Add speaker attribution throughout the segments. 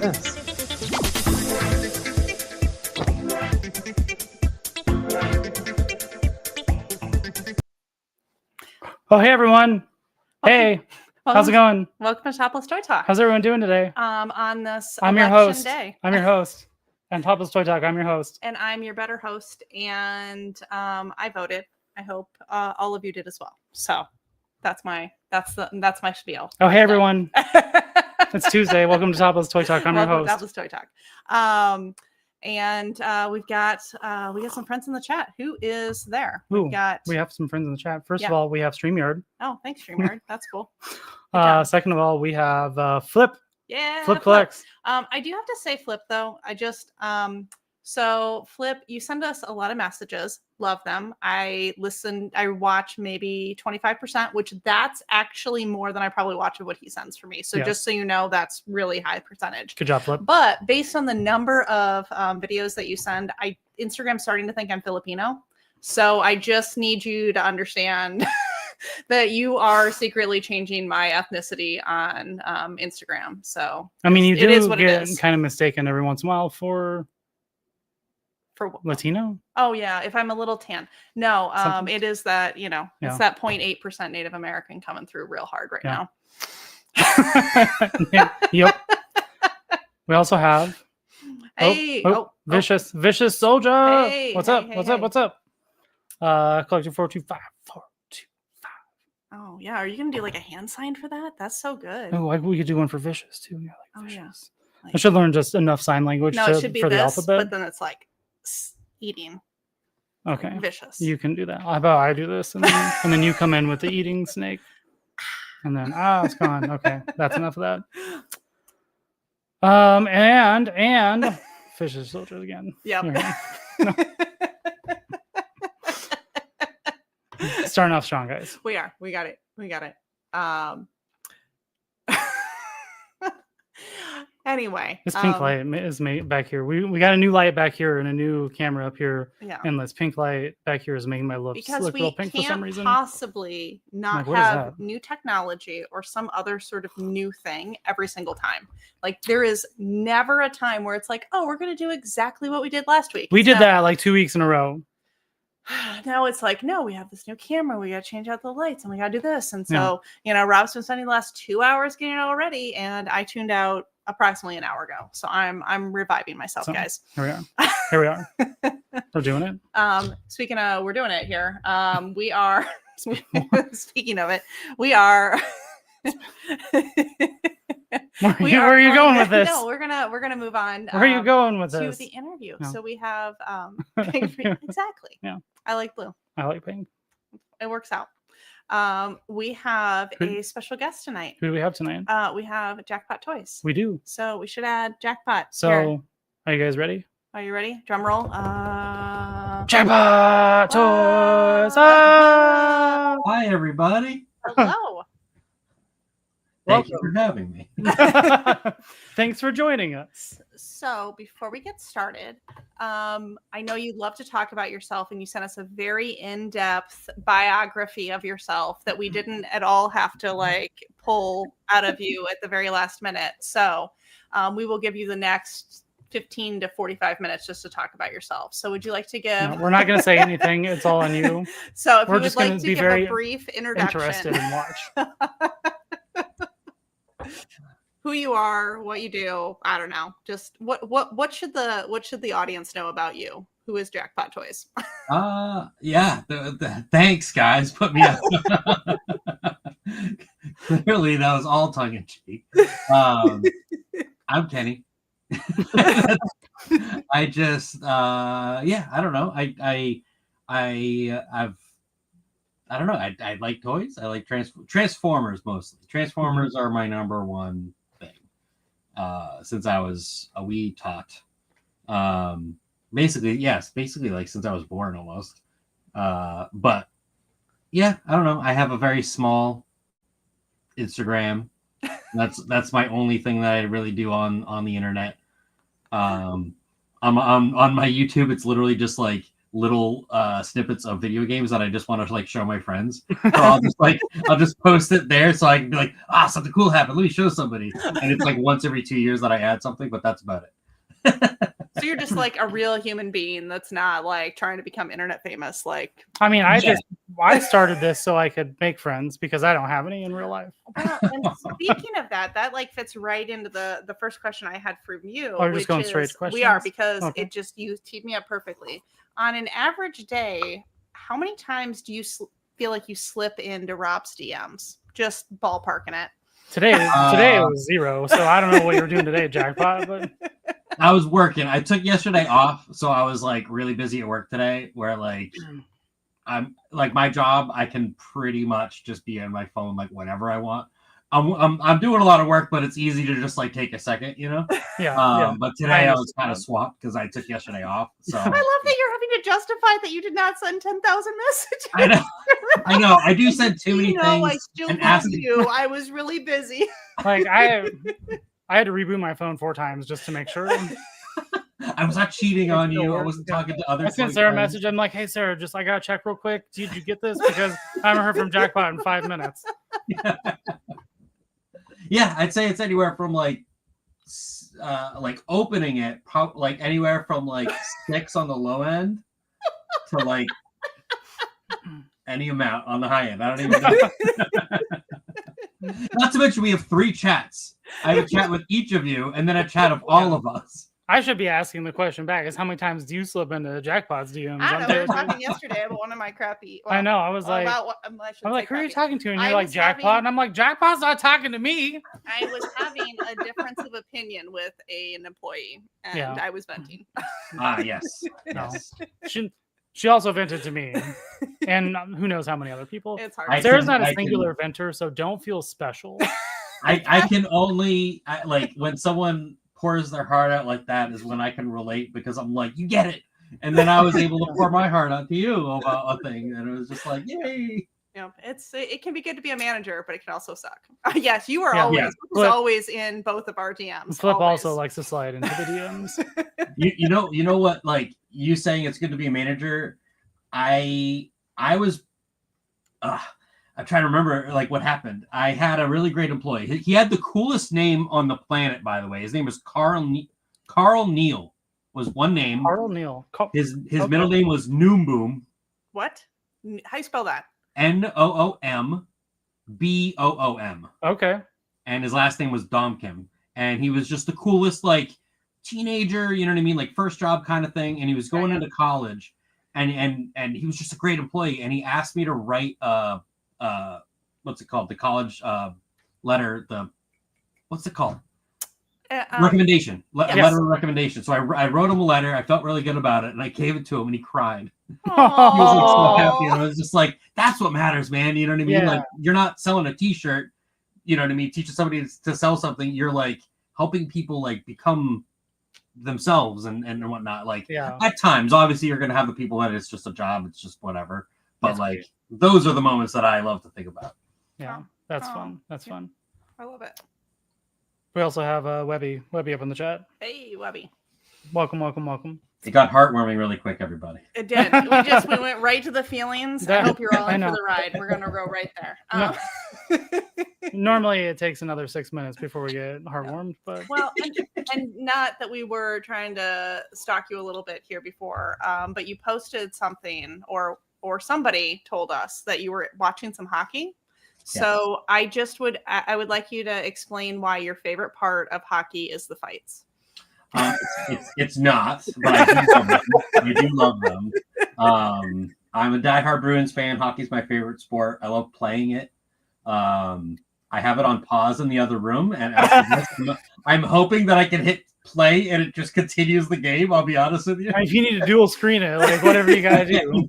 Speaker 1: Yes.
Speaker 2: Oh, hey, everyone. Hey, how's it going?
Speaker 3: Welcome to Topless Toy Talk.
Speaker 2: How's everyone doing today?
Speaker 3: On this
Speaker 2: I'm your
Speaker 3: election
Speaker 2: host.
Speaker 3: day.
Speaker 2: I'm your host. And Topless Toy Talk, I'm your host.
Speaker 3: And I'm your better host. And I voted. I hope all of you did as well. So that's my spiel.
Speaker 2: Oh, hey, everyone. It's Tuesday. Welcome to Topless Toy Talk. I'm your host.
Speaker 3: Topless Toy Talk. And we got some friends in the chat. Who is there?
Speaker 2: We have some friends in the chat. First of all, we have StreamYard.
Speaker 3: Oh, thanks, StreamYard. That's cool.
Speaker 2: Second of all, we have Flip.
Speaker 3: Yeah.
Speaker 2: Flip collects.
Speaker 3: I do have to say, Flip, though. So Flip, you send us a lot of messages. Love them. I watch maybe 25%, which that's actually more than I probably watch of what he sends for me. So just so you know, that's really high percentage.
Speaker 2: Good job, Flip.
Speaker 3: But based on the number of videos that you send, Instagram's starting to think I'm Filipino. So I just need you to understand that you are secretly changing my ethnicity on Instagram. So
Speaker 2: I mean, you do
Speaker 3: is what it
Speaker 2: get
Speaker 3: is.
Speaker 2: kind of mistaken every once in a while for
Speaker 3: what?
Speaker 2: Latino.
Speaker 3: Oh yeah, if I'm a little tan. No, it is that, it's that 0.8% Native American coming through real hard right now.
Speaker 2: Yep. We also have Vicious Soldier.
Speaker 3: Hey,
Speaker 2: What's up? Collector 425.
Speaker 3: Oh yeah, are you gonna do like a hand sign for that? That's so good.
Speaker 2: Oh, we could do one for Vicious too. Yeah,
Speaker 3: Vicious.
Speaker 2: I should learn just enough sign language
Speaker 3: it should be
Speaker 2: for
Speaker 3: this,
Speaker 2: the alphabet.
Speaker 3: But then it's like eating.
Speaker 2: Okay.
Speaker 3: Vicious.
Speaker 2: You can do that. How about I do this and then you come in with the eating snake. And then it's gone. Okay, that's enough of that. And Vicious Soldier again.
Speaker 3: Yep.
Speaker 2: Starting off strong, guys.
Speaker 3: We are. We got it. Anyway,
Speaker 2: this pink light is back here. We got a new light back here and a new camera up here.
Speaker 3: Yeah.
Speaker 2: And this pink light back here is making my lips look real pink for some reason.
Speaker 3: Possibly not have new technology or some other sort of new thing every single time. Like there is never a time where it's like, oh, we're going to do exactly what we did last week.
Speaker 2: We did that like 2 weeks in a row.
Speaker 3: Now it's like, no, we have this new camera. We got to change out the lights and we got to do this. And so, Rob's been spending the last 2 hours getting it all ready. And I tuned out approximately an hour ago. So I'm reviving myself, guys.
Speaker 2: Here we are. We're doing it.
Speaker 3: Speaking of, we're doing it here. We are, speaking of it, we are.
Speaker 2: Where are you going with this?
Speaker 3: No, we're gonna move on.
Speaker 2: Where are you going with this?
Speaker 3: To the interview. No. So we have exactly.
Speaker 2: Yeah.
Speaker 3: I like blue.
Speaker 2: I like pink.
Speaker 3: It works out. We have a special guest tonight.
Speaker 2: Who do we have tonight?
Speaker 3: We have Jackpot Toys.
Speaker 2: We do.
Speaker 3: So we should add Jackpot.
Speaker 2: So
Speaker 3: here.
Speaker 2: Are you guys ready?
Speaker 3: Are you ready? Drum roll.
Speaker 2: Jackpot Toys.
Speaker 1: Hi, everybody.
Speaker 3: Hello.
Speaker 1: Thank you for having me.
Speaker 2: Thanks for joining us.
Speaker 3: So before we get started, I know you'd love to talk about yourself, and you sent us a very in-depth biography of yourself that we didn't at all have to pull out of you at the very last minute. So we will give you the next 15 to 45 minutes just to talk about yourself. So would you like to give...
Speaker 2: No, we're not going to say anything. It's all on you.
Speaker 3: So if you would like to give a brief introduction.
Speaker 2: Interested in watch.
Speaker 3: Who you are, what you do, I don't know. Just what should the audience know about you? Who is Jackpot Toys?
Speaker 1: Thanks, guys. Put me up. Clearly, that was all tongue in cheek. I'm Kenny. I just I don't know. I don't know. I like toys. I like Transformers mostly. Transformers are my number one thing. Since I was a wee tot. Basically like since I was born almost. But yeah, I don't know. I have a very small Instagram. That's my only thing that I really do on the internet. On my YouTube, it's literally just like little snippets of video games that I just want to like show my friends. So I'll just post it there so I can be like, something cool happened. Let me show somebody. And it's like once every 2 years that I add something, but that's about it.
Speaker 3: So you're just like a real human being that's not like trying to become internet famous. Like,
Speaker 2: I mean, I started this so I could make friends because I don't have any in real life.
Speaker 3: well, and speaking of that like fits right into the first question I had from you.
Speaker 2: Oh, you're just going straight to questions?
Speaker 3: We are, because
Speaker 2: Okay.
Speaker 3: you teed me up perfectly. On an average day, how many times do you feel like you slip into Rob's DMs? Just ballparking it.
Speaker 2: Today it was 0, so I don't know what you were doing today, Jackpot. But
Speaker 1: I was working. I took yesterday off, so I was like really busy at work today. Where like I'm like my job, I can pretty much just be on my phone like whenever I want. I'm doing a lot of work, but it's easy to just like take a second, you know.
Speaker 2: yeah.
Speaker 1: But today I was kind of swamped because I took yesterday off. So
Speaker 3: I love that you're having to justify that you did not send 10,000 messages.
Speaker 1: I know. I do send too many things.
Speaker 3: I still love you. I was really busy.
Speaker 2: Like I had to reboot my phone 4 times just to make sure.
Speaker 1: I was not cheating on you. I wasn't talking to others.
Speaker 2: I sent Sarah a message. I'm like, hey, Sarah, just I got to check real quick. Did you get this? Because I haven't heard from Jackpot in 5 minutes.
Speaker 1: Yeah, I'd say it's anywhere from like opening it, like anywhere from like 6 on the low end to like any amount on the high end. I don't even know. Not to mention we have 3 chats. I have a chat with each of you and then a chat of all of us.
Speaker 2: I should be asking the question back: is how many times do you slip into Jackpot's DMs?
Speaker 3: I don't know. We were talking yesterday about one of my crappy.
Speaker 2: I know. I was like, I'm like, who are you talking to? And you're like, Jackpot, and I'm like, Jackpot's not talking to me.
Speaker 3: I was having a difference of opinion with an employee, and I was venting.
Speaker 1: Yes.
Speaker 2: No. She also vented to me, and who knows how many other people.
Speaker 3: It's hard.
Speaker 2: Sarah's not a singular venter, so don't feel special.
Speaker 1: I can only like when someone pours their heart out like that is when I can relate, because I'm like, you get it. And then I was able to pour my heart out to you about a thing, and it was just like, yay.
Speaker 3: Yeah, it can be good to be a manager, but it can also suck. Yes, you are always in both of our DMs.
Speaker 2: Flip also likes to slide into the DMs.
Speaker 1: you know what? Like you saying it's good to be a manager. I was. I'm trying to remember like what happened. I had a really great employee. He had the coolest name on the planet, by the way. His name was Carl Neal was one name.
Speaker 2: Carl Neal.
Speaker 1: His middle name was Noomboom.
Speaker 3: What? How you spell that?
Speaker 1: Noomboom.
Speaker 2: Okay.
Speaker 1: And his last name was Domkim. And he was just the coolest like teenager, you know what I mean? Like first job kind of thing. And he was going into college, and he was just a great employee. And he asked me to write what's it called? The college letter. What's it called? Recommendation. Letter of recommendation. So I wrote him a letter. I felt really good about it, and I gave it to him, and he cried. He was like so happy, and I was just like, "That's what matters, man." You know what I mean?
Speaker 2: Yeah.
Speaker 1: Like you're not selling a T-shirt. You know what I mean? Teaching somebody to sell something. You're like helping people like become themselves and whatnot. Like at times, obviously, you're gonna have the people that it's just a job. It's just whatever. But that's like those are the moments that I love to think about.
Speaker 2: Yeah, that's fun. That's fun.
Speaker 3: I love it.
Speaker 2: We also have Webby up in the chat.
Speaker 3: Hey, Webby.
Speaker 2: Welcome.
Speaker 1: It got heartwarming really quick, everybody.
Speaker 3: It did. We went right to the feelings. I hope you're all in for the ride. We're gonna go right there.
Speaker 2: Normally, it takes another 6 minutes before we get heartwarmed, but
Speaker 3: and not that we were trying to stalk you a little bit here before, but you posted something or somebody told us that you were watching some hockey. So yes. I would like you to explain why your favorite part of hockey is the fights.
Speaker 1: It's not, but I do love them. I do love them. I'm a diehard Bruins fan. Hockey's my favorite sport. I love playing it. I have it on pause in the other room, and after this, I'm hoping that I can hit play and it just continues the game. I'll be honest with you.
Speaker 2: If you need to dual screen it, like whatever you gotta do.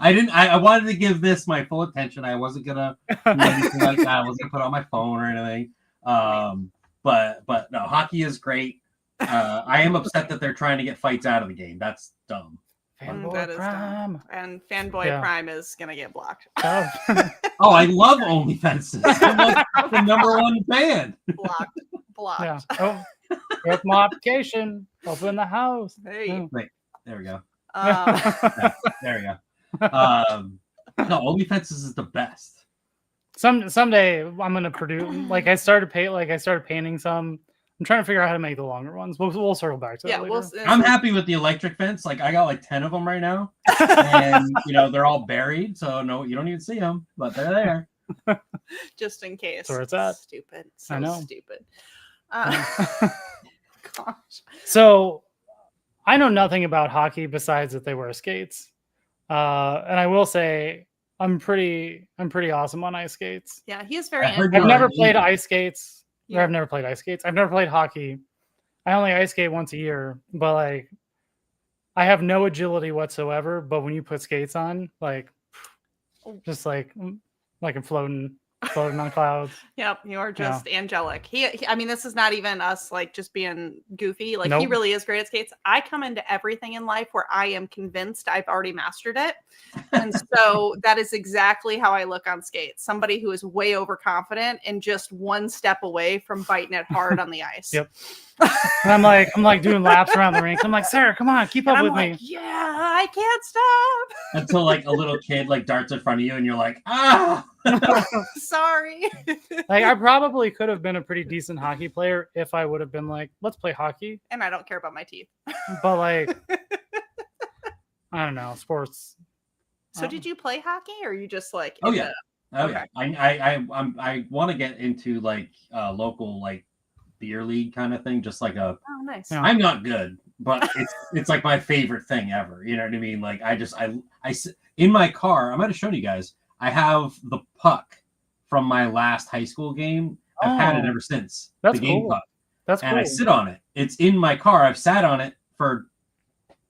Speaker 1: I wanted to give this my full attention. I wasn't gonna do anything like that. I wasn't gonna put it on my phone or anything. But no, hockey is great. I am upset that they're trying to get fights out of the game. That's dumb.
Speaker 3: That is dumb. And Fanboy Prime is gonna get blocked.
Speaker 1: Oh, I love OnlyFans. I'm like the #1 fan.
Speaker 3: Blocked.
Speaker 2: Yeah. Oh, with my application. Open the house.
Speaker 3: Hey.
Speaker 1: Wait, there we go. There you go. No, OnlyFans is the best.
Speaker 2: Someday I'm gonna produce. Like I started painting some. I'm trying to figure out how to make the longer ones. We'll circle back to that later.
Speaker 1: I'm happy with the electric fence. Like I got like 10 of them right now, and they're all buried, so no, you don't even see them, but they're there.
Speaker 3: Just in case.
Speaker 2: That's where it's at.
Speaker 3: Stupid.
Speaker 2: I know.
Speaker 3: Stupid. Gosh.
Speaker 2: So I know nothing about hockey besides that they wear skates, and I will say I'm pretty awesome on ice skates.
Speaker 3: Yeah, he is very.
Speaker 2: I've never played ice skates. Yeah. I've never played ice skates. I've never played hockey. I only ice skate once a year, but like I have no agility whatsoever. But when you put skates on, like just like I'm floating on clouds.
Speaker 3: Yep, you are just angelic. He, I mean, this is not even us like just being goofy. Like he really is great at skates. I come into everything in life where I am convinced I've already mastered it. And so that is exactly how I look on skates. Somebody who is way overconfident and just one step away from biting it hard on the ice.
Speaker 2: Yep. And I'm like doing laps around the rink. I'm like, Sarah, come on, keep up with me.
Speaker 3: Yeah, I can't stop.
Speaker 1: Until like a little kid like darts in front of you and you're like, ah.
Speaker 3: Sorry.
Speaker 2: Like I probably could have been a pretty decent hockey player if I would have been like, let's play hockey.
Speaker 3: And I don't care about my teeth.
Speaker 2: But like I don't know, sports.
Speaker 3: So did you play hockey or are you just like
Speaker 1: yeah. I want to get into like local like beer league kind of thing, just like a
Speaker 3: nice.
Speaker 1: I'm not good, but it's like my favorite thing ever. You know what I mean? Like I in my car, I might have shown you guys. I have the puck from my last high school game. I've had it ever since.
Speaker 2: That's
Speaker 1: the game
Speaker 2: cool.
Speaker 1: puck.
Speaker 2: That's
Speaker 1: and
Speaker 2: cool.
Speaker 1: I sit on it. It's in my car. I've sat on it for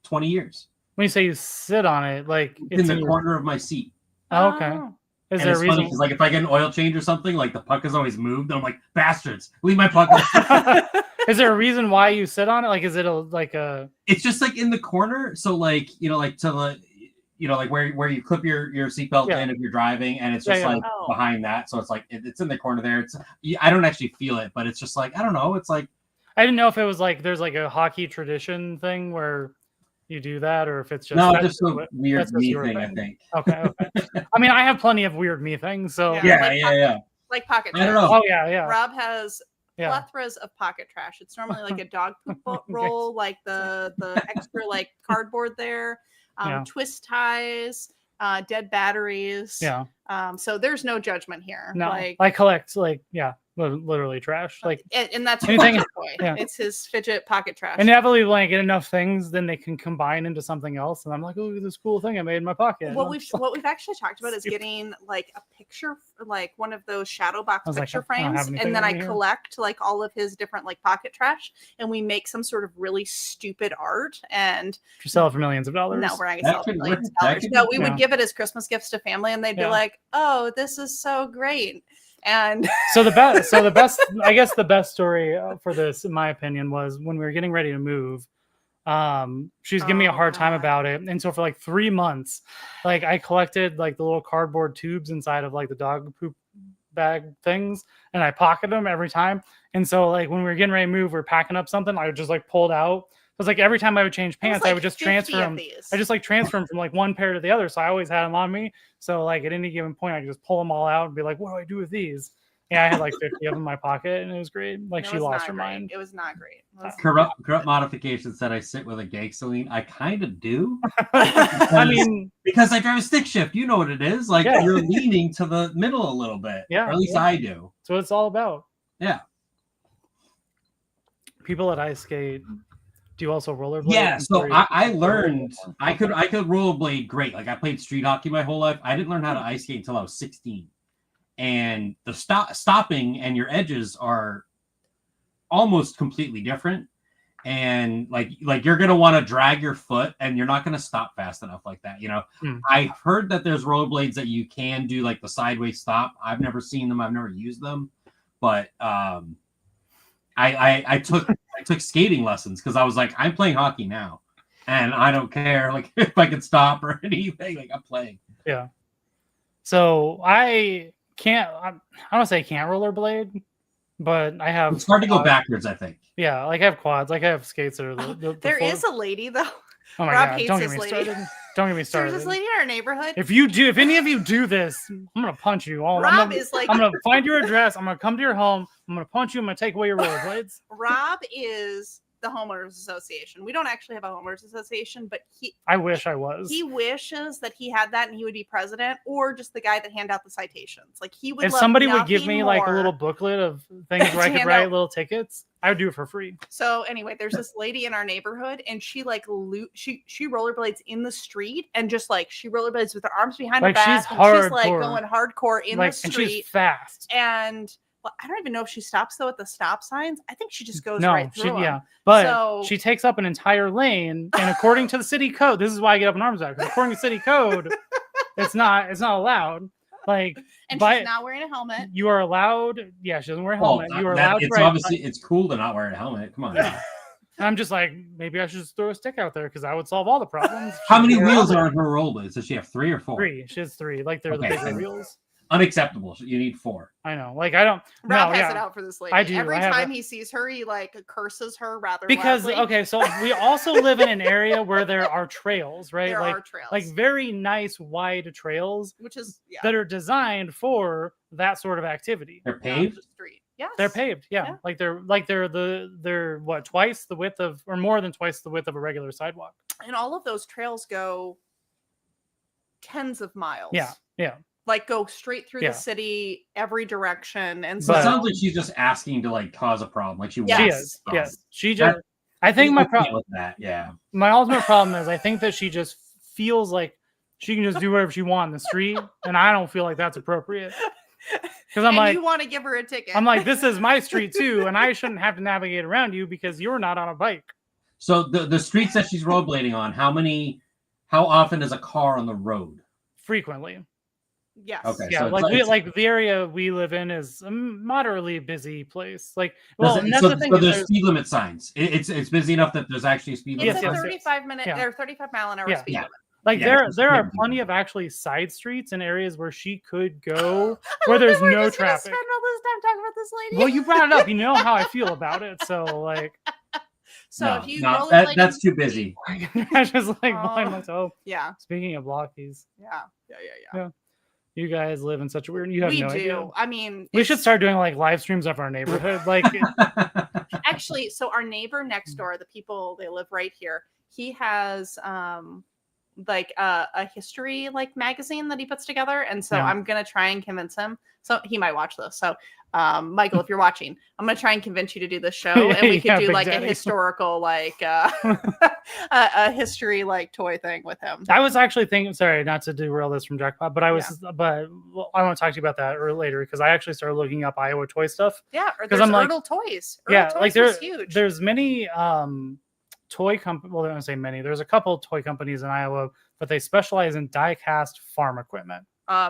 Speaker 1: 20 years.
Speaker 2: When you say you sit on it, like
Speaker 1: it's in the corner of my seat.
Speaker 2: Oh, okay. Is there a reason?
Speaker 1: Funny because like if I get an oil change or something, like the puck is always moved. I'm like, bastards, leave my puck.
Speaker 2: Is there a reason why you sit on it? Like, is it a?
Speaker 1: It's just like in the corner. So like like to the. Like where you clip your seatbelt in if you're driving, and it's just behind that. So it's like it's in the corner there. It's I don't actually feel it, but it's just like I don't know. It's like
Speaker 2: I didn't know if it was like there's like a hockey tradition thing where you do that, or if it's just
Speaker 1: just a weird me thing. I think.
Speaker 2: Okay. I mean, I have plenty of weird me things. So
Speaker 1: yeah.
Speaker 3: Like pocket trash.
Speaker 1: I don't know.
Speaker 2: Oh yeah.
Speaker 3: Rob has plethoras of pocket trash. It's normally like a dog poop roll, like the extra like cardboard there. Twist ties, dead batteries.
Speaker 2: Yeah.
Speaker 3: So there's no judgment here.
Speaker 2: No,
Speaker 3: like
Speaker 2: I collect literally trash. Like,
Speaker 3: and that's
Speaker 2: anything.
Speaker 3: It's his fidget pocket trash.
Speaker 2: Inevitably, when I get enough things, then they can combine into something else, and I'm like, oh, look at this cool thing I made in my pocket.
Speaker 3: What we've actually talked about is getting like a picture, like one of those shadow box picture frames, and then I collect like all of his different like pocket trash, and we make some sort of really stupid art and
Speaker 2: sell it for millions of dollars.
Speaker 3: No, we're not gonna sell it for millions of dollars. No, we would give it as Christmas gifts to family, and they'd be like, "Oh, this is so great." And
Speaker 2: so the best, I guess the best story for this, in my opinion, was when we were getting ready to move. She was giving me a hard time about it, and so for like 3 months, like I collected like the little cardboard tubes inside of like the dog poop bag things, and I pocketed them every time. And so like when we were getting ready to move, we were packing up something, I would just like pull it out. It was like every time I would change pants, like I would just transfer them. I just like transfer them from like one pair to the other. So I always had them on me. So like at any given point, I could just pull them all out and be like, what do I do with these? Yeah, I had like 50 of them in my pocket, and it was great. Like she lost her mind.
Speaker 3: It was not great.
Speaker 1: Corrupt Modification said I sit with a gangster-lean. I kind of do.
Speaker 2: I mean,
Speaker 1: because I drive a stick shift. You know what it is. Like you're leaning to the middle a little bit.
Speaker 2: Yeah.
Speaker 1: Or at least I do.
Speaker 2: That's what it's all about.
Speaker 1: Yeah.
Speaker 2: People that ice skate. Do you also rollerblade?
Speaker 1: Yeah, so I learned I could rollerblade great. Like I played street hockey my whole life. I didn't learn how to ice skate until I was 16. And the stopping and your edges are almost completely different. And like you're gonna want to drag your foot, and you're not gonna stop fast enough like that. I heard that there's rollerblades that you can do like the sideways stop. I've never seen them. I've never used them, but I took skating lessons because I was like, I'm playing hockey now, and I don't care like if I can stop or anything. Like I'm playing.
Speaker 2: Yeah. So I don't say I can't rollerblade, but I have.
Speaker 1: It's hard to go backwards, I think.
Speaker 2: Yeah, like I have quads. Like I have skates that are.
Speaker 3: There is a lady though
Speaker 2: Oh my
Speaker 3: Rob
Speaker 2: god!
Speaker 3: hates
Speaker 2: Don't get
Speaker 3: this
Speaker 2: me
Speaker 3: lady.
Speaker 2: started. Don't get me
Speaker 3: There's
Speaker 2: started.
Speaker 3: this lady in our neighborhood.
Speaker 2: If any of you do this, I'm gonna punch you.
Speaker 3: Rob is like
Speaker 2: I'm gonna find your address. I'm gonna come to your home. I'm gonna punch you. I'm gonna take away your rollerblades.
Speaker 3: Rob is the homeowners association. We don't actually have a homeowners association, but
Speaker 2: I wish I was.
Speaker 3: he wishes that he had that and he would be president, or just the guy that hand out the citations. Like he would.
Speaker 2: If
Speaker 3: love
Speaker 2: somebody would give
Speaker 3: nothing
Speaker 2: me like a
Speaker 3: more.
Speaker 2: little booklet of things where I could
Speaker 3: Hand
Speaker 2: write
Speaker 3: out.
Speaker 2: little tickets, I would do it for free.
Speaker 3: So anyway, there's this lady in our neighborhood, and she like she rollerblades in the street, and just like she rollerblades with her arms behind
Speaker 2: Like,
Speaker 3: her
Speaker 2: she's
Speaker 3: back, and she's like
Speaker 2: hardcore.
Speaker 3: going hardcore in
Speaker 2: Like,
Speaker 3: the
Speaker 2: and
Speaker 3: street.
Speaker 2: she's fast.
Speaker 3: And well, I don't even know if she stops though at the stop signs. I think she just goes
Speaker 2: No,
Speaker 3: right through 'em.
Speaker 2: yeah, but
Speaker 3: So-
Speaker 2: she takes up an entire lane, and according to the city code, this is why I get up in arms out. Because according to city code, it's not allowed. Like,
Speaker 3: And
Speaker 2: but
Speaker 3: she's not wearing a helmet.
Speaker 2: you are allowed. Yeah, she doesn't wear a
Speaker 1: Well,
Speaker 2: helmet. You are allowed.
Speaker 1: it's
Speaker 2: to ride-
Speaker 1: obviously it's cool to not wear a helmet. Come on. Now.
Speaker 2: I'm just like, maybe I should just throw a stick out there because that would solve all the problems.
Speaker 1: How many
Speaker 2: She wear a
Speaker 1: wheels
Speaker 2: helmet.
Speaker 1: are on her rollerblades? Does she have 3 or 4?
Speaker 2: 3. She has 3. Like, they're
Speaker 1: Okay,
Speaker 2: the bigger
Speaker 1: so-
Speaker 2: wheels.
Speaker 1: Unacceptable. You need 4.
Speaker 2: I know. Like, I don't.
Speaker 3: Rob
Speaker 2: no,
Speaker 3: has it
Speaker 2: yeah.
Speaker 3: out for this lady.
Speaker 2: I do.
Speaker 3: Every
Speaker 2: I have
Speaker 3: time
Speaker 2: a-
Speaker 3: he sees her, he like curses her rather
Speaker 2: Because
Speaker 3: loudly.
Speaker 2: okay, so we also live in an area where there are trails, right?
Speaker 3: There
Speaker 2: like
Speaker 3: are trails,
Speaker 2: like very nice wide trails
Speaker 3: which is
Speaker 2: that are designed for that sort of activity.
Speaker 1: They're
Speaker 3: down
Speaker 1: paved.
Speaker 3: the street. Yes,
Speaker 2: They're paved, yeah.
Speaker 3: Yeah.
Speaker 2: Like they're what, twice the width of, or more than twice the width of a regular sidewalk.
Speaker 3: and all of those trails go tens of miles.
Speaker 2: Yeah.
Speaker 3: Like go straight through
Speaker 2: Yeah.
Speaker 3: the city, every direction, and
Speaker 1: So
Speaker 3: so
Speaker 1: it sounds like she's just asking to like cause a problem. Like she
Speaker 3: Yes.
Speaker 2: She
Speaker 1: wants
Speaker 2: is.
Speaker 1: a problem.
Speaker 2: Yes. She just I think my
Speaker 1: Okay
Speaker 2: problem
Speaker 1: with that, yeah.
Speaker 2: my ultimate problem is I think that she just feels like she can just do whatever she wants in the street, and I don't feel like that's appropriate. Because I'm
Speaker 3: and
Speaker 2: like,
Speaker 3: you want to give her a ticket.
Speaker 2: I'm like, this is my street too, and I shouldn't have to navigate around you because you're not on a bike.
Speaker 1: So the streets that she's rollerblading on, how often is a car on the road?
Speaker 2: Frequently.
Speaker 3: yes.
Speaker 1: Okay.
Speaker 2: Yeah,
Speaker 1: so it's
Speaker 2: like
Speaker 1: it's-
Speaker 2: like the area we live in is a moderately busy place. Like,
Speaker 1: does
Speaker 2: well,
Speaker 1: it-
Speaker 2: and that's
Speaker 1: so,
Speaker 2: the thing.
Speaker 1: so
Speaker 2: is
Speaker 1: there's
Speaker 2: there's-
Speaker 1: speed limit signs. It's busy enough that there's actually a speed limit
Speaker 3: It's
Speaker 2: Yes,
Speaker 3: a
Speaker 2: yes,
Speaker 1: sign.
Speaker 2: yes.
Speaker 3: 35-minute
Speaker 2: Yeah.
Speaker 3: or 35 mile an hour
Speaker 2: Yeah.
Speaker 3: speed
Speaker 1: Yeah.
Speaker 3: limit.
Speaker 2: Like
Speaker 1: Yeah,
Speaker 2: there are
Speaker 1: yeah.
Speaker 2: plenty of actually side streets and areas where she could go
Speaker 3: I
Speaker 2: where
Speaker 3: love that
Speaker 2: there's
Speaker 3: we're
Speaker 2: no
Speaker 3: just gonna
Speaker 2: traffic.
Speaker 3: Spend all this time talking about this lady.
Speaker 2: Well, you brought it up. You know how I feel about it. So like,
Speaker 3: so
Speaker 1: No,
Speaker 3: if you
Speaker 1: no,
Speaker 3: rollerblade
Speaker 1: that's
Speaker 3: in
Speaker 1: too
Speaker 3: the street-
Speaker 1: busy.
Speaker 2: I just like
Speaker 3: Oh.
Speaker 2: blind myself.
Speaker 3: Yeah,
Speaker 2: Speaking of blockies,
Speaker 3: yeah.
Speaker 2: you guys live in such a weird. You have
Speaker 3: We
Speaker 2: no
Speaker 3: do.
Speaker 2: idea.
Speaker 3: I mean,
Speaker 2: We should
Speaker 3: it's-
Speaker 2: start doing like live streams of our neighborhood. Like,
Speaker 3: actually. So our neighbor next door, the people they live right here, he has like a history like magazine that he puts together, and so
Speaker 2: Yeah.
Speaker 3: I'm gonna try and convince him. So he might watch this. So Michael, if you're watching, I'm gonna try and convince you to do this show, and we could
Speaker 2: Yeah,
Speaker 3: do
Speaker 2: Big
Speaker 3: like
Speaker 2: Daddy.
Speaker 3: a historical like a history like toy thing with him.
Speaker 2: I was actually thinking. Sorry, not to derail this from Jackpot, but I was. But well, I want to talk to you about that later because I actually started looking up Iowa toy stuff.
Speaker 3: Yeah, or
Speaker 2: 'Cause
Speaker 3: there's
Speaker 2: I'm like-
Speaker 3: Erdl Toys. Erdl
Speaker 2: Yeah,
Speaker 3: Toys
Speaker 2: like
Speaker 3: was huge.
Speaker 2: there's many toy companies. Well, I don't say many. There's a couple toy companies in Iowa, but they specialize in die-cast farm equipment.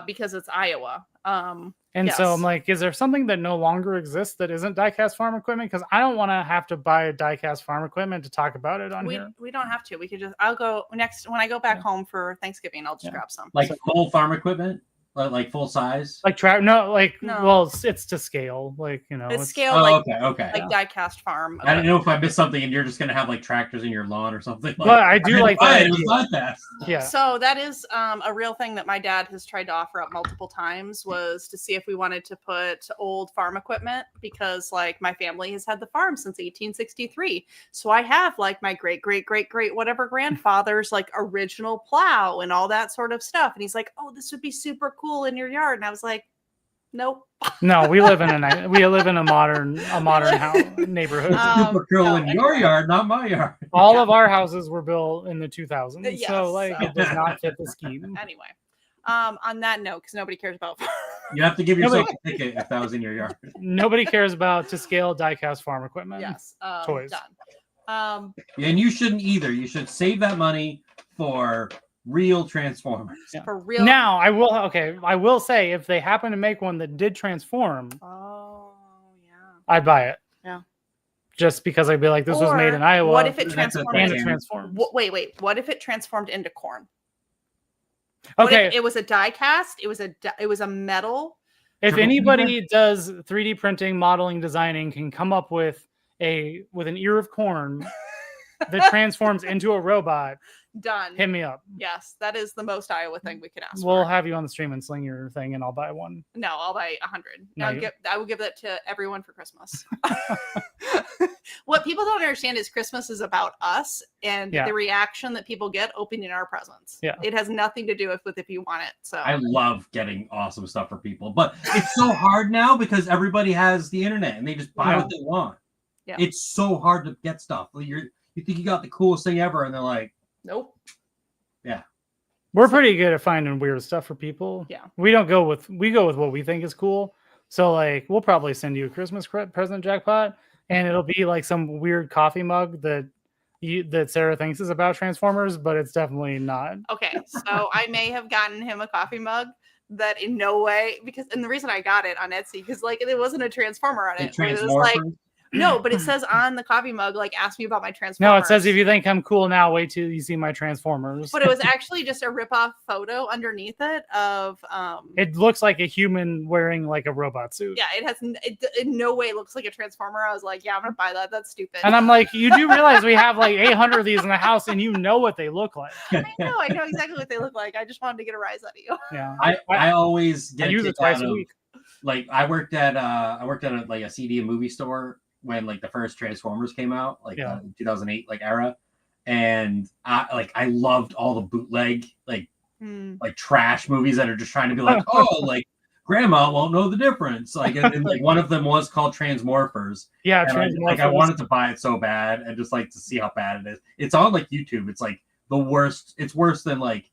Speaker 3: Because it's Iowa.
Speaker 2: And so
Speaker 3: Yes.
Speaker 2: I'm like, is there something that no longer exists that isn't die-cast farm equipment? Because I don't want to have to buy die-cast farm equipment to talk about it on here.
Speaker 3: We don't have to. We could just. I'll go next when I go back
Speaker 2: Yeah.
Speaker 3: home for Thanksgiving. I'll just
Speaker 2: Yeah.
Speaker 3: grab some.
Speaker 1: like full farm equipment, like full size.
Speaker 2: Like no, like
Speaker 3: No.
Speaker 2: well, it's to scale. Like
Speaker 3: It's scale
Speaker 1: Oh,
Speaker 3: like
Speaker 1: okay.
Speaker 3: like die-cast farm.
Speaker 1: I don't know if I missed something and you're just gonna have like tractors in your lawn or something.
Speaker 2: But I do like that
Speaker 1: It was
Speaker 2: idea.
Speaker 1: like that.
Speaker 2: Yeah.
Speaker 3: So that is a real thing that my dad has tried to offer up multiple times, was to see if we wanted to put old farm equipment, because like my family has had the farm since 1863. So I have like my great whatever grandfather's like original plow and all that sort of stuff. And he's like, "Oh, this would be super cool in your yard." And I was like, "Nope."
Speaker 2: No, we live in a modern house neighborhood.
Speaker 1: Super cool
Speaker 3: no,
Speaker 1: in your yard, not my yard.
Speaker 2: All of our houses were built in the 2000s,
Speaker 3: Yes,
Speaker 2: so like
Speaker 3: so-
Speaker 2: it does not fit the scheme.
Speaker 3: Anyway, on that note, because nobody cares about
Speaker 1: You have to give yourself a ticket if that was in your yard.
Speaker 2: Nobody cares about to scale die-cast farm equipment.
Speaker 3: yes,
Speaker 2: Toys.
Speaker 3: done.
Speaker 1: And you shouldn't either. You should save that money for real Transformers.
Speaker 2: Yeah.
Speaker 3: For real.
Speaker 2: Now I will say if they happen to make one that did transform,
Speaker 3: Oh yeah.
Speaker 2: I'd buy it.
Speaker 3: Yeah.
Speaker 2: Just because I'd be like, this was made
Speaker 3: Or
Speaker 2: in Iowa.
Speaker 3: What if it
Speaker 1: That's a
Speaker 3: transformed?
Speaker 2: and
Speaker 1: thing.
Speaker 2: it transforms.
Speaker 3: Wait. What if it transformed into corn? What
Speaker 2: Okay,
Speaker 3: if it was a die cast? It was a metal.
Speaker 2: if anybody does 3D printing, modeling, designing, can come up with an ear of corn that transforms into a robot,
Speaker 3: Done.
Speaker 2: hit me up.
Speaker 3: Yes, that is the most Iowa thing we can ask
Speaker 2: We'll
Speaker 3: for.
Speaker 2: have you on the stream and sling your thing, and I'll buy one.
Speaker 3: No, I'll buy 100.
Speaker 2: No,
Speaker 3: I will give that to everyone for Christmas. What people don't understand is Christmas is about us and the reaction that people get opening our presents.
Speaker 2: Yeah.
Speaker 3: It has nothing to do with if you want it. So
Speaker 1: I love getting awesome stuff for people, but it's so hard now because everybody has the internet and they just buy what they want.
Speaker 3: Yeah.
Speaker 1: It's so hard to get stuff. You think you got the coolest thing ever, and they're like,
Speaker 3: nope.
Speaker 1: Yeah.
Speaker 2: We're pretty good at finding weird stuff for people.
Speaker 3: Yeah.
Speaker 2: We go with what we think is cool. So like we'll probably send you a Christmas present, Jackpot, and it'll be like some weird coffee mug that Sarah thinks is about Transformers, but it's definitely not.
Speaker 3: Okay, so I may have gotten him a coffee mug that in no way and the reason I got it on Etsy because like it wasn't a Transformer on it. It was like no, but it says on the coffee mug, like, ask me about my Transformers.
Speaker 2: No, it says, if you think I'm cool now, wait till you see my Transformers.
Speaker 3: But it was actually just a rip-off photo underneath it of...
Speaker 2: It looks like a human wearing, like, a robot suit.
Speaker 3: Yeah, it in no way looks like a Transformer. I was like, yeah, I'm going to buy that. That's stupid.
Speaker 2: And I'm like, you do realize we have, like, 800 of these in the house, and you know what they look like.
Speaker 3: I know exactly what they look like. I just wanted to get a rise out of you.
Speaker 2: Yeah.
Speaker 1: I always get
Speaker 2: use it twice a week.
Speaker 1: Like, I worked at a CD and movie store when like the first Transformers came out, like 2008 like era, and I loved all the bootleg like trash movies that are just trying to be like, oh, like grandma won't know the difference, like and like one of them was called Transmorphers.
Speaker 2: Yeah,
Speaker 1: Transmorphers. I wanted to buy it so bad and just like to see how bad it is. It's on like YouTube. It's like the worst. It's worse than like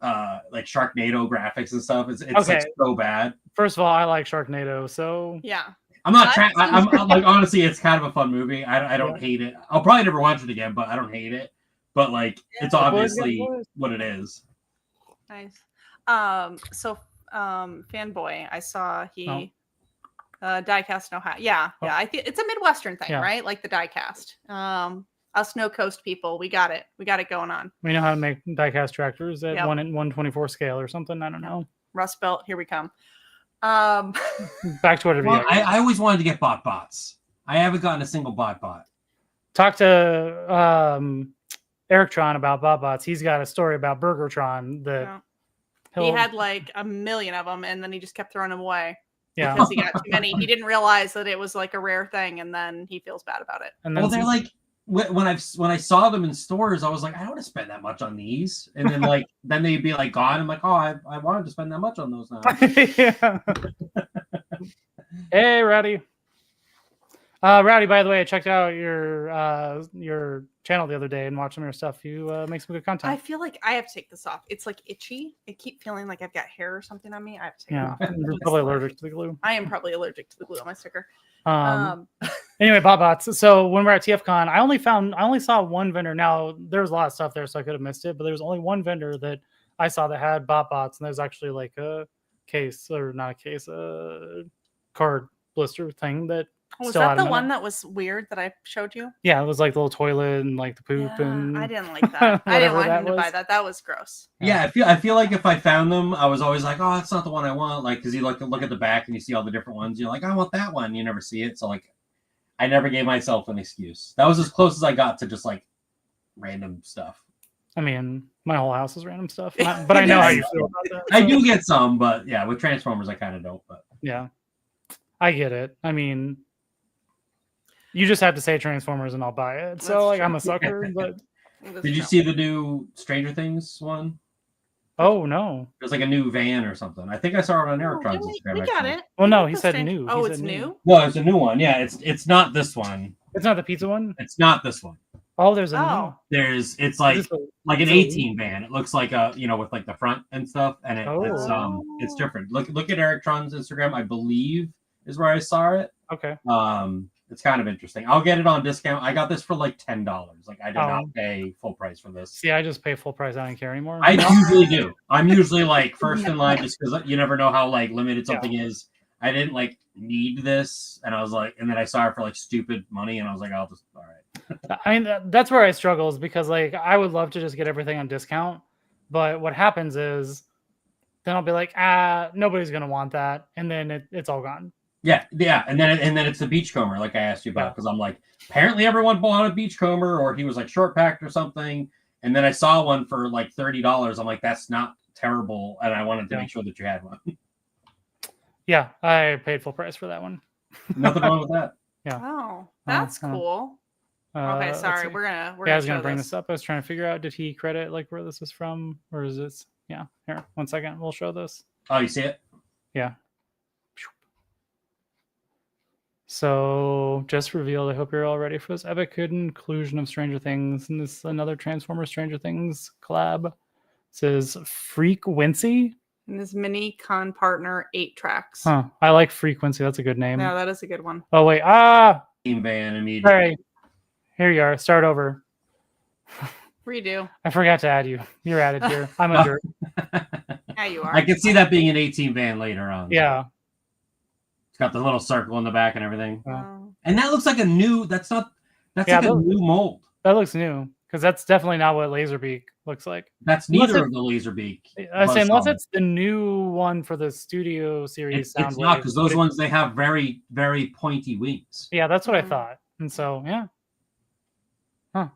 Speaker 1: Sharknado graphics and stuff. It's
Speaker 2: okay.
Speaker 1: Like so bad.
Speaker 2: First of all, I like Sharknado, so
Speaker 3: yeah.
Speaker 1: I'm not. I'm like honestly, it's kind of a fun movie. I don't hate it. I'll probably never watch it again, but I don't hate it. But like, it's obviously what it is.
Speaker 3: Nice. So Fanboy, I saw he diecast in Ohio. Yeah. I think it's a Midwestern thing, right? Like the diecast. Us No Coast people, we got it. We got it going on.
Speaker 2: We know how to make diecast tractors at 1/124 scale or something. I don't know.
Speaker 3: Rust Belt, here we come.
Speaker 2: Back to whatever.
Speaker 1: Well, I always wanted to get bots. I haven't gotten a single bot.
Speaker 2: Talk to Erictron about bots. He's got a story about Burgertron that
Speaker 3: he had like a million of them, and then he just kept throwing them away.
Speaker 2: Yeah,
Speaker 3: because he got too many. He didn't realize that it was like a rare thing, and then he feels bad about it.
Speaker 2: And then
Speaker 1: well, they're like when I saw them in stores, I was like, I don't want to spend that much on these, and then like then they'd be like gone. I'm like, oh, I wanted to spend that much on those now.
Speaker 2: Hey, Rowdy. Rowdy, by the way, I checked out your channel the other day and watched some of your stuff. You make some good content.
Speaker 3: I feel like I have to take this off. It's like itchy. I keep feeling like I've got hair or something on me. I have to take it off.
Speaker 2: You're probably allergic to the glue.
Speaker 3: I am probably allergic to the glue on my sticker.
Speaker 2: Anyway, bots. So when we're at TFCon, I only saw one vendor. Now there was a lot of stuff there, so I could have missed it. But there was only one vendor that I saw that had bots, and there's actually like a case, or not a case, a card blister thing that.
Speaker 3: Was that the one that was weird that I showed you?
Speaker 2: Yeah, it was like the little toilet and like the poop and.
Speaker 3: I didn't like that. I didn't want him to buy that. That was gross.
Speaker 1: Yeah, I feel like if I found them, I was always like, oh, that's not the one I want. Like, because you look at the back and you see all the different ones. You're like, I want that one. You never see it, so like, I never gave myself an excuse. That was as close as I got to just like random stuff.
Speaker 2: I mean, my whole house is random stuff, but I know how you feel about that.
Speaker 1: So. I do get some, but yeah, with Transformers, I kind of don't. But
Speaker 2: yeah, I get it. I mean. You just have to say Transformers and I'll buy it.
Speaker 3: That's
Speaker 2: so like
Speaker 3: true.
Speaker 2: I'm a sucker. But
Speaker 1: did you see the new Stranger Things one?
Speaker 2: Oh no,
Speaker 1: it was like a new van or something. I think I saw it on Erictron's Instagram.
Speaker 3: We got it.
Speaker 2: Well, no, he said new.
Speaker 3: Oh, it's new.
Speaker 1: Well, it's a new one. Yeah, it's not this one.
Speaker 2: It's not the pizza one.
Speaker 1: It's not this one.
Speaker 2: Oh, there's a new.
Speaker 1: It's like an 18 van. It looks like a with like the front and stuff, and it's different. Look at Erictron's Instagram. I believe is where I saw it.
Speaker 2: Okay.
Speaker 1: It's kind of interesting. I'll get it on discount. I got this for like $10. Like I did not pay full price for this.
Speaker 2: See, I just pay full price. I don't care anymore.
Speaker 1: I usually do. I'm usually like first in line just because you never know how like limited something is. I didn't like need this, and I was like, and then I saw it for like stupid money, and I was like, I'll just all right.
Speaker 2: I mean, that's where I struggle is because like I would love to just get everything on discount, but what happens is then I'll be like, nobody's gonna want that, and then it's all gone.
Speaker 1: Yeah, and then it's the beachcomber, like I asked you about, because I'm like, apparently everyone bought a beachcomber, or he was like short packed or something, and then I saw one for like $30. I'm like, that's not terrible, and I wanted to make sure that you had one.
Speaker 2: Yeah, I paid full price for that one.
Speaker 1: Nothing wrong with that.
Speaker 2: Yeah.
Speaker 3: Oh, that's cool. Okay, sorry. We're gonna
Speaker 2: I was gonna bring this up. I was trying to figure out, did he credit like where this is from, or is this? Yeah, here, 1 second. We'll show this.
Speaker 1: Oh, you see it?
Speaker 2: Yeah. So just revealed. I hope you're all ready for this epic inclusion of Stranger Things, and this is another Transformers Stranger Things collab. It says Frequency.
Speaker 3: And this mini con partner 8 tracks.
Speaker 2: Huh. I like Frequency. That's a good name.
Speaker 3: Yeah, that is a good one.
Speaker 2: Oh wait.
Speaker 1: Team van immediately.
Speaker 2: All right. Here you are. Start over.
Speaker 3: Redo.
Speaker 2: I forgot to add you. You're added here. I'm a jerk.
Speaker 3: Yeah, you are.
Speaker 1: I can see that being an 18 van later on.
Speaker 2: Yeah.
Speaker 1: It's got the little circle in the back and everything.
Speaker 3: Oh.
Speaker 1: And that looks like a new, that's like a new mold.
Speaker 2: That looks new, because that's definitely not what Laserbeak looks like.
Speaker 1: That's neither of the Laserbeak.
Speaker 2: I say unless it's the new one for the studio series.
Speaker 1: It's not, because those ones, they have very, very pointy wings.
Speaker 2: Yeah, that's what I thought. And so, yeah. Huh.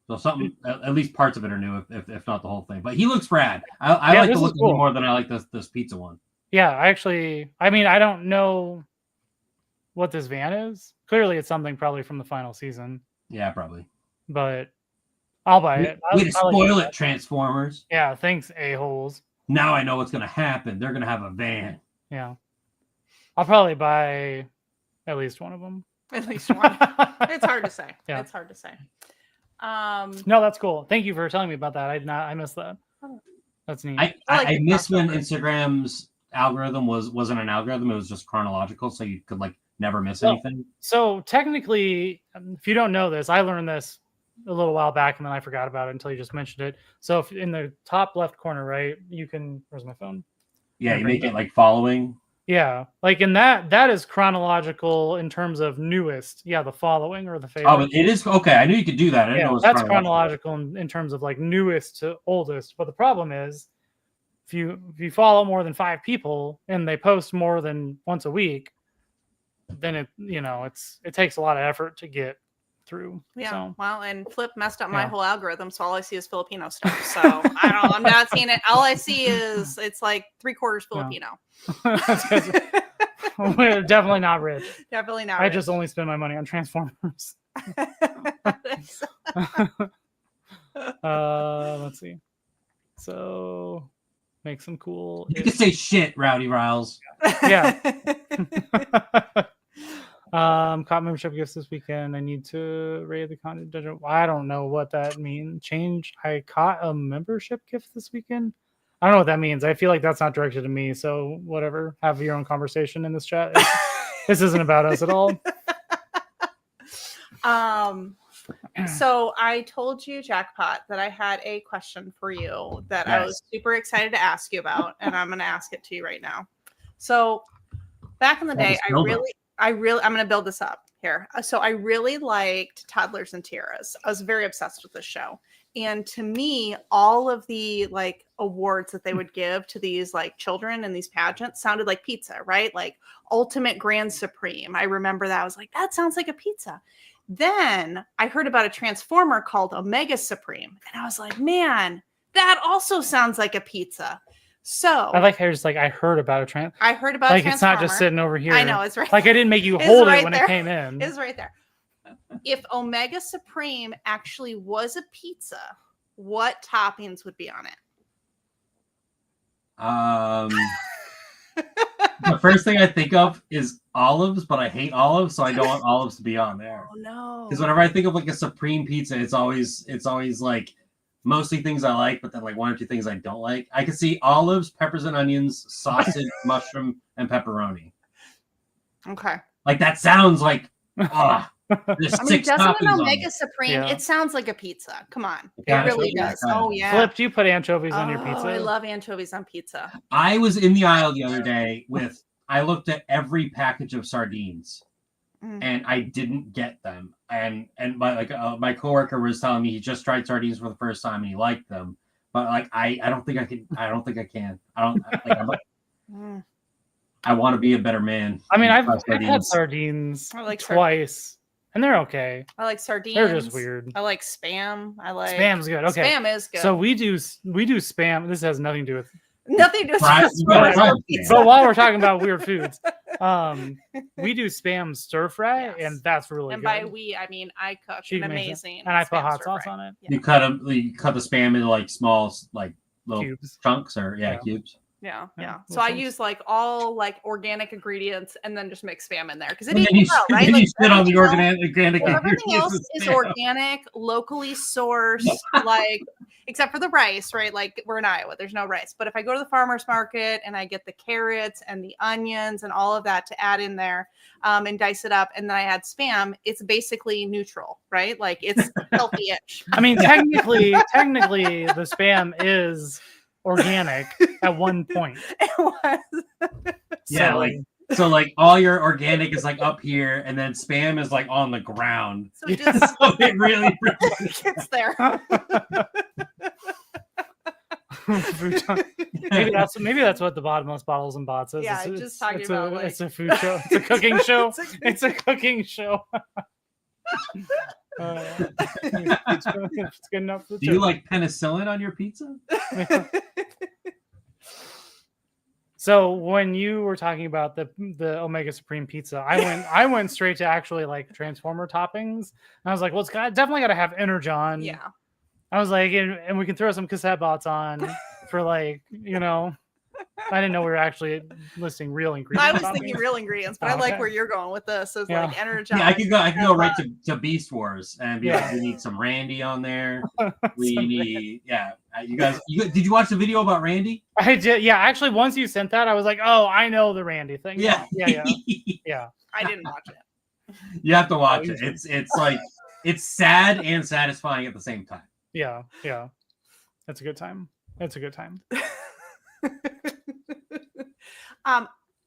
Speaker 1: So something, at least parts of it are new, if not the whole thing. But he looks rad. I like the look of him more than I like this pizza one.
Speaker 2: Yeah, I don't know what this van is. Clearly, it's something probably from the final season.
Speaker 1: Yeah, probably.
Speaker 2: But I'll buy it.
Speaker 1: Way to spoil it, Transformers.
Speaker 2: Yeah, thanks, a-holes.
Speaker 1: Now I know what's going to happen. They're going to have a van.
Speaker 2: Yeah. I'll probably buy at least one of them.
Speaker 3: At least one. It's hard to say.
Speaker 2: Yeah.
Speaker 3: It's hard to say.
Speaker 2: No, that's cool. Thank you for telling me about that. I missed that. That's neat.
Speaker 1: I miss when Instagram's algorithm wasn't an algorithm. It was just chronological, so you could like never miss anything. So
Speaker 2: technically, if you don't know this, I learned this a little while back and then I forgot about it until you just mentioned it. So if in the top left corner, right, you can, where's my phone?
Speaker 1: Yeah, you make it like following.
Speaker 2: Yeah, like in that is chronological in terms of newest. Yeah, the following or the favorite.
Speaker 1: Oh, but it is okay. I knew you could do that. I didn't know it was
Speaker 2: that's chronological in terms of like newest to oldest. But the problem is, if you follow more than 5 people and they post more than once a week, then it takes a lot of effort to get through.
Speaker 3: Yeah.
Speaker 2: So.
Speaker 3: Well, and Flip messed up my whole algorithm, so all I see is Filipino stuff. So I'm not seeing it. All I see is it's like 3/4 Filipino.
Speaker 2: We're definitely not rich.
Speaker 3: Definitely not.
Speaker 2: I just only spend my money on Transformers. Let's see. So make some cool.
Speaker 1: You can say shit, Rowdy Riles.
Speaker 2: Yeah. Caught membership gifts this weekend. I need to raid the content dungeon. I don't know what that means. I caught a membership gift this weekend. I don't know what that means. I feel like that's not directed to me. So whatever. Have your own conversation in this chat. This isn't about us at all.
Speaker 3: So I told you, Jackpot, that I had a question for you that I was super excited to ask you about, and I'm going to ask it to you right now. So back in the day, I'm going to build this up here. So I really liked Toddlers and Tiaras. I was very obsessed with this show. And to me, all of the like awards that they would give to these like children in these pageants sounded like pizza, right? Like Ultimate Grand Supreme. I remember that. I was like, that sounds like a pizza. Then I heard about a Transformer called Omega Supreme. And I was like, man, that also sounds like a pizza. So
Speaker 2: I like how you're just like, I heard about a Transformer. Like it's not just sitting over here.
Speaker 3: I know, it's right.
Speaker 2: Like I didn't make you hold it when it came in.
Speaker 3: It's right there. If Omega Supreme actually was a pizza, what toppings would be on it?
Speaker 1: The first thing I think of is olives, but I hate olives, so I don't want olives to be on there.
Speaker 3: Oh no!
Speaker 1: Because whenever I think of like a supreme pizza, it's always like mostly things I like, but then like 1 or 2 things I don't like. I can see olives, peppers and onions, sausage, mushroom, and pepperoni.
Speaker 3: Okay.
Speaker 1: Like that sounds like
Speaker 3: doesn't an Omega Supreme? It sounds like a pizza. Come on, it really does. Oh yeah.
Speaker 2: Flip, do you put anchovies on your pizza?
Speaker 3: I love anchovies on pizza.
Speaker 1: I was in the aisle the other day I looked at every package of sardines, and I didn't get them. And my coworker was telling me he just tried sardines for the first time and he liked them, but like I don't think I can. I don't think I can. I don't like. I'm like I want to be a better man.
Speaker 2: I mean, I've
Speaker 1: Sardines.
Speaker 2: had sardines
Speaker 3: I like
Speaker 2: twice, and they're okay.
Speaker 3: I like sardines.
Speaker 2: They're just weird.
Speaker 3: I like Spam. I like
Speaker 2: Spam's good. Okay,
Speaker 3: Spam is good.
Speaker 2: so we do Spam. This has nothing to do with.
Speaker 3: Nothing to
Speaker 1: Fries-
Speaker 3: do
Speaker 1: you
Speaker 3: with
Speaker 1: gotta
Speaker 3: pizza.
Speaker 2: But while we're talking about weird foods, we do Spam stir fry,
Speaker 3: Yes.
Speaker 2: and that's really
Speaker 3: And
Speaker 2: good.
Speaker 3: by we, I mean I cook
Speaker 2: She
Speaker 3: an
Speaker 2: makes it.
Speaker 3: amazing.
Speaker 2: And I put
Speaker 3: Spam
Speaker 2: hot
Speaker 3: stir
Speaker 2: sauce
Speaker 3: fry.
Speaker 2: on it.
Speaker 3: Yeah.
Speaker 1: You cut the Spam into like small, like little
Speaker 2: Cubes.
Speaker 1: chunks, or
Speaker 2: Yeah.
Speaker 1: cubes.
Speaker 3: Yeah,
Speaker 2: Yeah,
Speaker 3: yeah. So
Speaker 2: makes
Speaker 3: I
Speaker 2: sense.
Speaker 3: use like all like organic ingredients and then just mix Spam in there because it
Speaker 1: And then
Speaker 3: eats
Speaker 1: you,
Speaker 3: well, right?
Speaker 1: then
Speaker 3: Like
Speaker 1: you spit on the
Speaker 3: everything else-
Speaker 1: organic
Speaker 3: Well, everything
Speaker 1: ingredients
Speaker 3: else
Speaker 1: of
Speaker 3: is
Speaker 1: Spam.
Speaker 3: organic, locally sourced, like except for the rice, right? Like we're in Iowa, there's no rice. But if I go to the farmer's market and I get the carrots and the onions and all of that to add in there and dice it up, and then I add Spam, it's basically neutral, right? Like it's healthy-ish.
Speaker 2: I mean, technically, the Spam is organic at one point.
Speaker 3: It was.
Speaker 1: Yeah,
Speaker 2: So-
Speaker 1: so like all your organic is like up here, and then Spam is like on the ground.
Speaker 3: So it just
Speaker 1: So it really
Speaker 3: gets there.
Speaker 2: maybe that's what the bottomless bottles and bots is.
Speaker 3: Yeah,
Speaker 2: it's,
Speaker 3: just talking about, like-
Speaker 2: it's a food show. It's a cooking show. It's a cooking show. It's good enough for
Speaker 1: Do you like penicillin on your pizza?
Speaker 2: So when you were talking about the Omega Supreme pizza, I went straight to actually like Transformer toppings. And I was like, well, definitely got to have Energon.
Speaker 3: Yeah.
Speaker 2: I was like, and we can throw some cassette bots on for like, I didn't know we were actually listing real ingredients.
Speaker 3: I was
Speaker 2: on
Speaker 3: thinking
Speaker 2: these.
Speaker 3: real ingredients, but
Speaker 2: Oh,
Speaker 3: I like
Speaker 2: okay.
Speaker 3: where you're going with this. It's
Speaker 2: Yeah.
Speaker 3: like Energon.
Speaker 1: Yeah, I could go right to Beast Wars and be
Speaker 2: Yeah.
Speaker 1: like, we need some Randy on there. We
Speaker 2: Some
Speaker 1: need, yeah. You guys, did you watch the video about Randy?
Speaker 2: I did. Yeah, actually, once you sent that, I was like, oh, I know the Randy thing.
Speaker 1: Yeah.
Speaker 2: Yeah.
Speaker 3: I didn't watch it.
Speaker 1: You have to watch it. It's like it's sad and satisfying at the same time.
Speaker 2: Yeah. It's a good time.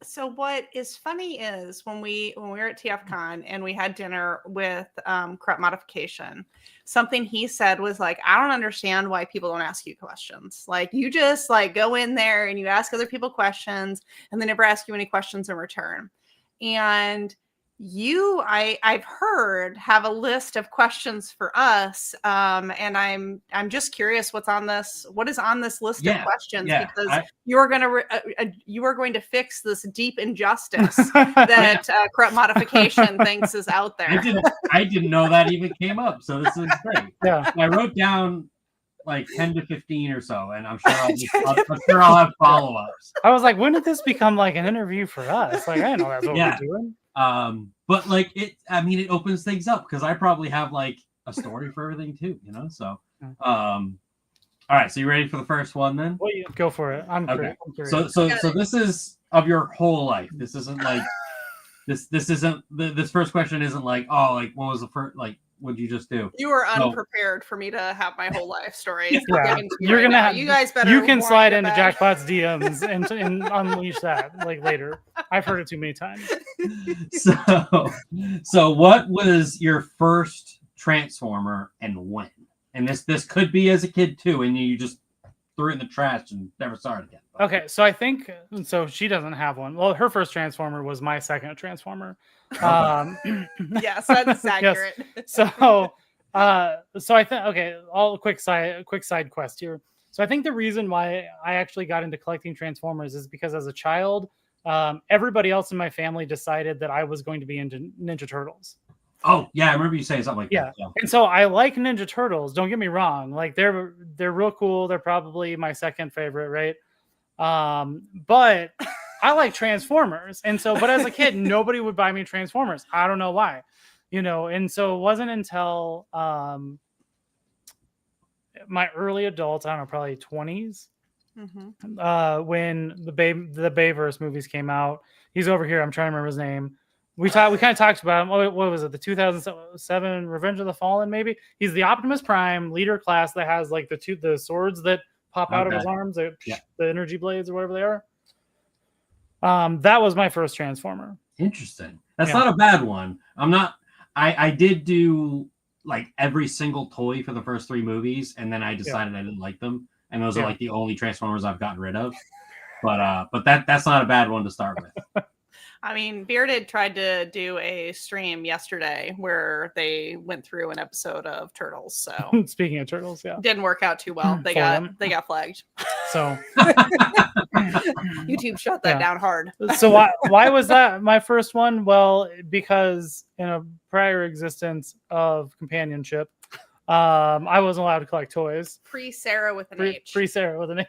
Speaker 3: So what is funny is when we were at TFCon and we had dinner with Corrupt Modification, something he said was like, I don't understand why people don't ask you questions. Like you just like go in there and you ask other people questions and they never ask you any questions in return. And you, I've heard, have a list of questions for us, and I'm just curious what is on this list of questions, because you are going to fix this deep injustice that Corrupt Modification thinks is out there.
Speaker 1: I didn't know that even came up, so this is great.
Speaker 2: Yeah.
Speaker 1: I wrote down like 10 to 15 or so, and I'm sure I'll have follow-ups.
Speaker 2: I was like, when did this become like an interview for us? Like, I didn't know that's what we're doing.
Speaker 1: But like it opens things up because I probably have like a story for everything too, so all right, so you ready for the first one then?
Speaker 2: Well, go for it. I'm
Speaker 1: okay.
Speaker 2: curious.
Speaker 1: So this is of your whole life. This isn't like this isn't this first question isn't like, oh, like what was the first, like what did you just do?
Speaker 3: You were unprepared for me to have my whole life story.
Speaker 2: Yeah. You're gonna have,
Speaker 3: you guys better.
Speaker 2: You can slide into Jackpot's DMs and unleash that like later. I've heard it too many times.
Speaker 1: So what was your first Transformer and when? And this could be as a kid too, and you just threw it in the trash and never saw it again.
Speaker 2: Okay, so I think she doesn't have one. Well, her first Transformer was my second Transformer.
Speaker 3: Yes, that's accurate.
Speaker 2: Yes. So I think all quick side quest here. So I think the reason why I actually got into collecting Transformers is because as a child, everybody else in my family decided that I was going to be into Ninja Turtles.
Speaker 1: Oh yeah, I remember you saying something like that. Yeah.
Speaker 2: And so I like Ninja Turtles. Don't get me wrong; like they're real cool. They're probably my second favorite, right? But I like Transformers, and so but as a kid, nobody would buy me Transformers. I don't know why, And so it wasn't until my early adults, I don't know, probably 20s, when the Bayverse movies came out. He's over here. I'm trying to remember his name. We kind of talked about him. What was it? The 2007 Revenge of the Fallen, maybe. He's the Optimus Prime leader class that has like the swords that pop out of his arms, the energy blades or whatever they are. That was my first Transformer.
Speaker 1: Interesting. That's not a bad one. I did do like every single toy for the first 3 movies, and then I decided I didn't like them, and those are like the only Transformers I've gotten rid of. But that's not a bad one to start with.
Speaker 3: I mean, Bearded tried to do a stream yesterday where they went through an episode of Turtles. So
Speaker 2: Speaking of turtles, yeah.
Speaker 3: didn't work out too well. They got flagged.
Speaker 2: So
Speaker 3: YouTube shut that down hard.
Speaker 2: So why was that my first one? Well, because in a prior existence of companionship, I wasn't allowed to collect toys.
Speaker 3: Pre-Sarah with an H.
Speaker 2: Pre-Sarah with an H.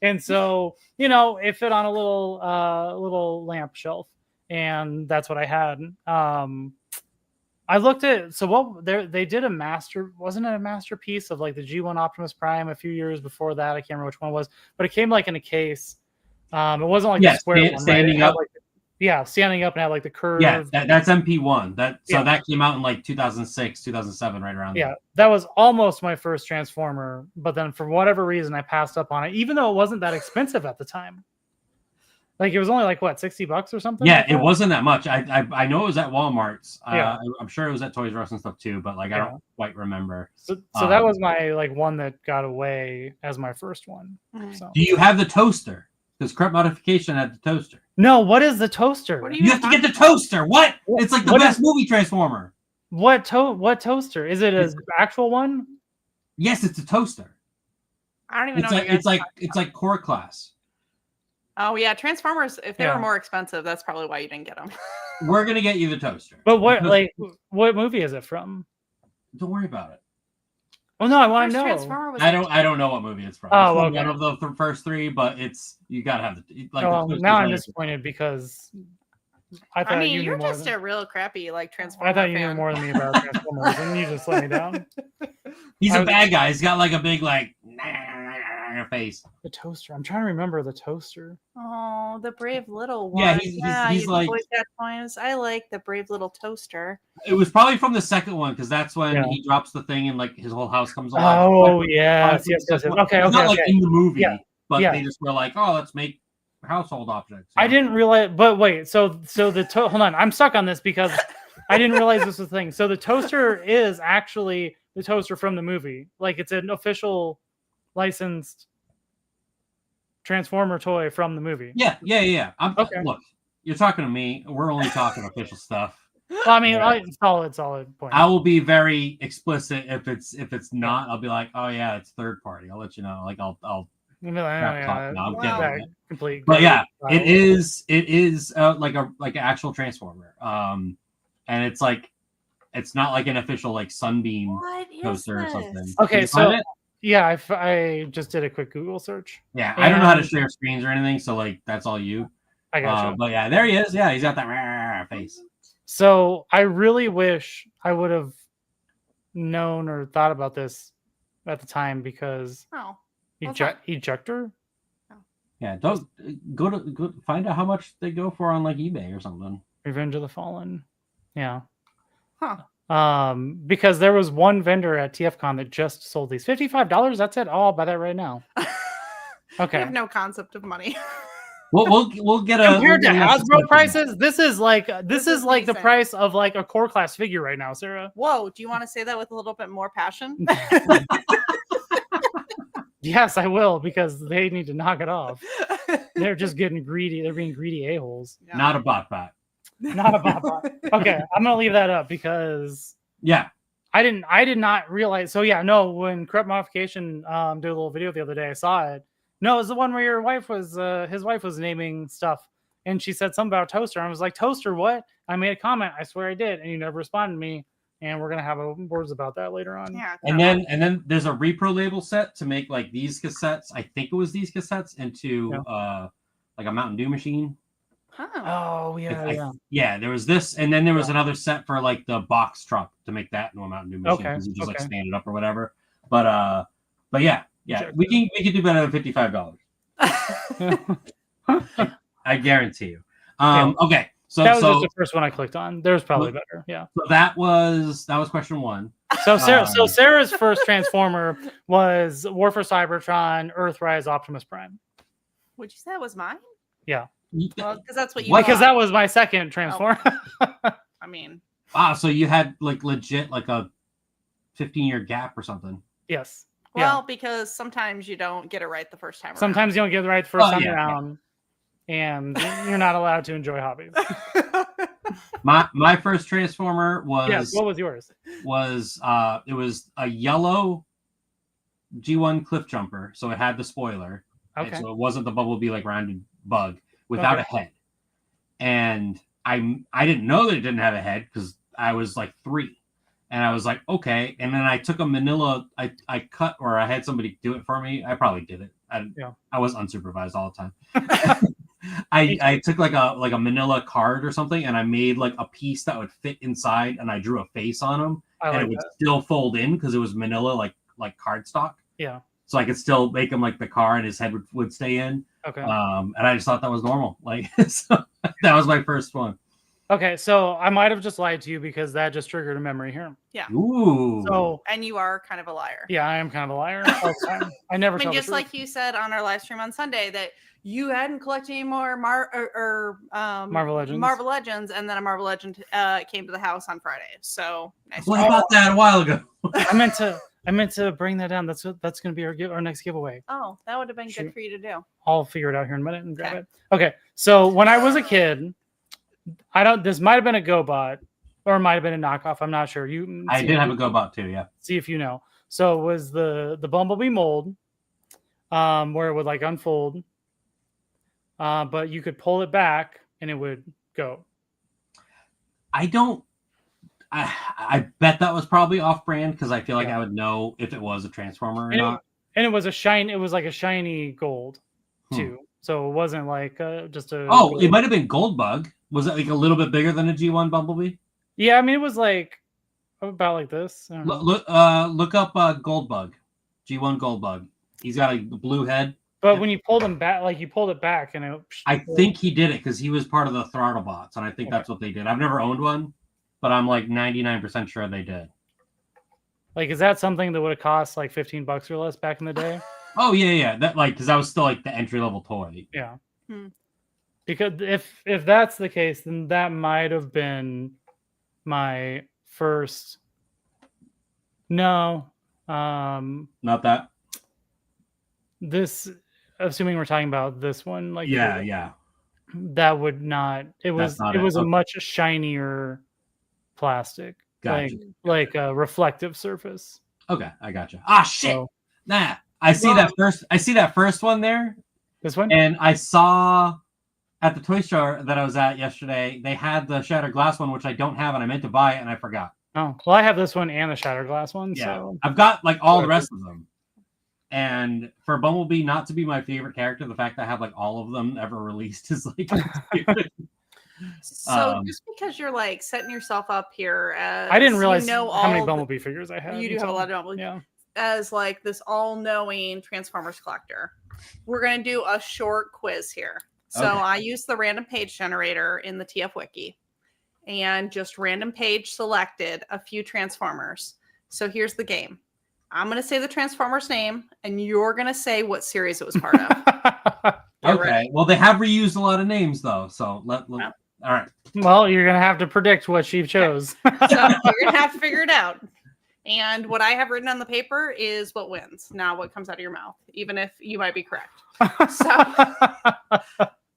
Speaker 2: And so, it fit on a little lamp shelf. And that's what I had. I looked at they did wasn't it a masterpiece of like the G1 Optimus Prime a few years before that? I can't remember which one it was, but it came like in a case. It wasn't like the square one,
Speaker 1: standing up.
Speaker 2: Standing up and had like the curve.
Speaker 1: Yeah, that's MP1. That came out in like 2006, 2007, right around there.
Speaker 2: Yeah, that was almost my first Transformer, but then for whatever reason I passed up on it, even though it wasn't that expensive at the time. Like it was only like what, $60 or something?
Speaker 1: Yeah, it wasn't that much. I know it was at Walmart's.
Speaker 2: Yeah.
Speaker 1: I'm sure it was at Toys R Us and stuff too, but like I don't quite remember.
Speaker 2: So that was my like one that got away as my first one. So.
Speaker 1: Do you have the toaster? Because Crep Modification had the toaster.
Speaker 2: No, what is the toaster?
Speaker 1: You have to get the toaster. What? It's like the best movie Transformer.
Speaker 2: What toaster? Is it an actual one?
Speaker 1: Yes, it's a toaster.
Speaker 3: I don't even know.
Speaker 1: It's like core class.
Speaker 3: Oh yeah, Transformers. If they were more expensive, that's probably why you didn't get them.
Speaker 1: We're gonna get you the toaster.
Speaker 2: But what movie is it from?
Speaker 1: Don't worry about it.
Speaker 2: Well, no, I want to know.
Speaker 1: I don't know what movie it's from.
Speaker 2: Oh,
Speaker 1: it's one of the first three, but you gotta have the
Speaker 2: now I'm disappointed because I mean,
Speaker 3: you're just a real crappy like Transformer.
Speaker 2: I thought you knew more than me about Transformers, and you just let me down.
Speaker 1: He's a bad guy. He's got like a big face.
Speaker 2: The toaster. I'm trying to remember the toaster.
Speaker 3: Oh, the brave little one.
Speaker 1: Yeah, he's like.
Speaker 3: Boys Got Toys. I like the brave little toaster.
Speaker 1: It was probably from the second one because that's when he drops the thing and like his whole house comes alive.
Speaker 2: Oh yes. Okay.
Speaker 1: It's not like in the movie, but
Speaker 2: yeah.
Speaker 1: they just were like, oh, let's make household objects.
Speaker 2: I didn't realize, but wait. So hold on. I'm stuck on this because I didn't realize this was a thing. So the toaster is actually the toaster from the movie. Like it's an official licensed Transformer toy from the movie.
Speaker 1: Yeah. Okay. Look, you're talking to me. We're only talking official stuff.
Speaker 2: Well, I mean, solid point.
Speaker 1: I will be very explicit if it's not. I'll be like, oh yeah, it's third party. I'll let you know. Like I'll.
Speaker 2: Complete.
Speaker 1: But yeah, it is like an actual Transformer. And it's like it's not like an official like Sunbeam toaster or something.
Speaker 2: Okay, so. Yeah, I just did a quick Google search.
Speaker 1: Yeah, I don't know how to share screens or anything, so like that's all you.
Speaker 2: I got you.
Speaker 1: But yeah, there he is. Yeah, he's got that face.
Speaker 2: So I really wish I would have known or thought about this at the time because ejector.
Speaker 3: Oh.
Speaker 1: Yeah, don't go find out how much they go for on like eBay or something.
Speaker 2: Revenge of the Fallen. Yeah.
Speaker 3: Huh.
Speaker 2: Because there was one vendor at TFCon that just sold these $55. That's it. Oh, I'll buy that right now. Okay.
Speaker 3: I have no concept of money.
Speaker 1: We'll get a
Speaker 2: compared to Hasbro prices. This is like the price of like a core class figure right now, Sarah.
Speaker 3: Whoa! Do you want to say that with a little bit more passion?
Speaker 2: Yes, I will because they need to knock it off. They're just getting greedy. They're being greedy a-holes.
Speaker 1: Yeah. Not a bot.
Speaker 2: Not a bot. Okay, I'm gonna leave that up because I did not realize. So yeah, no, when Crep Modification did a little video the other day, I saw it. No, it was the one where your wife was his wife was naming stuff, and she said something about toaster. I was like, toaster, what? I made a comment. I swear I did, and you never responded to me. And we're gonna have words about that later on.
Speaker 3: Yeah.
Speaker 1: And then there's a repro label set to make like these cassettes. I think it was these cassettes into like a Mountain Dew machine.
Speaker 2: Oh
Speaker 1: yeah. There was this, and then there was another set for like the box truck to make that into a Mountain Dew machine because you just like stand it up or whatever. But yeah, we can do better than $55. I guarantee you. Okay, so
Speaker 2: that was just the first one I clicked on. There's probably better. Yeah.
Speaker 1: So that was question one.
Speaker 2: So Sarah's first Transformer was War for Cybertron, Earthrise, Optimus Prime.
Speaker 3: Would you say that was mine?
Speaker 2: Yeah.
Speaker 3: Well, because that's what you.
Speaker 2: Because that was my second Transformer.
Speaker 3: I mean.
Speaker 1: Wow, so you had like legit like a 15-year gap or something.
Speaker 2: Yes.
Speaker 3: Well, because sometimes you don't get it right the first time.
Speaker 2: Sometimes you don't get it right the first time
Speaker 1: yeah,
Speaker 2: around, and you're not allowed to enjoy hobbies.
Speaker 1: My first Transformer was
Speaker 2: what was yours?
Speaker 1: it was a yellow G1 cliff jumper, so it had the spoiler.
Speaker 2: Okay.
Speaker 1: So it wasn't the Bumblebee like rounded bug without a head. And I didn't know that it didn't have a head because I was like 3. And I was like, okay. And then I took a manila, I cut, or I had somebody do it for me. I probably did it. I was unsupervised all the time. I took like a manila card or something, and I made like a piece that would fit inside, and I drew a face on him, and it would still fold in because it was manila like cardstock.
Speaker 2: Yeah.
Speaker 1: So I could still make him like the car, and his head would stay in.
Speaker 2: Okay.
Speaker 1: And I just thought that was normal. Like, so that was my first one.
Speaker 2: Okay, so I might have just lied to you because that just triggered a memory here.
Speaker 3: Yeah.
Speaker 1: Ooh.
Speaker 2: So,
Speaker 3: and you are kind of a liar.
Speaker 2: Yeah, I am kind of a liar all the time. I never tell
Speaker 3: just
Speaker 2: the truth.
Speaker 3: like you said on our live stream on Sunday that you hadn't collected any more Marvel Legends, and then a Marvel Legend came to the house on Friday. So nice.
Speaker 1: What about that a while ago?
Speaker 2: I meant to bring that down. That's going to be our next giveaway.
Speaker 3: Oh, that would have been good for you to do.
Speaker 2: I'll figure it out here in a minute and grab it. Okay, so when I was a kid, this might have been a GoBot or it might have been a knockoff. I'm not sure.
Speaker 1: I did have a GoBot too, yeah.
Speaker 2: See if you know. So it was the Bumblebee mold, where it would like unfold, but you could pull it back and it would go.
Speaker 1: I bet that was probably off-brand because I feel like I would know if it was a Transformer or not.
Speaker 2: And it was like a shiny gold too. So it wasn't like just a.
Speaker 1: Oh, it might have been Goldbug. Was it like a little bit bigger than a G1 Bumblebee?
Speaker 2: Yeah, I mean it was like about like this.
Speaker 1: Look up Goldbug, G1 Goldbug. He's got a blue head.
Speaker 2: But when you pulled him back, like you pulled it back, and
Speaker 1: I think he did it because he was part of the Throttle Bots, and I think that's what they did. I've never owned one, but I'm like 99% sure they did.
Speaker 2: Like, is that something that would have cost like $15 or less back in the day?
Speaker 1: Oh yeah. That because that was still like the entry level toy.
Speaker 2: Yeah. Because if that's the case, then that might have been my first. No.
Speaker 1: Not that.
Speaker 2: This, assuming we're talking about this one, like
Speaker 1: yeah.
Speaker 2: That would not. It was a much shinier plastic.
Speaker 1: Gotcha.
Speaker 2: Like a reflective surface.
Speaker 1: Okay, I gotcha. Ah, shit. So, I see that first one there.
Speaker 2: This one?
Speaker 1: And I saw at the toy store that I was at yesterday, they had the Shattered Glass one, which I don't have, and I meant to buy it, and I forgot.
Speaker 2: Oh, well, I have this one and the Shattered Glass one. Yeah. So
Speaker 1: I've got like all the rest of them. And for Bumblebee not to be my favorite character, the fact that I have like all of them ever released is like
Speaker 3: So just because you're like setting yourself up here as
Speaker 2: I didn't realize how many Bumblebee figures I have.
Speaker 3: You do have a lot of Bumblebee.
Speaker 2: Yeah.
Speaker 3: As like this all-knowing Transformers collector. We're gonna do a short quiz here. So I use the random page generator in the TF Wiki and just random page selected a few Transformers. So here's the game. I'm gonna say the Transformers name and you're gonna say what series it was part of.
Speaker 1: Okay. Well, they have reused a lot of names though. So all right.
Speaker 2: Well, you're gonna have to predict what she chose.
Speaker 3: So you're gonna have to figure it out. And what I have written on the paper is what wins, not what comes out of your mouth, even if you might be correct. So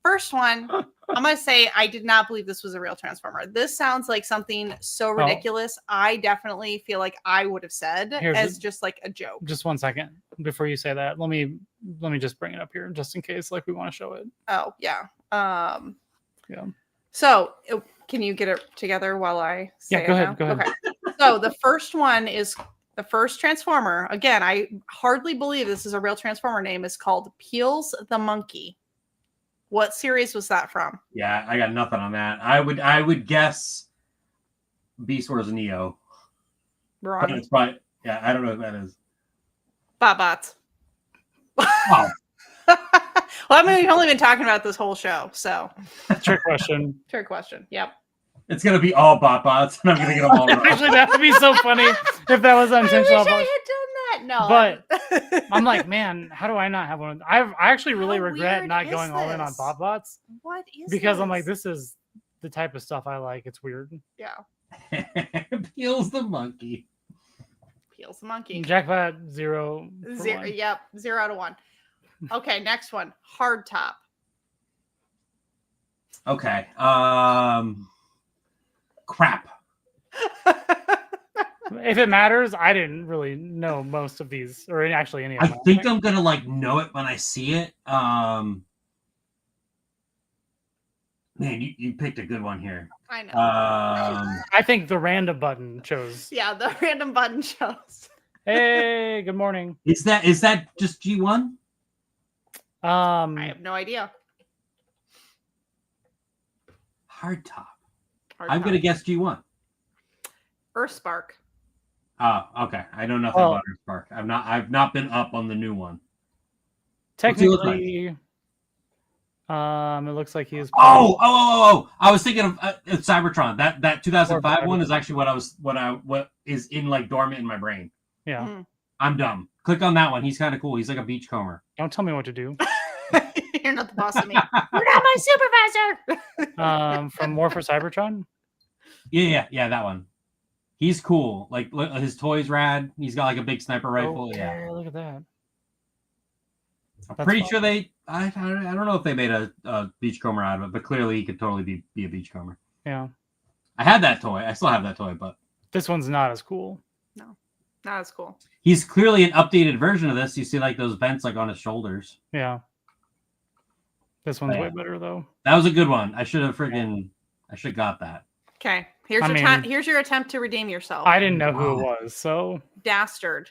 Speaker 3: first one, I'm gonna say I did not believe this was a real Transformer. This sounds like something so ridiculous. I definitely feel like I would have said just like a joke.
Speaker 2: Just 1 second before you say that. Let me just bring it up here just in case like we want to show it.
Speaker 3: Oh yeah.
Speaker 2: Yeah.
Speaker 3: So can you get it together while I say
Speaker 2: go ahead.
Speaker 3: Okay. So the first one is the first Transformer. Again, I hardly believe this is a real Transformer name. Is called Peels the Monkey. What series was that from?
Speaker 1: Yeah, I got nothing on that. I would guess Beast Wars Neo.
Speaker 3: Wrong.
Speaker 1: It's probably, I don't know what that is.
Speaker 3: Bots.
Speaker 1: Oh.
Speaker 3: Well, I mean, we've only been talking about this whole show, so.
Speaker 2: Trick question.
Speaker 3: Trick question. Yep.
Speaker 1: It's gonna be all bots, and I'm gonna get them all wrong.
Speaker 2: Actually, that would be so funny if that was unintentional.
Speaker 3: I wish I had done that. No,
Speaker 2: but I'm like, man, how do I not have one? I actually really regret not going all in on bots.
Speaker 3: What is?
Speaker 2: Because I'm like, this is the type of stuff I like. It's weird.
Speaker 3: Yeah.
Speaker 1: Peels the monkey.
Speaker 3: Heals the monkey.
Speaker 2: Jackpot 0. for
Speaker 3: 0.
Speaker 2: 1.
Speaker 3: Yep. 0 out of 1. Okay, next one. Hard top.
Speaker 1: Okay. Crap.
Speaker 2: If it matters, I didn't really know most of these, or actually any of
Speaker 1: I
Speaker 2: them.
Speaker 1: think I'm gonna like know it when I see it. Man, you picked a good one here.
Speaker 3: I know.
Speaker 2: I think the random button chose.
Speaker 3: Yeah, the random button shows.
Speaker 2: Hey, good morning.
Speaker 1: Is that just G1?
Speaker 3: I have no idea.
Speaker 1: Hard top.
Speaker 3: Hard
Speaker 1: I'm
Speaker 3: top.
Speaker 1: gonna guess G1.
Speaker 3: Earthspark.
Speaker 1: Oh, okay. I know nothing about Earthspark. I've not been up on the new one. What's he look like?
Speaker 2: Technically, it looks like he's.
Speaker 1: Oh! I was thinking of Cybertron. That 2005 one is actually what is in like dormant in my brain.
Speaker 2: Yeah.
Speaker 3: Mhm.
Speaker 1: I'm dumb. Click on that one. He's kind of cool. He's like a beachcomber.
Speaker 2: Don't tell me what to do.
Speaker 3: You're not the boss of me. You're not my supervisor.
Speaker 2: From More for Cybertron.
Speaker 1: Yeah, that one. He's cool. Like his toy's rad. He's got like a big sniper rifle.
Speaker 2: Okay,
Speaker 1: Yeah,
Speaker 2: look at that.
Speaker 1: I'm
Speaker 2: That's
Speaker 1: pretty
Speaker 2: fun.
Speaker 1: sure they. I don't know if they made a beachcomber out of it, but clearly he could totally be a beachcomber.
Speaker 2: Yeah.
Speaker 1: I had that toy. I still have that toy, but
Speaker 2: This one's not as cool.
Speaker 3: No, not as cool.
Speaker 1: he's clearly an updated version of this. You see like those vents like on his shoulders.
Speaker 2: Yeah. This one's
Speaker 1: Yeah.
Speaker 2: way better though.
Speaker 1: That was a good one. I should have got that.
Speaker 3: Okay, here's
Speaker 2: I
Speaker 3: your
Speaker 2: mean-
Speaker 3: time. Here's your attempt to redeem yourself.
Speaker 2: I didn't know who it was, so
Speaker 3: Dastard.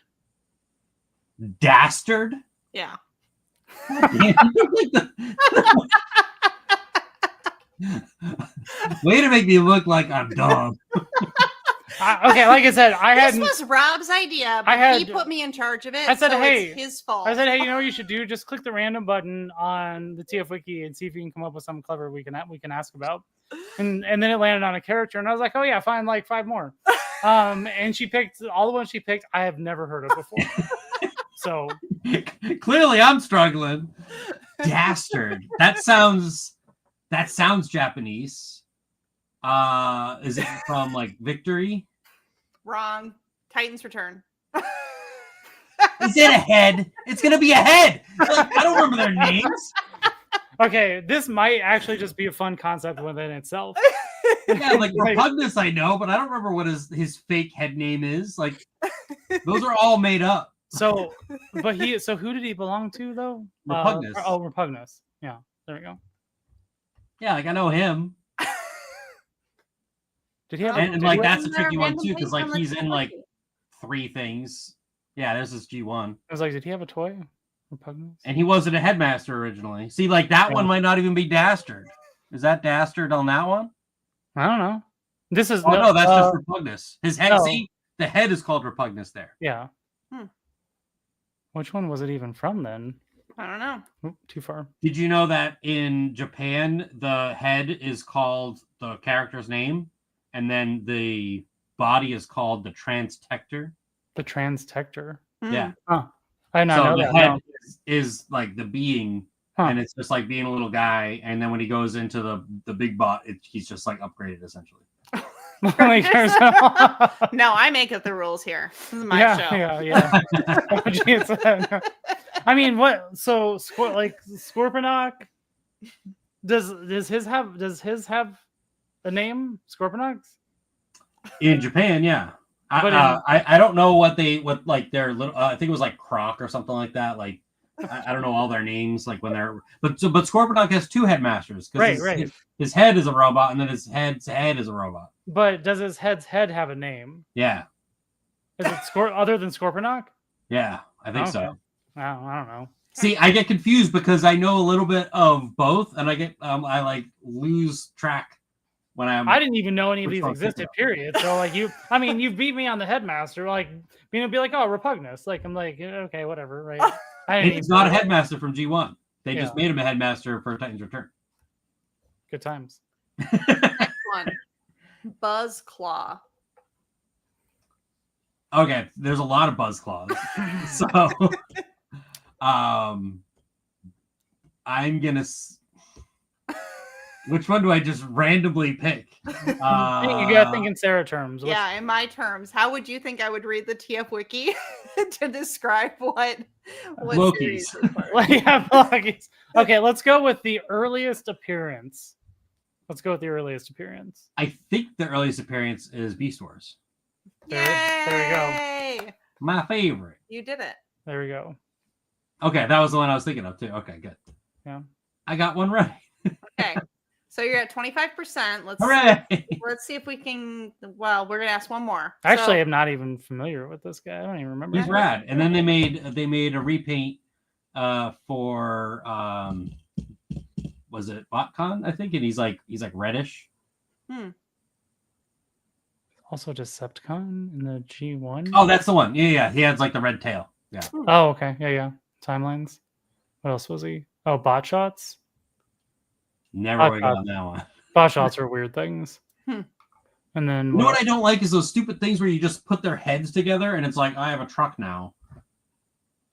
Speaker 1: Dastard?
Speaker 3: Yeah.
Speaker 1: Way to make me look like I'm dumb.
Speaker 2: okay, like I said,
Speaker 3: This was Rob's idea, but he put me in charge of it.
Speaker 2: I said,
Speaker 3: so
Speaker 2: hey,
Speaker 3: it's his fault.
Speaker 2: I said, hey, you know what you should do? Just click the random button on the TF Wiki and see if you can come up with something clever we can ask about. And then it landed on a character, and I was like, oh yeah, find like 5 more. And she picked all the ones she picked. I have never heard of before. So
Speaker 1: clearly, I'm struggling. Dastard. That sounds Japanese. Is it from like Victory?
Speaker 3: Wrong. Titan's Return.
Speaker 1: Is it a head? It's gonna be a head. Like, I don't remember their names.
Speaker 2: okay, this might actually just be a fun concept within itself.
Speaker 1: Yeah, like Repugnus, I know, but I don't remember what his fake head name is. Like, those are all made up.
Speaker 2: So who did he belong to though?
Speaker 1: Repugnus.
Speaker 2: Repugnus. Yeah, there we go.
Speaker 1: Yeah, like I know him,
Speaker 2: Did he have?
Speaker 1: and
Speaker 2: did
Speaker 1: like
Speaker 2: he-
Speaker 1: that's a
Speaker 3: Wasn't there
Speaker 1: tricky
Speaker 3: a
Speaker 1: one
Speaker 3: random
Speaker 1: too, because
Speaker 3: place
Speaker 1: like
Speaker 3: on
Speaker 1: he's
Speaker 3: the
Speaker 1: in like
Speaker 3: wiki?
Speaker 1: 3 things. Yeah, there's this G1,
Speaker 2: I was like, did he have a toy? Repugnus.
Speaker 1: and he wasn't a headmaster originally. See, like that one might not even be Dastard. Is that Dastard on that one?
Speaker 2: I don't know. This is
Speaker 1: No, that's just Repugnus. His head.
Speaker 2: no.
Speaker 1: See, the head is called Repugnus there.
Speaker 2: yeah.
Speaker 3: Hmm.
Speaker 2: Which one was it even from then?
Speaker 3: I don't know.
Speaker 2: Oop, too far.
Speaker 1: Did you know that in Japan the head is called the character's name, and then the body is called the transtector?
Speaker 2: The transtector.
Speaker 1: Yeah.
Speaker 2: Huh. I did not
Speaker 1: So
Speaker 2: know
Speaker 1: the
Speaker 2: that.
Speaker 1: head
Speaker 2: No.
Speaker 1: is like the being,
Speaker 2: Huh.
Speaker 1: and it's just like being a little guy. And then when he goes into the big bot, he's just like upgraded essentially.
Speaker 2: Like, there's-
Speaker 3: No, I make up the rules here. This is my
Speaker 2: yeah,
Speaker 3: show.
Speaker 2: yeah. Oh, geez. I mean, what? So, like Scorponok, does his have a name? Scorponox?
Speaker 1: In Japan, yeah.
Speaker 2: But
Speaker 1: I don't know what like their little. I think it was like Croc or something like that. Like I don't know all their names. Like when they're but Scorponok has 2 headmasters.
Speaker 2: Right.
Speaker 1: His head is a robot, and then his head's head is a robot.
Speaker 2: But does his head's head have a name?
Speaker 1: Yeah,
Speaker 2: Is it other than Scorponok?
Speaker 1: yeah, I think so.
Speaker 2: Okay. I don't know.
Speaker 1: See, I get confused because I know a little bit of both, and I get I like lose track when
Speaker 2: I didn't even know any of
Speaker 1: Which
Speaker 2: these
Speaker 1: one's
Speaker 2: existed.
Speaker 1: different?
Speaker 2: Period. So like you beat me on the headmaster. Like being be like, oh, Repugnus. Like I'm like, okay, whatever, right? I didn't
Speaker 1: It's
Speaker 2: even
Speaker 1: not a
Speaker 2: know.
Speaker 1: headmaster from G1. They just
Speaker 2: Yeah.
Speaker 1: made him a headmaster for Titan's Return.
Speaker 2: Good times.
Speaker 3: Next one. Buzz Claw.
Speaker 1: Okay, there's a lot of buzz claws. So I'm gonna Which one do I just randomly pick?
Speaker 2: You gotta think in Sarah terms.
Speaker 3: Yeah, in my terms. How would you think I would read the TF Wiki to describe what
Speaker 1: Loki's.
Speaker 3: series it was?
Speaker 2: Loki's. Okay, let's go with the earliest appearance.
Speaker 1: I think the earliest appearance is Beast Wars.
Speaker 2: There we go.
Speaker 1: My favorite.
Speaker 3: You did it.
Speaker 2: There we go.
Speaker 1: Okay, that was the one I was thinking of too. Okay, good.
Speaker 2: Yeah.
Speaker 1: I got one right.
Speaker 3: Okay. So you're at 25%. Let's see if we can. Well, we're gonna ask one more.
Speaker 2: Actually, I'm not even familiar with this guy. I don't even remember.
Speaker 1: He's rad. And then they made a repaint for was it BotCon, I think? And he's like reddish.
Speaker 2: Also Decepticon in the G1.
Speaker 1: Oh, that's the one. Yeah. He has like the red tail. Yeah.
Speaker 2: Oh, okay. Yeah. Timelines. What else was he? Oh, bot shots.
Speaker 1: Never would have on that one.
Speaker 2: Bot shots are weird things. And then
Speaker 1: you know what I don't like is those stupid things where you just put their heads together and it's like, I have a truck now.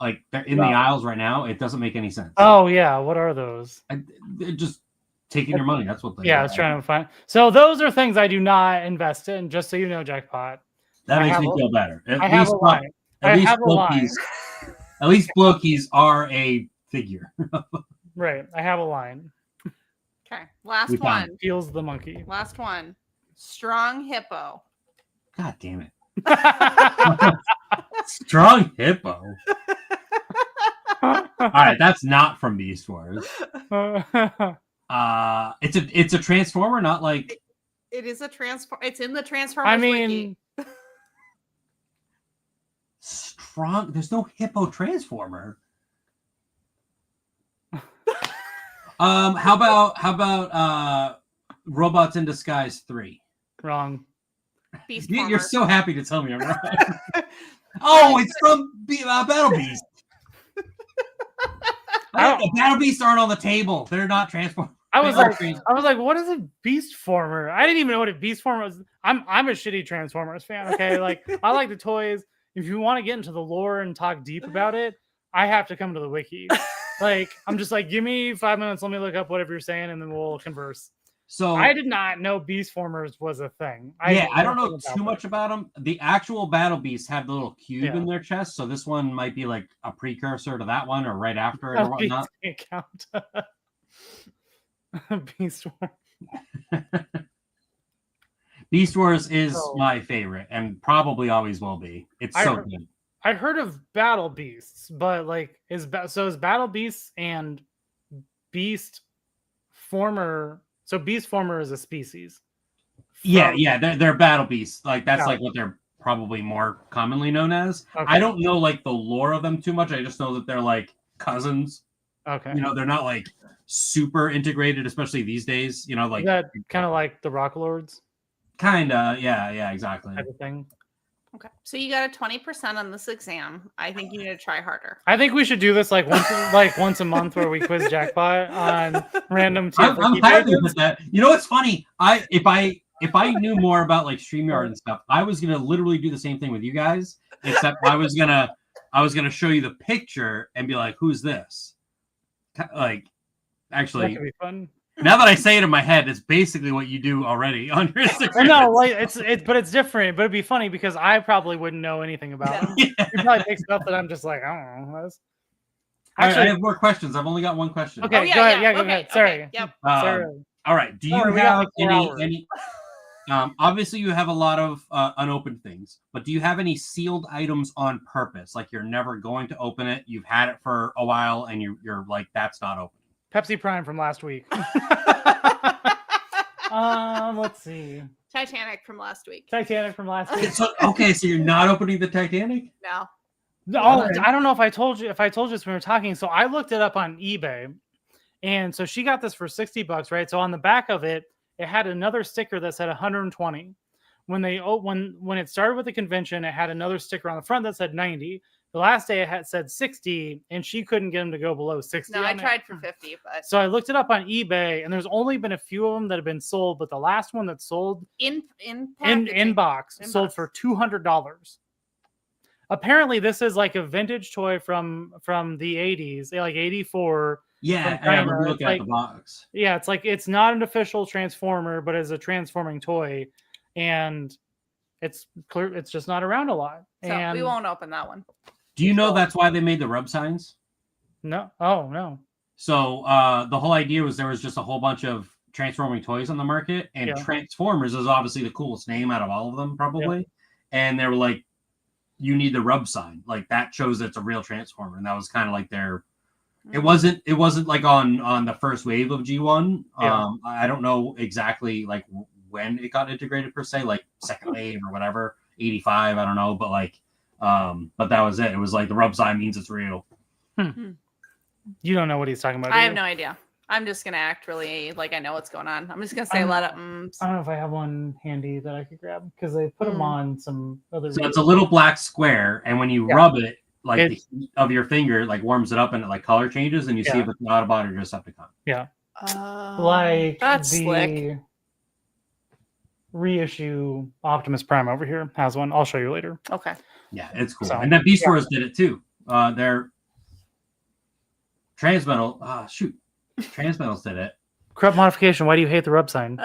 Speaker 1: Like they're in the aisles right now. It doesn't make any sense.
Speaker 2: Oh yeah, what are those?
Speaker 1: They're just taking your money. That's what they
Speaker 2: I was trying to find. So those are things I do not invest in, just so you know, Jackpot.
Speaker 1: That makes me feel better. At least Blokis are a figure.
Speaker 2: Right. I have a line.
Speaker 3: Okay. Last one.
Speaker 2: Feels the monkey.
Speaker 3: Last one. Strong hippo.
Speaker 1: God damn it. Strong hippo. All right, that's not from Beast Wars. It's a transformer, not like
Speaker 3: it is a transform. It's in the Transformers wiki.
Speaker 1: Strong. There's no hippo transformer. How about Robots in Disguise 3?
Speaker 2: Wrong.
Speaker 1: You're so happy to tell me I'm wrong. Oh, it's from Battle Beast. Battle Beasts aren't on the table. They're not transformers.
Speaker 2: I was like, what is a Beast Former? I didn't even know what a Beast Former was. I'm a shitty Transformers fan. Okay, like I like the toys. If you want to get into the lore and talk deep about it, I have to come to the wiki. Like I'm just like, give me 5 minutes. Let me look up whatever you're saying, and then we'll converse. So I did not know Beast Formers was a thing. I don't know
Speaker 1: too much about them. The actual Battle Beasts have the little cube in their chest, so this one might be like a precursor to that one, or right after it, or whatnot.
Speaker 2: Count. Beast Wars.
Speaker 1: Beast Wars is my favorite, and probably always will be. It's so good.
Speaker 2: I'd heard of Battle Beasts, but like is Battle Beasts and Beast Former. So Beast Former is a species.
Speaker 1: Yeah, they're Battle Beasts. Like that's like what they're probably more commonly known as. Okay. I don't know like the lore of them too much. I just know that they're like cousins.
Speaker 2: Okay.
Speaker 1: You know, they're not like super integrated, especially these days. You know, like
Speaker 2: that kind of like the Rock Lords.
Speaker 1: Kinda, yeah, exactly.
Speaker 2: Type of thing.
Speaker 3: Okay, so you got a 20% on this exam. I think you need to try harder.
Speaker 2: I think we should do this like once a month, where we quiz Jackpot on random.
Speaker 1: I'm happy with that. You know what's funny? If I knew more about like StreamYard and stuff, I was gonna literally do the same thing with you guys. Except I was gonna show you the picture and be like, "Who's this?" Like, actually,
Speaker 2: that could be fun.
Speaker 1: Now that I say it in my head, it's basically what you do already on your Instagram.
Speaker 2: No, like but it's different. But it'd be funny because I probably wouldn't know anything about them. You probably pick stuff that I'm just like, I don't know.
Speaker 1: Actually, I have more questions. I've only got one question.
Speaker 2: Okay, go ahead. Yeah, go ahead. Sorry.
Speaker 3: Yep.
Speaker 1: All right. Do you have any? Obviously, you have a lot of unopened things, but do you have any sealed items on purpose? Like you're never going to open it. You've had it for a while, and you're like, that's not open.
Speaker 2: Pepsi Prime from last week. Let's see.
Speaker 3: Titanic from last week.
Speaker 1: So you're not opening the Titanic?
Speaker 3: No.
Speaker 2: Oh, I don't know if I told you this when we were talking. So I looked it up on eBay, and so she got this for $60, right? So on the back of it, it had another sticker that said 120. When it started with the convention, it had another sticker on the front that said 90. The last day it had said 60, and she couldn't get them to go below 60.
Speaker 3: No, I tried for 50, but
Speaker 2: so I looked it up on eBay, and there's only been a few of them that have been sold, but the last one that sold in box sold for $200. Apparently, this is like a vintage toy from the 80s, like 84,
Speaker 1: Yeah,
Speaker 2: from
Speaker 1: I
Speaker 2: China.
Speaker 1: remember
Speaker 2: It's
Speaker 1: looking at the box.
Speaker 2: Yeah, it's like it's not an official Transformer, but it's a transforming toy, and it's clear it's just not around a lot.
Speaker 3: So
Speaker 2: And
Speaker 3: we won't open that one.
Speaker 1: Do you know that's why they made the rub signs?
Speaker 2: no, oh no,
Speaker 1: So the whole idea was there was just a whole bunch of transforming toys on the market, and
Speaker 2: Yeah.
Speaker 1: Transformers is obviously the coolest name out of all of them, probably. And they were like, you need the rub sign, like that shows it's a real Transformer, and that was kind of like their. It wasn't like on the first wave of G1. I don't know exactly like when it got integrated per se, like second wave or whatever, 85. I don't know, but like, but that was it. It was like the rub sign means it's real.
Speaker 2: you don't know what he's talking about.
Speaker 3: I
Speaker 2: do
Speaker 3: have
Speaker 2: you?
Speaker 3: no idea. I'm just gonna act really like I know what's going on. I'm just gonna say a lot of
Speaker 2: I don't know if I have one handy that I could grab because they put them on some other.
Speaker 1: So it's a little black square, and when you rub it, like the heat of your finger, like warms it up, and it like color changes, and you see if it's an Autobot or Decepticon.
Speaker 2: Yeah,
Speaker 3: like that's
Speaker 2: the
Speaker 3: slick.
Speaker 2: reissue Optimus Prime over here has one. I'll show you later.
Speaker 3: Okay.
Speaker 1: Yeah, it's cool.
Speaker 2: So,
Speaker 1: and then Beast Wars did it too. Their Transmetal, Transmetals did it.
Speaker 2: Corrupt modification. Why do you hate the rub sign?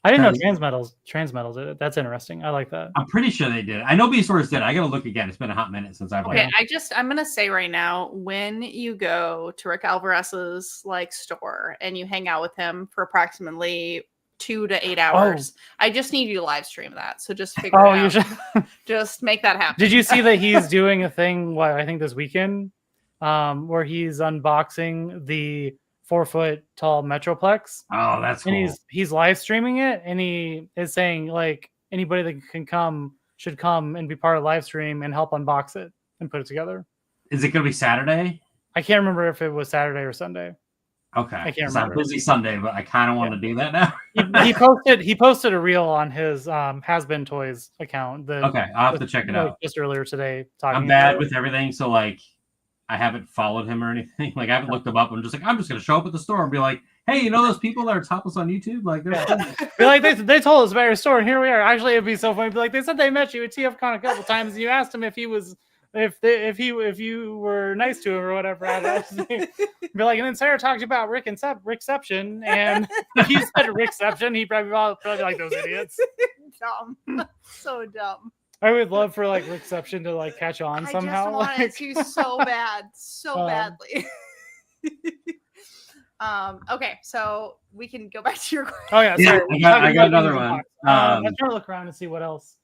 Speaker 2: I didn't know Transmetals did it. That's interesting. I like that.
Speaker 1: I'm pretty sure they did it. I know Beast Wars did it. I gotta look again. It's been a hot minute since I've
Speaker 3: Okay, I'm gonna say right now, when you go to Rick Alvarez's like store and you hang out with him for approximately 2 to 8 hours, I just need you to live stream that. So just figure it out.
Speaker 2: You should...
Speaker 3: just make that happen.
Speaker 2: Did you see that he's doing a thing? I think this weekend, where he's unboxing the 4-foot tall Metroplex.
Speaker 1: Oh, that's cool.
Speaker 2: And he's live streaming it, and he is saying like anybody that can come should come and be part of the live stream and help unbox it and put it together.
Speaker 1: Is it gonna be Saturday?
Speaker 2: I can't remember if it was Saturday or Sunday.
Speaker 1: Okay,
Speaker 2: I can't
Speaker 1: remember. I'm busy Sunday, but I kind of want to do that now.
Speaker 2: he posted a reel on his Has Been Toys account.
Speaker 1: Okay, I'll have to check it out.
Speaker 2: Just earlier today.
Speaker 1: I'm bad with everything, so like I haven't followed him or anything. Like I haven't looked him up. I'm just gonna show up at the store and be like, hey, you know those people that are topless on YouTube? Like
Speaker 2: be like they told us about your store, and here we are. Actually, it'd be so funny. Be like, they said they met you at TFCon a couple times, and you asked him if he was if you were nice to him or whatever. Be like, and then Sarah talked about Rickception, and if he said Rickception, he'd probably be like those idiots.
Speaker 3: Dumb, so dumb.
Speaker 2: I would love for like Rickception to like catch on somehow.
Speaker 3: I just wanted to so bad, so badly. Okay, so we can go back to your question.
Speaker 2: Oh yeah, sorry.
Speaker 1: I got another one.
Speaker 2: I'm trying to look around and see what else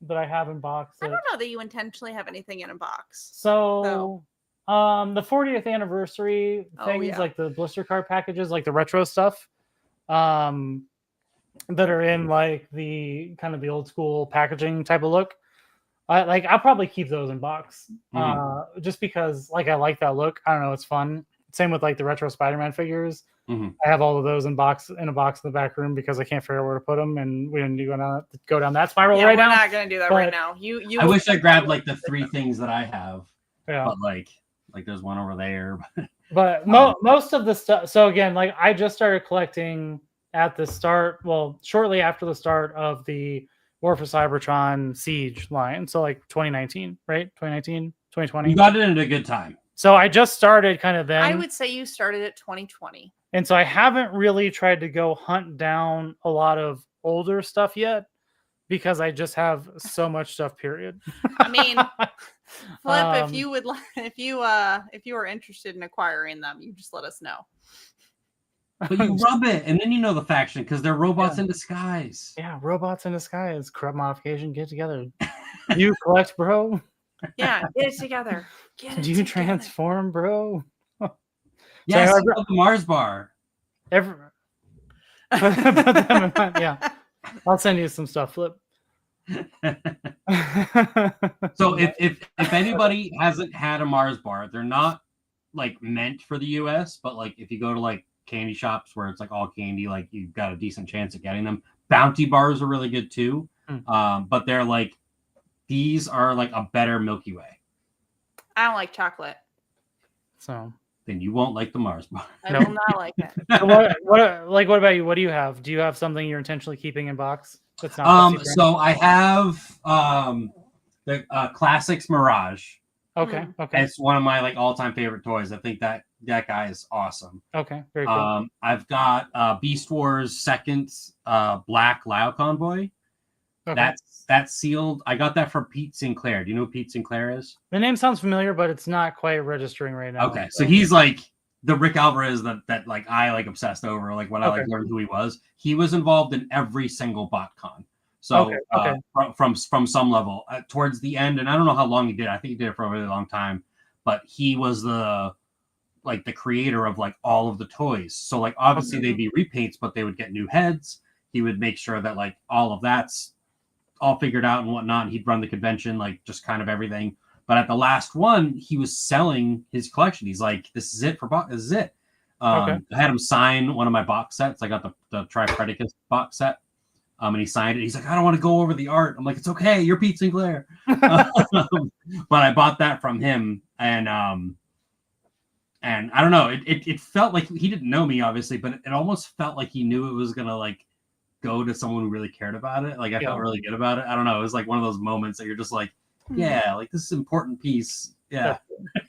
Speaker 2: that I have in box.
Speaker 3: I don't know that you intentionally have anything in a box.
Speaker 2: So, the 40th anniversary things, like the blister card packages, like the retro stuff, that are in like the kind of the old school packaging type of look. I'll probably keep those in box, just because like I like that look. I don't know, it's fun. Same with like the retro Spider-Man figures. I have all of those in a box in the back room because I can't figure out where to put them, and we didn't go down that spiral right now.
Speaker 3: We're not gonna do that right now. You.
Speaker 1: I wish I grabbed like the 3 things that I have.
Speaker 2: Yeah.
Speaker 1: But like there's one over there.
Speaker 2: But most of the stuff. So again, like I just started collecting at the start. Well, shortly after the start of the War for Cybertron Siege line. So like 2019, right? 2019, 2020.
Speaker 1: You got it in a good time.
Speaker 2: So I just started kind of then.
Speaker 3: I would say you started at 2020.
Speaker 2: And so I haven't really tried to go hunt down a lot of older stuff yet because I just have so much stuff, period.
Speaker 3: I mean, Flip, if you were interested in acquiring them, you just let us know.
Speaker 1: But you rub it, and then you know the faction because they're robots in disguise.
Speaker 2: Yeah, robots in disguise. Corrupt modification. Get together. You collect, bro.
Speaker 3: Yeah, get it together.
Speaker 2: Do you transform, bro?
Speaker 1: Yes, I love the Mars bar.
Speaker 2: Yeah, I'll send you some stuff, Flip.
Speaker 1: So if anybody hasn't had a Mars bar, they're not like meant for the US, but like if you go to like candy shops where it's like all candy, like you've got a decent chance of getting them. Bounty bars are really good too. But they're like, these are like a better Milky Way.
Speaker 3: I don't like chocolate.
Speaker 2: So
Speaker 1: then you won't like the Mars bar.
Speaker 3: I will not like it.
Speaker 2: So what about you? What do you have? Do you have something you're intentionally keeping in box?
Speaker 1: So I have the Classics Mirage.
Speaker 2: Okay. Okay.
Speaker 1: It's one of my like all-time favorite toys. I think that guy is awesome.
Speaker 2: Okay. Very cool.
Speaker 1: I've got Beast Wars second Black Lao Convoy.
Speaker 2: Okay.
Speaker 1: That's sealed. I got that from Pete Sinclair. Do you know who Pete Sinclair is?
Speaker 2: The name sounds familiar, but it's not quite registering right now.
Speaker 1: Okay, so he's like the Rick Alvarez that like I like obsessed over. Like when I like learned who he was. He was involved in every single BotCon. So from some level towards the end, and I don't know how long he did. I think he did it for a really long time. But he was the creator of like all of the toys. So like obviously they'd be repaints, but they would get new heads. He would make sure that like all of that's all figured out and whatnot. He'd run the convention, like just kind of everything. But at the last one, he was selling his collection. He's like, "This is it for box. This is it." I had him sign one of my box sets. I got the Tripredicus box set, and he signed it. He's like, "I don't want to go over the art." I'm like, "It's okay. You're Pete Sinclair." But I bought that from him, and I don't know. It felt like he didn't know me, obviously, but it almost felt like he knew it was gonna like go to someone who really cared about it. Like I felt really good about it. I don't know. It was like one of those moments that you're just like, yeah, like this is an important piece. Yeah.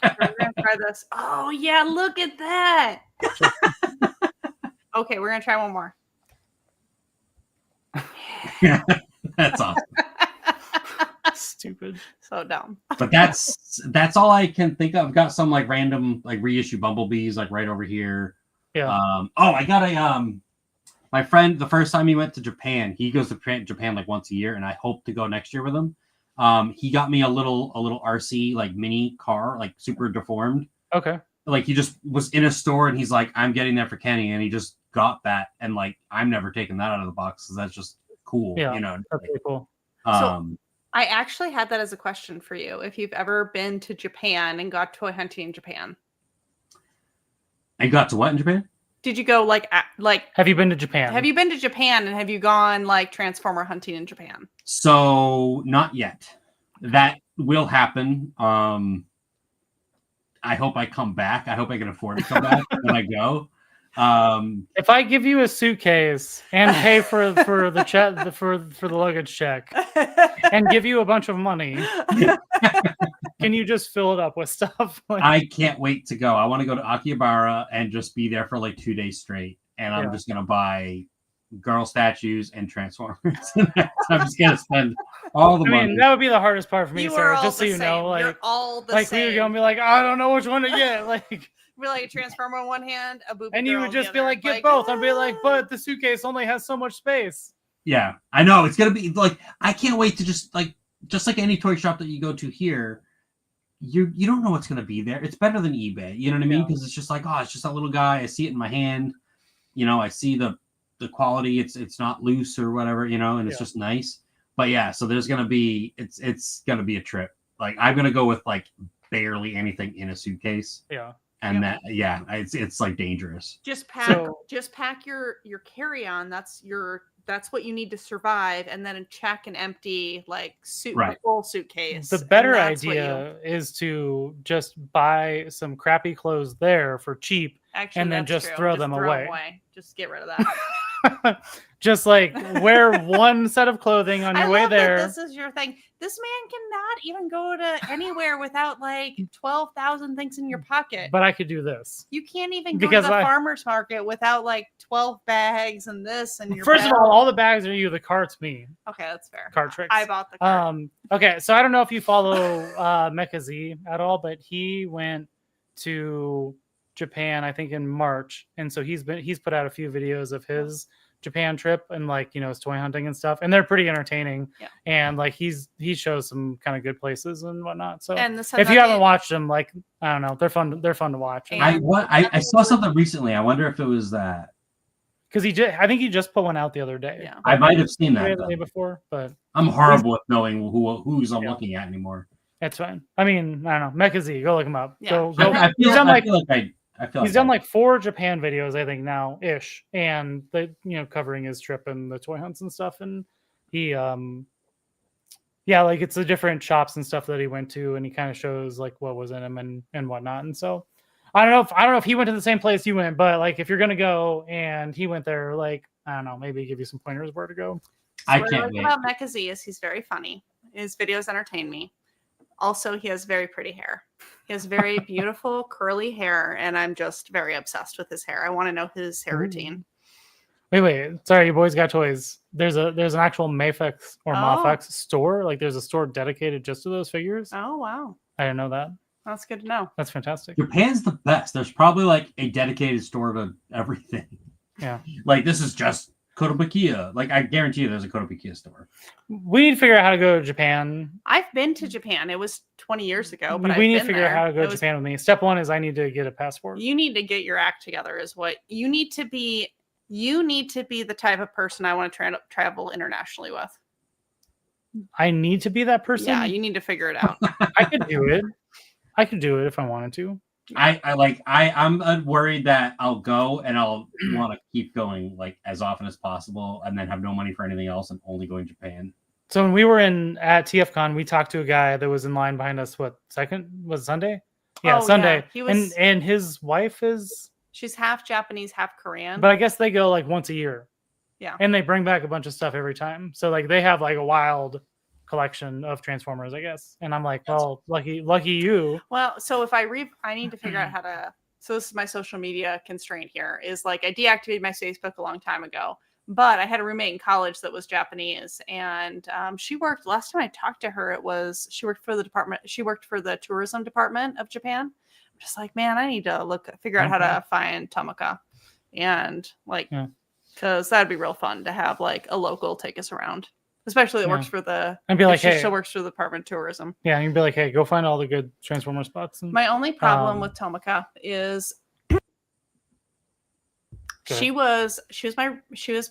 Speaker 3: We're gonna try this. Oh yeah, look at that. Okay, we're gonna try one more.
Speaker 1: Yeah, that's awesome.
Speaker 2: Stupid.
Speaker 3: So dumb.
Speaker 1: But that's all I can think of. I've got some like random like reissue bumblebees like right over here.
Speaker 2: Yeah.
Speaker 1: I got a my friend, the first time he went to Japan, he goes to Japan like once a year, and I hope to go next year with him. He got me a little RC like mini car, like super deformed.
Speaker 2: Okay.
Speaker 1: Like he just was in a store and he's like, "I'm getting that for Kenny," and he just got that, and like I'm never taking that out of the box because that's just cool.
Speaker 2: Yeah,
Speaker 1: you know,
Speaker 2: that's really cool.
Speaker 3: So I actually had that as a question for you. If you've ever been to Japan and got toy hunting in Japan.
Speaker 1: I got to what in Japan?
Speaker 3: Did you go like
Speaker 2: have you been to Japan?
Speaker 3: Have you been to Japan and have you gone like Transformer hunting in Japan?
Speaker 1: So not yet. That will happen. I hope I come back. I hope I can afford to come back when I go.
Speaker 2: If I give you a suitcase and pay for the check for the luggage check and give you a bunch of money, can you just fill it up with stuff?
Speaker 1: I can't wait to go. I want to go to Akihabara and just be there for like 2 days straight. And I'm just gonna buy girl statues and Transformers. I'm just gonna spend all the money.
Speaker 2: That would be the hardest part for me, Sarah. Just so you know,
Speaker 3: like you're all the same.
Speaker 2: We would go and be like, I don't know which one to get. Like,
Speaker 3: be like a Transformer on one hand, a booby
Speaker 2: and you would just be like, get
Speaker 3: like,
Speaker 2: both. I'd be like, but the suitcase only has so much space.
Speaker 1: Yeah, I know. It's gonna be like, I can't wait to just like any toy shop that you go to here. You don't know what's gonna be there. It's better than eBay. You know what I mean? Because it's just like, oh, it's just that little guy. I see it in my hand. You know, I see the quality. It's not loose or whatever. You know, and it's just nice. But yeah, so there's gonna be it's gonna be a trip. Like I'm gonna go with like barely anything in a suitcase.
Speaker 2: Yeah.
Speaker 1: And it's like dangerous.
Speaker 3: Just pack your carry-on. That's what you need to survive, and then check an empty like full suitcase.
Speaker 2: The better idea is to just buy some crappy clothes there for cheap, and then just throw them away.
Speaker 3: Just get rid of that.
Speaker 2: Just like wear one set of clothing on your way there.
Speaker 3: This is your thing. This man cannot even go to anywhere without like 12,000 things in your pocket.
Speaker 2: But I could do this.
Speaker 3: You can't even go to the farmer's market without like 12 bags and this and your
Speaker 2: First of all the bags are you, the cart's me.
Speaker 3: Okay, that's fair.
Speaker 2: Cart tricks.
Speaker 3: I bought the cart.
Speaker 2: Okay, so I don't know if you follow Mecha Z at all, but he went to Japan, I think in March, and so he's put out a few videos of his Japan trip and like, you know, his toy hunting and stuff, and they're pretty entertaining. And like he shows some kind of good places and whatnot. So if you haven't watched them, like, I don't know, they're fun to watch.
Speaker 1: I saw something recently. I wonder if it was that,
Speaker 2: because I think he just put one out the other day.
Speaker 1: I might have seen that
Speaker 2: the day before, but
Speaker 1: I'm horrible with knowing who's I'm looking at anymore.
Speaker 2: It's fine. I mean, I don't know, Mecha Z, go look him up. Go.
Speaker 1: He's
Speaker 2: done like 4 Japan videos, I think now ish, and covering his trip and the toy hunts and stuff. And he, like it's the different shops and stuff that he went to, and he kind of shows like what was in them and whatnot. And so I don't know if he went to the same place you went, but like if you're gonna go and he went there, like I don't know, maybe give you some pointers where to go.
Speaker 3: I can't wait. About Mecha Z is he's very funny. His videos entertain me. Also, he has very pretty hair. He has very beautiful curly hair, and I'm just very obsessed with his hair. I want to know his hair routine.
Speaker 2: Wait. Sorry, you boys got toys. There's an actual Mafex or
Speaker 3: Oh.
Speaker 2: Mafex store. Like there's a store dedicated just to those figures.
Speaker 3: Oh, wow.
Speaker 2: I didn't know that.
Speaker 3: That's good to know.
Speaker 2: That's fantastic.
Speaker 1: Japan's the best. There's probably like a dedicated store to everything.
Speaker 2: Yeah.
Speaker 1: Like this is just Kotobukiya. Like I guarantee you there's a Kotobukiya store.
Speaker 2: We need to figure out how to go to Japan.
Speaker 3: I've been to Japan. It was 20 years ago, but
Speaker 2: we need
Speaker 3: I've
Speaker 2: to
Speaker 3: been
Speaker 2: figure out
Speaker 3: there.
Speaker 2: how to go
Speaker 3: It
Speaker 2: to
Speaker 3: was-
Speaker 2: Japan with me. Step one is I need to get a passport.
Speaker 3: You need to get your act together is what you need to be. You need to be the type of person I want to travel internationally with.
Speaker 2: I need to be that person.
Speaker 3: Yeah, you need to figure it out.
Speaker 2: I could do it. I could do it if I wanted to.
Speaker 1: I'm worried that I'll go and I'll want to keep going like as often as possible and then have no money for anything else and only going to Japan.
Speaker 2: So when we were at TFCon, we talked to a guy that was in line behind us. What second was it Sunday? Yeah,
Speaker 3: Oh,
Speaker 2: Sunday.
Speaker 3: yeah. He was-
Speaker 2: and his wife is,
Speaker 3: She's half Japanese, half Korean.
Speaker 2: but I guess they go like once a year.
Speaker 3: Yeah.
Speaker 2: And they bring back a bunch of stuff every time. So like they have like a wild collection of Transformers, I guess. And I'm like, well, lucky you.
Speaker 3: Well, so if I need to figure out how to. So this is my social media constraint here. Is like I deactivated my Facebook a long time ago, but I had a roommate in college that was Japanese, and she worked. Last time I talked to her, she worked for the department. She worked for the tourism department of Japan. I'm just like, man, I need to figure out how to find Tomoka, and like, because that'd be real fun to have like a local take us around. Especially that works for the.
Speaker 2: And be like,
Speaker 3: she
Speaker 2: hey,
Speaker 3: still works for the Department of Tourism.
Speaker 2: Yeah, you can be like, hey, go find all the good Transformer spots. And,
Speaker 3: my only problem with Tomoka is she was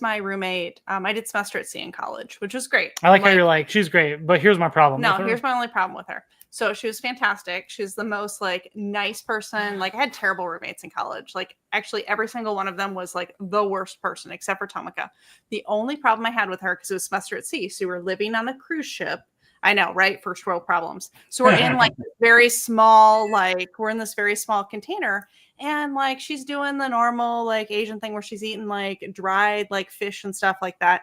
Speaker 3: my roommate. I did semester at sea in college, which was great.
Speaker 2: I like how you're like, she's great, but here's my problem.
Speaker 3: No,
Speaker 2: with her.
Speaker 3: here's my only problem with her. So she was fantastic. She's the most like nice person. Like I had terrible roommates in college. Like actually every single one of them was like the worst person except for Tomoka. The only problem I had with her, because it was semester at sea, so we were living on a cruise ship. I know, right? First world problems. So we're in like very small, we're in this very small container, and like she's doing the normal like Asian thing where she's eating like dried like fish and stuff like that.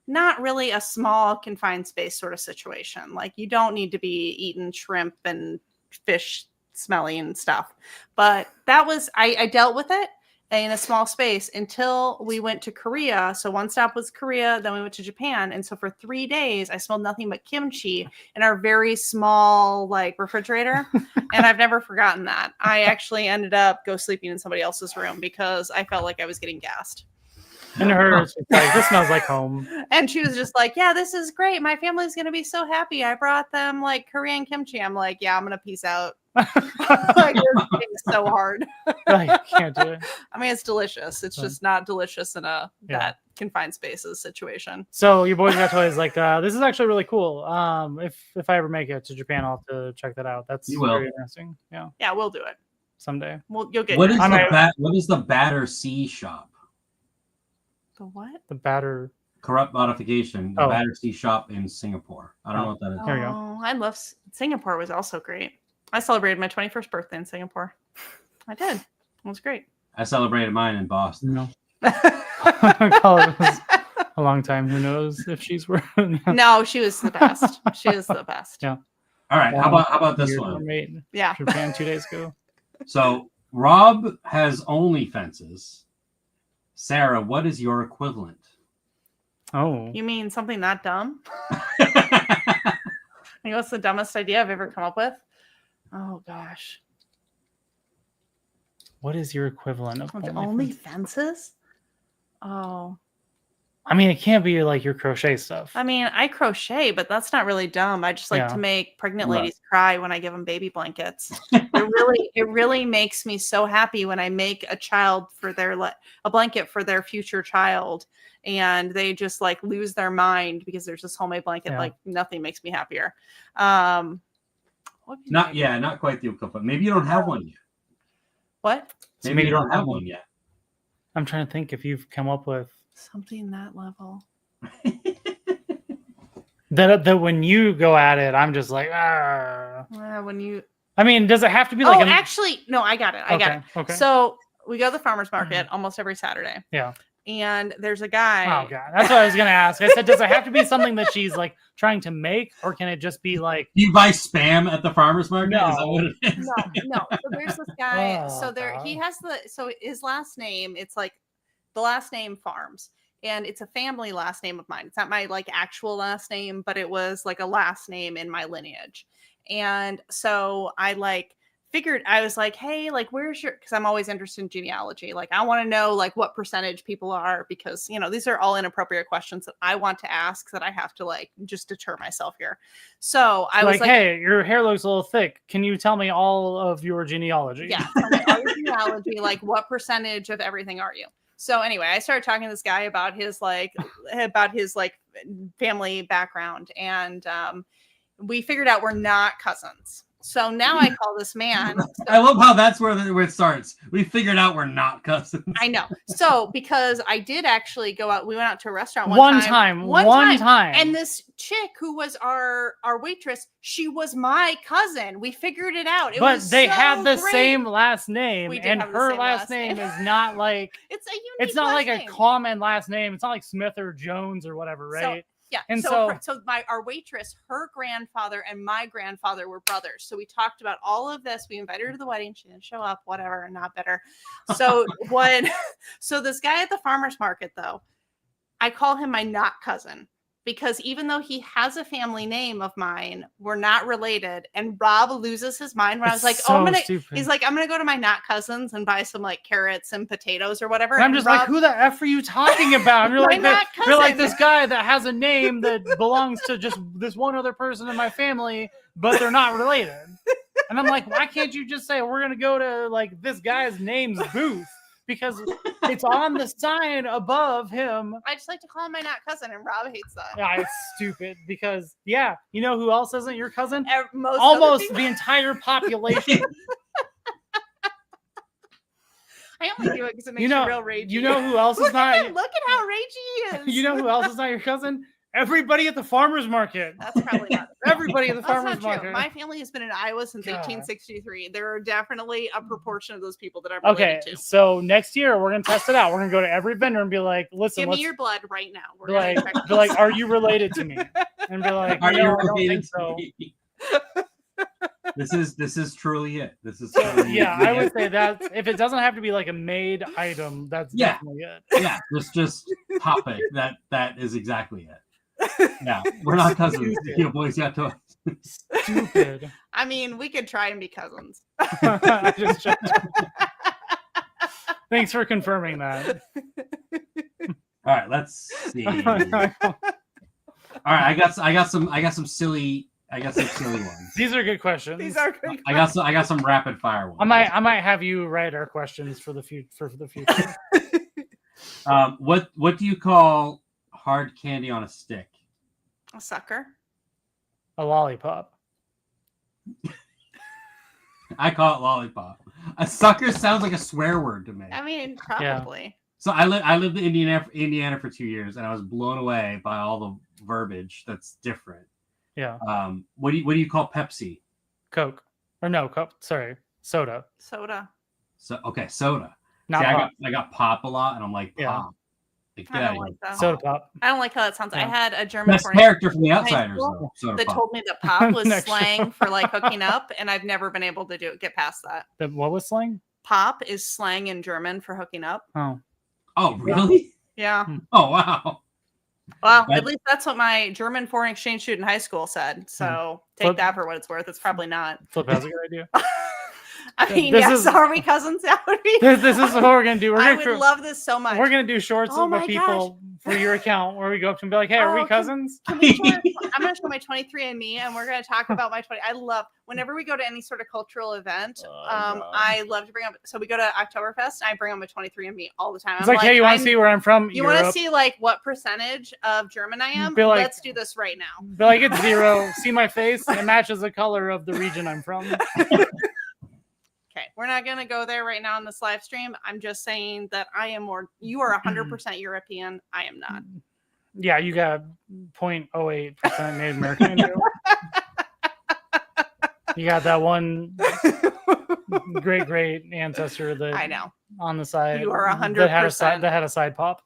Speaker 3: Not really a small confined space sort of situation. Like you don't need to be eating shrimp and fish smelly and stuff. But that was, I dealt with it in a small space until we went to Korea. So one stop was Korea, then we went to Japan. And so for 3 days, I smelled nothing but kimchi in our very small like refrigerator. And I've never forgotten that. I actually ended up sleeping in somebody else's room because I felt like I was getting gassed.
Speaker 2: And hers, like, this smells like home.
Speaker 3: And she was just like, yeah, this is great. My family's going to be so happy. I brought them like Korean kimchi. I'm like, yeah, I'm going to peace out. Like, it's so hard.
Speaker 2: Like, can't do it.
Speaker 3: I mean, it's delicious. It's just not delicious in that confined spaces situation.
Speaker 2: So your boys got toys like this is actually really cool. If I ever make it to Japan, I'll have to check that out. That's very interesting. Yeah.
Speaker 3: Yeah, we'll do it
Speaker 2: Someday.
Speaker 3: Well, you'll get
Speaker 1: what is the Batter C shop?
Speaker 3: The what?
Speaker 2: The Batter
Speaker 1: Corrupt Modification. The Batter C shop in Singapore. I don't know what that is.
Speaker 2: There you go.
Speaker 3: Oh, I love Singapore. Was also great. I celebrated my 21st birthday in Singapore. I did. It was great.
Speaker 1: I celebrated mine in Boston.
Speaker 2: No. It was a long time. Who knows if she's working?
Speaker 3: No, she was the best. She was the best.
Speaker 2: Yeah.
Speaker 1: All right. How about this one?
Speaker 3: Yeah.
Speaker 2: Japan 2 days ago.
Speaker 1: So Rob has OnlyFences. Sarah, what is your equivalent?
Speaker 2: Oh.
Speaker 3: You mean something that dumb? I think that's the dumbest idea I've ever come up with. Oh gosh.
Speaker 2: What is your equivalent of
Speaker 3: OnlyFences? Oh.
Speaker 2: I mean, it can't be like your crochet stuff.
Speaker 3: I mean, I crochet, but that's not really dumb. I just like to make pregnant ladies cry when I give them baby blankets. It really makes me so happy when I make a blanket for their future child, and they just like lose their mind because there's this homemade blanket. Like nothing makes me happier.
Speaker 1: Not quite the equivalent. Maybe you don't have one yet.
Speaker 3: What?
Speaker 1: Maybe you don't have one yet.
Speaker 2: I'm trying to think if you've come up with
Speaker 3: something that level.
Speaker 2: that when you go at it, I'm just like,
Speaker 3: when you.
Speaker 2: I mean, does it have to be like?
Speaker 3: Actually, no, I got it. I got it.
Speaker 2: Okay.
Speaker 3: So we go to the farmers market almost every Saturday.
Speaker 2: Yeah.
Speaker 3: And there's a guy.
Speaker 2: Oh god, that's what I was gonna ask. I said, does it have to be something that she's like trying to make, or can it just be like?
Speaker 1: Do you buy spam at the farmer's market?
Speaker 2: No.
Speaker 1: Is that what it is?
Speaker 3: No. So there's this guy.
Speaker 2: Oh,
Speaker 3: so there, he has so his last name. It's like the last name Farms, and it's a family last name of mine. It's not my like actual last name, but it was like a last name in my lineage. And so I like figured, I was like, hey, like, where's your, because I'm always interested in genealogy. Like, I want to know like what percentage people are, because, you know, these are all inappropriate questions that I want to ask that I have to like just deter myself here. So I was like,
Speaker 2: hey, your hair looks a little thick. Can you tell me all of your genealogy?
Speaker 3: Yeah, tell me all your genealogy, like what percentage of everything are you? So anyway, I started talking to this guy about his like family background, and we figured out we're not cousins. So now I call this man. So,
Speaker 1: I love how that's where it starts. We figured out we're not cousins.
Speaker 3: I know. So because I did actually go out, we went out to a restaurant
Speaker 2: one
Speaker 3: time. And this chick who was our waitress, she was my cousin. We figured it out.
Speaker 2: But they
Speaker 3: so
Speaker 2: have the
Speaker 3: great.
Speaker 2: same last name, and her last name is not like
Speaker 3: it's a unique.
Speaker 2: It's not like
Speaker 3: name.
Speaker 2: a common last name. It's not like Smith or Jones or whatever, right?
Speaker 3: Yeah,
Speaker 2: and
Speaker 3: so our waitress, her grandfather and my grandfather were brothers. So we talked about all of this. We invited her to the wedding. She didn't show up. Whatever, not bitter. So so this guy at the farmer's market, though, I call him my not cousin, because even though he has a family name of mine, we're not related. And Rob loses his mind when I was like,
Speaker 2: so
Speaker 3: he's like, I'm gonna go to my not cousins and buy some like carrots and potatoes or whatever.
Speaker 2: And I'm just like, who the F are you talking about? And you're you're like this guy that has a name that belongs to just this one other person in my family, but they're not related. And I'm like, why can't you just say we're gonna go to like this guy's name's booth? Because it's on the sign above him.
Speaker 3: I just like to call him my not cousin, and Rob hates that.
Speaker 2: Yeah, it's stupid because, yeah, you know who else isn't your cousin?
Speaker 3: Almost
Speaker 2: the entire population.
Speaker 3: I only do it because it makes you real ragey.
Speaker 2: You know who else is not?
Speaker 3: Look at how ragey he is.
Speaker 2: You know who else is not your cousin? Everybody at the farmer's market.
Speaker 3: That's probably not.
Speaker 2: Everybody at the farmer's market.
Speaker 3: My family has been in Iowa since 1863. There are definitely a proportion of those people that I'm related to.
Speaker 2: So next year we're gonna test it out. We're gonna go to every vendor and be like, "Listen,
Speaker 3: give me your blood right now."
Speaker 2: We're be like, "Are you related to me?" And be like,
Speaker 1: "Are you
Speaker 2: related to
Speaker 1: me?" This is truly it. This is truly
Speaker 2: I would say that if it doesn't have to be like a made item, that's definitely it.
Speaker 1: Yeah, just topic. That is exactly it. Yeah, we're not cousins. You boys got to.
Speaker 2: Stupid.
Speaker 3: I mean, we could try and be cousins.
Speaker 2: Thanks for confirming that.
Speaker 1: All right, let's see. All right, I got some silly ones.
Speaker 2: These are good questions.
Speaker 3: These are good.
Speaker 1: I got some rapid fire ones.
Speaker 2: I might have you write our questions for the future.
Speaker 1: What do you call hard candy on a stick?
Speaker 3: A sucker.
Speaker 2: A lollipop.
Speaker 1: I call it lollipop. A sucker sounds like a swear word to me.
Speaker 3: I mean, probably.
Speaker 1: Yeah. So I lived in Indiana for 2 years, and I was blown away by all the verbiage that's different.
Speaker 2: Yeah.
Speaker 1: What do you call Pepsi?
Speaker 2: Coke. Or no, Coke. Sorry, soda.
Speaker 3: Soda.
Speaker 1: So okay, soda.
Speaker 2: Not
Speaker 1: pop. I got pop a lot, and I'm like pop.
Speaker 3: I don't like that.
Speaker 2: Soda pop.
Speaker 3: I don't like how that sounds. Yeah. I had a German
Speaker 1: character from The Outsiders
Speaker 3: that told me that pop was slang for like hooking up, and I've never been able to get past that.
Speaker 2: What was slang?
Speaker 3: Pop is slang in German for hooking up.
Speaker 1: Oh, really?
Speaker 3: Yeah.
Speaker 1: Oh, wow.
Speaker 3: Well, at least that's what my German foreign exchange student in high school said. So take that for what it's worth. It's probably not.
Speaker 2: Flip, that's a good idea.
Speaker 3: I mean, are we cousins now?
Speaker 2: This is what we're gonna do.
Speaker 3: I would love this so much.
Speaker 2: We're gonna do shorts with people for your account where we go up to and be like, "Hey, are we cousins?"
Speaker 3: I'm gonna show my 23andMe, and we're gonna talk about my 20. I love whenever we go to any sort of cultural event. I love to bring up. So we go to Oktoberfest, and I bring up my 23andMe all the time.
Speaker 2: It's like, hey, you want to see where I'm from?
Speaker 3: You want to see like what percentage of German I am? Let's do this right now.
Speaker 2: Be like, it's 0. See my face? It matches the color of the region I'm from.
Speaker 3: Okay, we're not going to go there right now on this live stream. I'm just saying that you are 100% European. I am not.
Speaker 2: Yeah, you got 0.08% Native American in you. You got that one great ancestor that
Speaker 3: I know
Speaker 2: on the side.
Speaker 3: You are 100%.
Speaker 2: That had a side pop.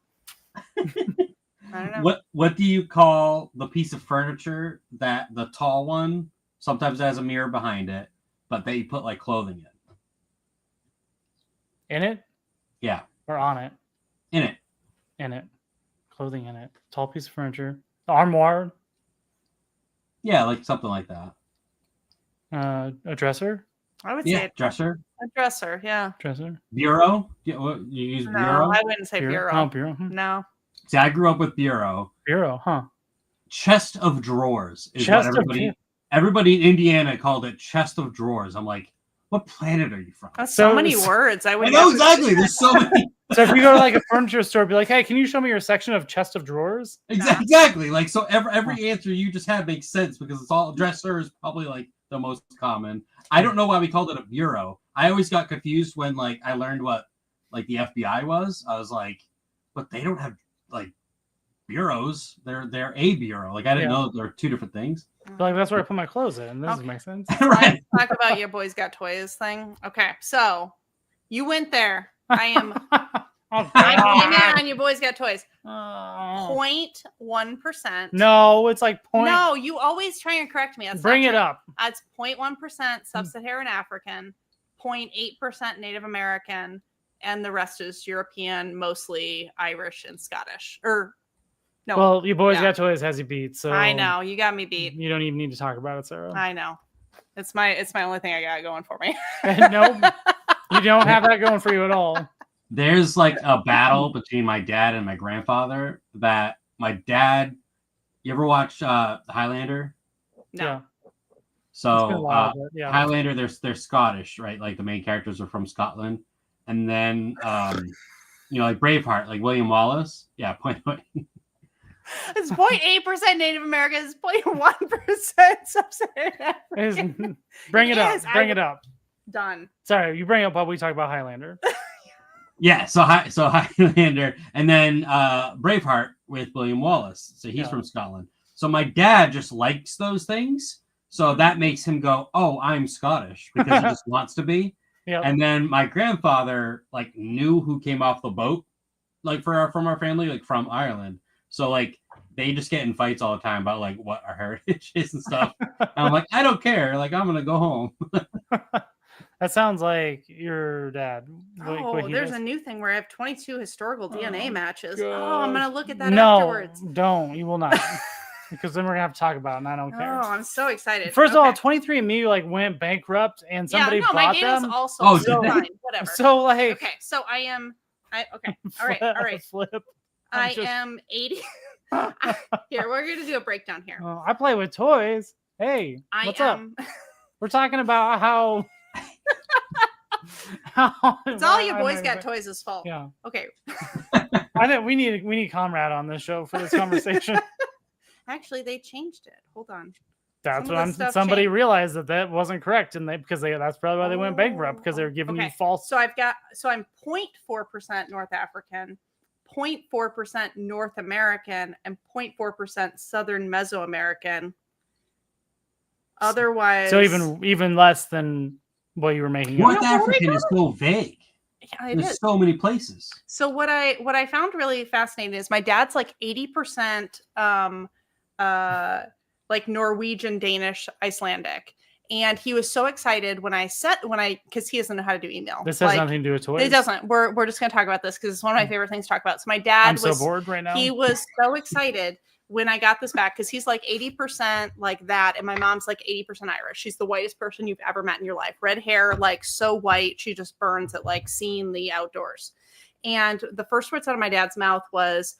Speaker 3: I don't know.
Speaker 1: What do you call the piece of furniture that the tall one sometimes has a mirror behind it, but they put like clothing in?
Speaker 2: In it
Speaker 1: Yeah,
Speaker 2: or on it?
Speaker 1: in it.
Speaker 2: In it. Clothing in it. Tall piece of furniture. Armoire.
Speaker 1: Yeah, like something like that.
Speaker 2: A dresser.
Speaker 3: I would
Speaker 1: Yeah,
Speaker 3: say
Speaker 1: dresser.
Speaker 3: a dresser. Yeah.
Speaker 2: Dresser.
Speaker 1: Bureau. You use
Speaker 3: No,
Speaker 1: bureau?
Speaker 3: I wouldn't say bureau.
Speaker 2: Oh, bureau.
Speaker 3: No.
Speaker 1: See, I grew up with bureau.
Speaker 2: Bureau, huh?
Speaker 1: Chest of drawers is
Speaker 2: Chest
Speaker 1: what
Speaker 2: of
Speaker 1: everybody in Indiana called it. Chest of drawers. I'm like, what planet are you from?
Speaker 3: That's so
Speaker 2: So-
Speaker 3: many words. I
Speaker 1: I
Speaker 3: would
Speaker 1: know exactly. There's so many.
Speaker 2: So if you go to like a furniture store, be like, hey, can you show me your section of chest of drawers?
Speaker 1: Exactly. Like, so every answer you just had makes sense because it's all dresser is probably like the most common. I don't know why we called it a bureau. I always got confused when like I learned what like the FBI was. I was like, but they don't have like bureaus. They're a bureau. Like I didn't know that there are two different things.
Speaker 2: Like that's where I put my clothes in. This doesn't make sense.
Speaker 1: Right.
Speaker 3: Let's talk about your boys got toys thing. Okay, so you went there. I am.
Speaker 2: Oh,
Speaker 3: I
Speaker 2: God.
Speaker 3: came in on your boys got toys.
Speaker 2: Oh.
Speaker 3: 0.1%.
Speaker 2: No, it's like point.
Speaker 3: No, you always try and correct me. That's
Speaker 2: Bring
Speaker 3: not
Speaker 2: it
Speaker 3: true.
Speaker 2: up.
Speaker 3: It's 0.1% sub-Saharan African, 0.8% Native American, and the rest is European, mostly Irish and Scottish. Or no,
Speaker 2: Well, your boys
Speaker 3: yeah.
Speaker 2: got toys has you beat. So
Speaker 3: I know you got me beat.
Speaker 2: You don't even need to talk about it, Sarah.
Speaker 3: I know. It's my only thing I got going for me.
Speaker 2: Nope. You don't have that going for you at all.
Speaker 1: There's like a battle between my dad and my grandfather that my dad. You ever watch Highlander?
Speaker 3: No.
Speaker 2: Yeah.
Speaker 1: So
Speaker 2: It's been a while, but yeah.
Speaker 1: Highlander, they're Scottish, right? Like the main characters are from Scotland, and then like Braveheart, like William Wallace. Yeah, point.
Speaker 3: It's 0.8% Native American. It's 0.1% sub-Saharan African.
Speaker 2: Bring it
Speaker 3: Yes,
Speaker 2: up. Bring it up.
Speaker 3: Done.
Speaker 2: Sorry, you bring up while we talk about Highlander.
Speaker 1: Yeah, so Highlander, and then Braveheart with William Wallace. So he's from Scotland. So my dad just likes those things. So that makes him go, "Oh, I'm Scottish," because he just wants to be.
Speaker 2: Yeah.
Speaker 1: And then my grandfather like knew who came off the boat, like from our family, like from Ireland. So like they just get in fights all the time about like what our heritage is and stuff. And I'm like, I don't care. Like I'm gonna go home.
Speaker 2: That sounds like your dad.
Speaker 3: Oh, there's a new thing where I have 22 historical DNA matches.
Speaker 2: gosh.
Speaker 3: Oh, I'm gonna look at that
Speaker 2: No,
Speaker 3: afterwards.
Speaker 2: don't. You will not. Because then we're gonna have to talk about it, and I don't
Speaker 3: Oh,
Speaker 2: care.
Speaker 3: I'm so excited.
Speaker 2: First of all,
Speaker 3: Okay.
Speaker 2: 23andMe like went bankrupt, and somebody
Speaker 3: yeah, no, my
Speaker 2: bought
Speaker 3: data's
Speaker 2: them.
Speaker 3: also
Speaker 1: Oh,
Speaker 3: so
Speaker 1: did they?
Speaker 3: fine. Whatever.
Speaker 2: So like,
Speaker 3: Okay, so I am. Okay, all right, all right.
Speaker 2: Flip.
Speaker 3: I am 80. Here, we're gonna do a breakdown here.
Speaker 2: I play with toys. Hey,
Speaker 3: I
Speaker 2: what's up?
Speaker 3: am.
Speaker 2: We're talking about how.
Speaker 3: It's all your boys got toys' fault.
Speaker 2: Yeah.
Speaker 3: Okay.
Speaker 2: I think we need Comrade on this show for this conversation.
Speaker 3: Actually, they changed it. Hold on.
Speaker 2: That's
Speaker 3: Some
Speaker 2: what
Speaker 3: of the stuff
Speaker 2: somebody
Speaker 3: changed.
Speaker 2: realized that wasn't correct, and that's probably why they went bankrupt, because they were giving you
Speaker 3: Okay.
Speaker 2: false.
Speaker 3: So I'm 0.4% North African, 0.4% North American, and 0.4% Southern Mesoamerican. Otherwise,
Speaker 2: So even less than what you were making.
Speaker 1: North
Speaker 2: up.
Speaker 1: African is so vague.
Speaker 3: yeah, it
Speaker 1: There's
Speaker 3: is.
Speaker 1: so many places.
Speaker 3: So what I found really fascinating is my dad's like 80% like Norwegian, Danish, Icelandic. And he was so excited because he doesn't know how to do email.
Speaker 2: This has
Speaker 3: Like,
Speaker 2: nothing to do with toys.
Speaker 3: It doesn't. We're just gonna talk about this because it's one of my favorite things to talk about. So my dad
Speaker 2: I'm
Speaker 3: was
Speaker 2: so bored right now.
Speaker 3: he was so excited when I got this back because he's like 80% like that, and my mom's like 80% Irish. She's the whitest person you've ever met in your life. Red hair, like so white, she just burns at like seeing the outdoors. And the first words out of my dad's mouth was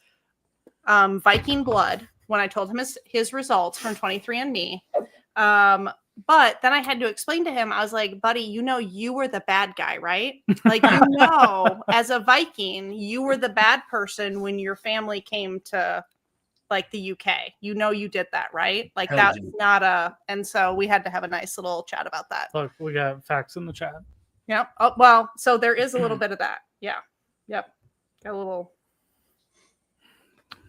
Speaker 3: Viking blood when I told him his results from 23andMe. But then I had to explain to him, I was like, buddy, you were the bad guy, right? Like, as a Viking, you were the bad person when your family came to like the UK. You did that, right? Like that's not and so we had to have a nice little chat about that.
Speaker 2: Look, we got facts in the chat.
Speaker 3: Yep. Oh, well, so there is a little bit of that. Yeah. Yep. Got a little.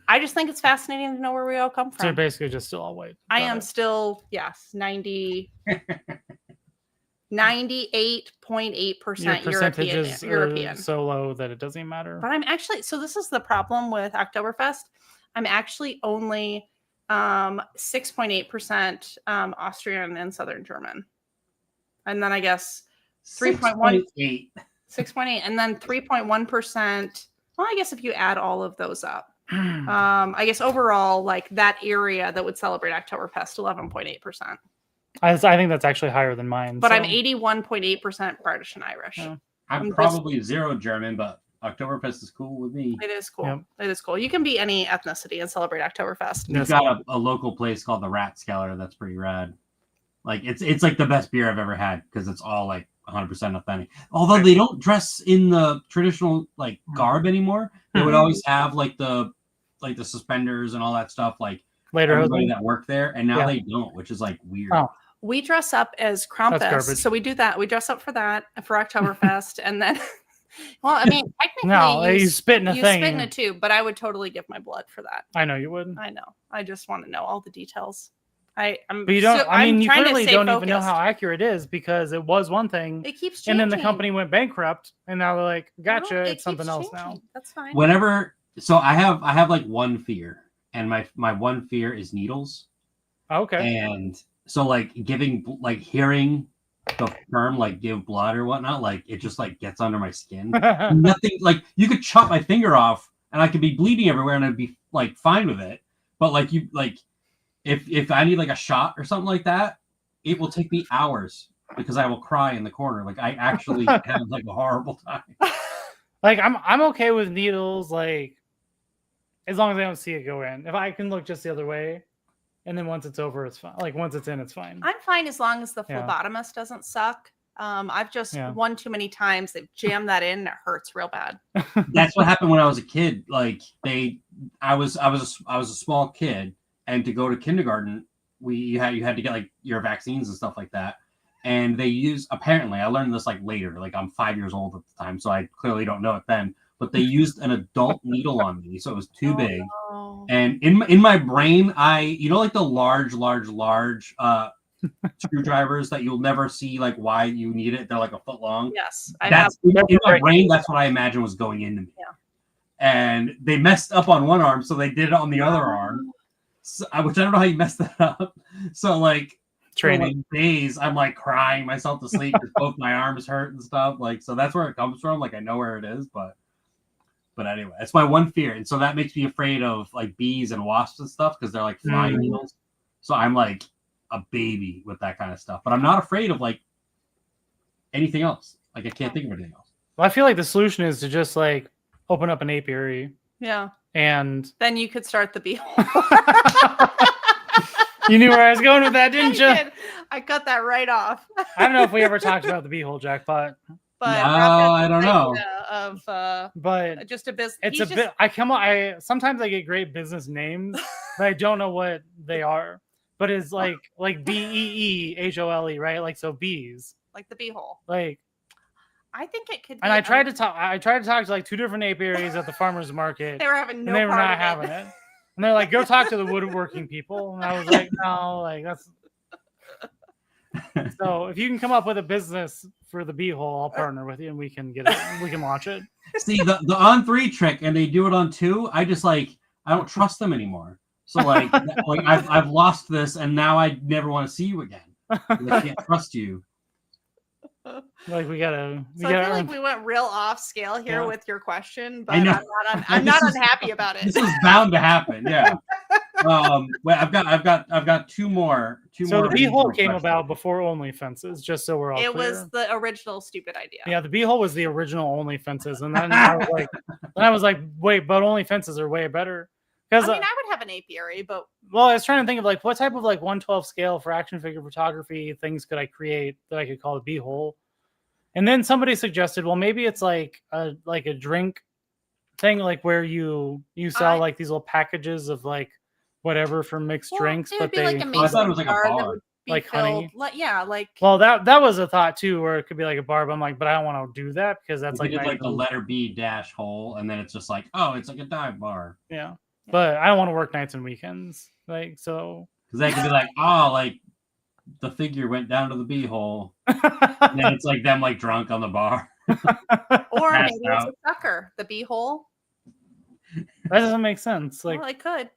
Speaker 3: I just think it's fascinating to know where we all come
Speaker 2: So
Speaker 3: from.
Speaker 2: you're basically just still all white.
Speaker 3: I
Speaker 2: Got
Speaker 3: am
Speaker 2: it.
Speaker 3: still, yes, 90. 98.8%
Speaker 2: percentages
Speaker 3: European.
Speaker 2: are so low that it doesn't even matter.
Speaker 3: But I'm actually, so this is the problem with Oktoberfest. I'm actually only 6.8% Austrian and Southern German. And then I guess 3.1. 6.8. And then 3.1%. Well, I guess if you add all of those up. I guess overall, like that area that would celebrate Oktoberfest, 11.8%.
Speaker 2: I think that's actually higher than mine.
Speaker 3: But I'm 81.8% British and Irish.
Speaker 2: Yeah.
Speaker 1: I'm probably zero German, but Oktoberfest is cool with me.
Speaker 3: It is cool.
Speaker 2: Yep.
Speaker 3: It is cool. You can be any ethnicity and celebrate Oktoberfest.
Speaker 1: We've got a local place called the Ratskeller that's pretty rad. Like it's like the best beer I've ever had because it's all like 100% authentic. Although they don't dress in the traditional like garb anymore. They would always have like the suspenders and all that stuff like
Speaker 2: later
Speaker 1: everybody that worked there, and now they don't, which is like weird.
Speaker 2: Oh.
Speaker 3: We dress up as Krampus, so we do that. We dress up for that for Oktoberfest, and then, well, I mean, technically,
Speaker 2: you spit in a thing.
Speaker 3: You spit in a tube, but I would totally give my blood for that.
Speaker 2: I know you would.
Speaker 3: I know. I just want to know all the details.
Speaker 2: But you don't.
Speaker 3: So,
Speaker 2: I mean, you
Speaker 3: trying to
Speaker 2: clearly
Speaker 3: stay
Speaker 2: don't even
Speaker 3: focused.
Speaker 2: know how accurate it is because it was one thing.
Speaker 3: It keeps changing.
Speaker 2: And then the company went bankrupt, and now they're like, "Gotcha,
Speaker 3: No,
Speaker 2: it's something else
Speaker 3: changing.
Speaker 2: now."
Speaker 3: That's fine.
Speaker 1: So I have like one fear, and my one fear is needles.
Speaker 2: Okay.
Speaker 1: And so like hearing the term like give blood or whatnot, like it just like gets under my skin. Nothing like you could chop my finger off and I could be bleeding everywhere and I'd be like fine with it. But like you like if I need like a shot or something like that, it will take me hours because I will cry in the corner. Like I actually have like a horrible time.
Speaker 2: Like I'm okay with needles, like as long as I don't see it go in. If I can look just the other way. And then once it's over, it's fine. Like once it's in, it's fine.
Speaker 3: I'm fine as long as the phlebotomist doesn't suck. I've just one too many times. They've jammed that in. And it hurts real bad.
Speaker 1: That's what happened when I was a kid. Like I was a small kid, and to go to kindergarten, you had to get like your vaccines and stuff like that. And they apparently I learned this like later. Like I'm 5 years old at the time, so I clearly don't know it then. But they used an adult needle on me, so it was too big.
Speaker 3: No.
Speaker 1: And in my brain, like the large screwdrivers that you'll never see like why you need it. They're like a foot long.
Speaker 3: Yes,
Speaker 1: in my brain. That's what I imagine was going into me.
Speaker 3: Yeah.
Speaker 1: And they messed up on one arm, so they did it on the other arm. So, which I don't know how you messed that up. So like
Speaker 2: training
Speaker 1: for, like, days, I'm like crying myself to sleep because both my arms hurt and stuff. Like so, that's where it comes from. Like I know where it is, but anyway, that's my one fear. And so that makes me afraid of like bees and wasps and stuff because they're like flying needles. So I'm like a baby with that kind of stuff. But I'm not afraid of like anything else. Like I can't think of anything else.
Speaker 2: Well, I feel like the solution is to just like open up an apiary.
Speaker 3: Yeah.
Speaker 2: And
Speaker 3: then you could start the beehole.
Speaker 2: You knew where I was going with that, didn't you?
Speaker 3: I cut that right off.
Speaker 2: I don't know if we ever talked about the beehole, Jackpot.
Speaker 3: But
Speaker 1: no, I don't know.
Speaker 3: But just a business.
Speaker 2: It's a bit. I sometimes I get great business names, but I don't know what they are. But it's like BEEHOLE, right? Like so bees.
Speaker 3: Like the beehole.
Speaker 2: Like.
Speaker 3: I think it could.
Speaker 2: And I tried to talk. I tried to talk to like 2 different apiaries at the farmers market.
Speaker 3: They were having no.
Speaker 2: And they were not having it. And they're like, "Go talk to the woodworking people." And I was like, "No, like that's." So if you can come up with a business for the beehole, I'll partner with you, and we can get it. We can launch it.
Speaker 1: See the on 3 trick, and they do it on 2. I just like I don't trust them anymore. So like I've lost this, and now I never want to see you again. I can't trust you.
Speaker 2: Like we gotta.
Speaker 3: I feel like we went real off scale here with your question, but
Speaker 1: I'm
Speaker 3: not unhappy about it.
Speaker 1: This is bound to happen. Yeah. Well, I've got two more.
Speaker 2: So the beehole came about before OnlyFences, just so we're all clear.
Speaker 3: It was the original stupid idea.
Speaker 2: Yeah, the beehole was the original OnlyFences, and then I was like, wait, but OnlyFences are way better. Because
Speaker 3: I mean, I would have an apiary, but
Speaker 2: well, I was trying to think of like what type of like 1/12 scale for action figure photography things could I create that I could call a beehole. And then somebody suggested, well, maybe it's like a drink thing, like where you sell like these little packages of like whatever for mixed drinks, but they
Speaker 3: like
Speaker 1: I thought it was like a bar,
Speaker 2: like honey.
Speaker 3: Like
Speaker 2: well, that was a thought too, where it could be like a bar. But I'm like, but I don't want to do that because that's like
Speaker 1: the letter B - hole, and then it's just like, oh, it's like a dive bar.
Speaker 2: Yeah, but I don't want to work nights and weekends, like so.
Speaker 1: Because they could be like, oh, like the figure went down to the beehole. And then it's like them like drunk on the bar.
Speaker 3: Or
Speaker 1: Passed
Speaker 3: maybe it's
Speaker 1: out.
Speaker 3: a sucker, the beehole.
Speaker 2: That doesn't make sense. Like,
Speaker 3: Well, it could.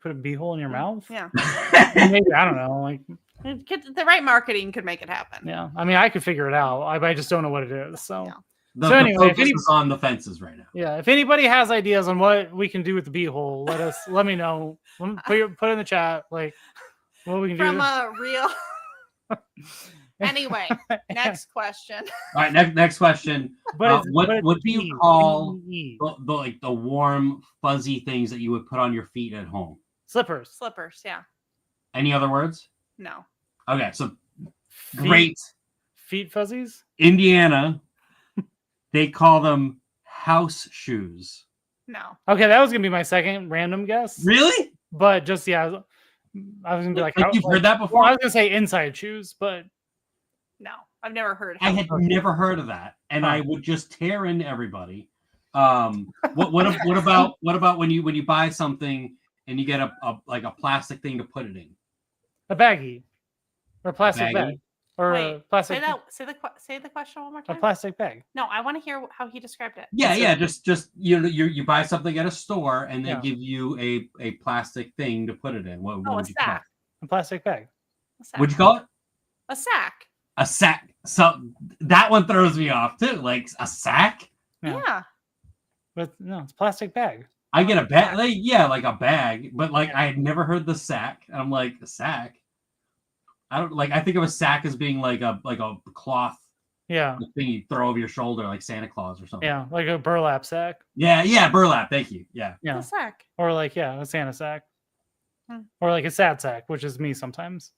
Speaker 2: put a beehole in your mouth.
Speaker 3: Yeah.
Speaker 2: Maybe, I don't know. Like,
Speaker 3: The right marketing could make it happen.
Speaker 2: yeah. I mean, I could figure it out. I just don't know what it is. So.
Speaker 3: Yeah.
Speaker 1: The,
Speaker 2: So
Speaker 1: the
Speaker 2: anyway, if
Speaker 1: focus
Speaker 2: any-
Speaker 1: is on the fences right now.
Speaker 2: Yeah, if anybody has ideas on what we can do with the beehole, let me know. Put it in the chat, like what we can
Speaker 3: From
Speaker 2: do.
Speaker 3: a real. Anyway, next question.
Speaker 1: All right, next question.
Speaker 2: But
Speaker 1: What do you call
Speaker 2: B-E-E.
Speaker 1: the like the warm fuzzy things that you would put on your feet at home?
Speaker 2: Slippers?
Speaker 3: Slippers, yeah.
Speaker 1: Any other words?
Speaker 3: No.
Speaker 1: Okay, so
Speaker 2: Feet,
Speaker 1: great.
Speaker 2: feet fuzzies. Oh.
Speaker 1: Indiana, they call them house shoes.
Speaker 3: No.
Speaker 2: Okay, that was gonna be my second random guess.
Speaker 1: Really?
Speaker 2: But just I was gonna be like
Speaker 1: you've heard that before?
Speaker 2: Well, I was gonna say inside shoes, but
Speaker 3: No. I've never heard.
Speaker 1: I had never heard of that, and I would just tear into everybody. What about when you buy something and you get a plastic thing to put it in?
Speaker 2: a baggie or a plastic
Speaker 1: Baggie?
Speaker 2: bag or a
Speaker 3: Wait,
Speaker 2: plastic
Speaker 3: say the question one more
Speaker 2: a
Speaker 3: time.
Speaker 2: plastic bag.
Speaker 3: No, I want to hear how he described it.
Speaker 1: Yeah, just you buy something at a store and they
Speaker 2: Yeah.
Speaker 1: give you a plastic thing to put it in. What
Speaker 3: Oh, a
Speaker 1: would you call it?
Speaker 3: sack.
Speaker 2: A plastic bag.
Speaker 3: A sack.
Speaker 1: What'd you call it?
Speaker 3: A sack.
Speaker 1: A sack. So that one throws me off too. Like a sack.
Speaker 2: Yeah.
Speaker 3: Yeah.
Speaker 2: But no, it's a plastic bag.
Speaker 1: I get a bag. Like a bag, but like I had never heard the sack. And I'm like, a sack. I don't like. I think of a sack as being like a cloth
Speaker 2: Yeah.
Speaker 1: thing you throw over your shoulder, like Santa Claus or something.
Speaker 2: Yeah, like a burlap sack.
Speaker 1: Yeah, burlap. Thank you. Yeah.
Speaker 2: Yeah.
Speaker 3: A sack.
Speaker 2: Or like, a Santa sack.
Speaker 3: Hmm.
Speaker 2: Or like a sad sack, which is me sometimes.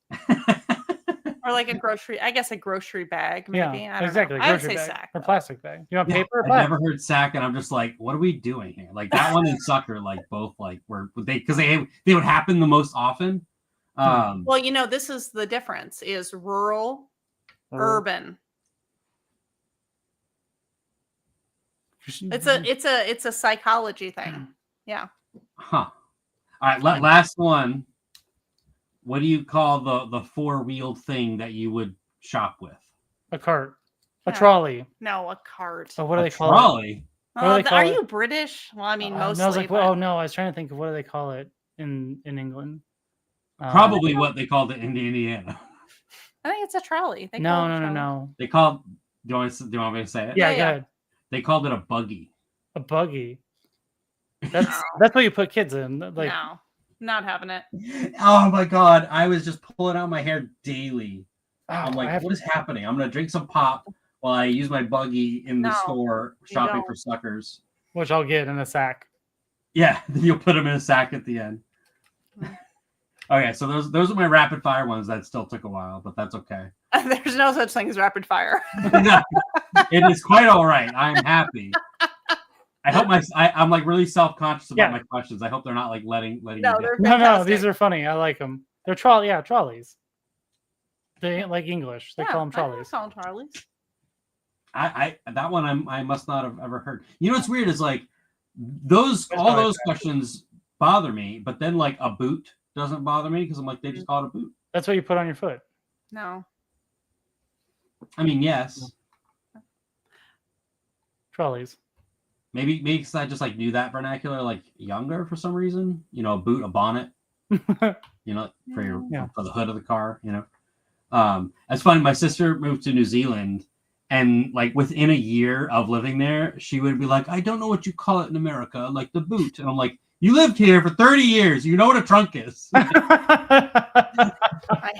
Speaker 3: Or like a grocery bag, maybe.
Speaker 2: Yeah,
Speaker 3: I don't
Speaker 2: exactly.
Speaker 3: know. I would
Speaker 2: Grocery
Speaker 3: say
Speaker 2: bag
Speaker 3: sack.
Speaker 2: or
Speaker 3: though.
Speaker 2: plastic bag. You want
Speaker 1: Yeah,
Speaker 2: paper or
Speaker 1: I've
Speaker 2: plastic?
Speaker 1: never heard sack, and I'm just like, what are we doing here? Like that one and sucker, like both, like were because they would happen the most often.
Speaker 3: Well, this is the difference: is rural, urban. It's a psychology thing. Yeah.
Speaker 1: Huh. All right, last one. What do you call the four-wheeled thing that you would shop with?
Speaker 2: a cart, a
Speaker 3: Yeah.
Speaker 2: trolley.
Speaker 3: No, a cart.
Speaker 2: Oh, what do
Speaker 1: A
Speaker 2: they call it?
Speaker 1: trolley.
Speaker 2: What do they call
Speaker 3: Are
Speaker 2: it?
Speaker 3: you British? Well, I mean,
Speaker 2: And I
Speaker 3: mostly.
Speaker 2: was like,
Speaker 3: but-
Speaker 2: oh no, I was trying to think of what do they call it in England.
Speaker 1: Probably what they called it in Indiana.
Speaker 3: I think it's a trolley. They
Speaker 2: No,
Speaker 3: call it
Speaker 2: no,
Speaker 3: a
Speaker 2: no,
Speaker 3: trolley.
Speaker 2: no.
Speaker 1: They called. Do you want me to say it?
Speaker 2: Yeah,
Speaker 3: Yeah,
Speaker 2: go
Speaker 3: yeah.
Speaker 2: ahead.
Speaker 1: They called it a buggy.
Speaker 2: A buggy. That's what you put kids in. Like,
Speaker 3: No, not having it.
Speaker 1: Oh my god! I was just pulling out my hair daily. I'm
Speaker 2: oh,
Speaker 1: like, what is happening? I'm gonna drink some pop while I use my buggy in the
Speaker 3: No,
Speaker 1: store
Speaker 3: you
Speaker 1: shopping
Speaker 3: don't.
Speaker 1: for suckers.
Speaker 2: which I'll get in a sack.
Speaker 1: Yeah, then you'll put them in a sack at the end. Okay, so those are my rapid fire ones that still took a while, but that's okay.
Speaker 3: There's no such thing as rapid fire.
Speaker 1: No, it is quite all right. I'm happy. I hope I'm like really self-conscious about
Speaker 2: Yeah.
Speaker 1: my questions. I hope they're not like letting
Speaker 3: No,
Speaker 1: you down.
Speaker 3: they're
Speaker 2: No,
Speaker 3: fantastic.
Speaker 2: these are funny. I like them. They're trolleys. They ain't like English. They call them trolleys.
Speaker 3: I call them trolleys.
Speaker 1: I that one I must not have ever heard. You know what's weird is like those
Speaker 2: That's
Speaker 1: all
Speaker 2: probably
Speaker 1: those
Speaker 2: true.
Speaker 1: questions bother me, but then like a boot doesn't bother me because I'm like they just call it a boot.
Speaker 2: That's what you put on your foot.
Speaker 3: No.
Speaker 1: I mean, yes,
Speaker 2: Trolleys.
Speaker 1: maybe because I just like knew that vernacular like younger for some reason. You know, a boot, a bonnet. You know, for your
Speaker 2: Yeah.
Speaker 1: for the hood of the car. You know, it's funny. My sister moved to New Zealand. And like within a year of living there, she would be like, I don't know what you call it in America, like the boot. And I'm like, you lived here for 30 years. You know what a trunk is.
Speaker 3: I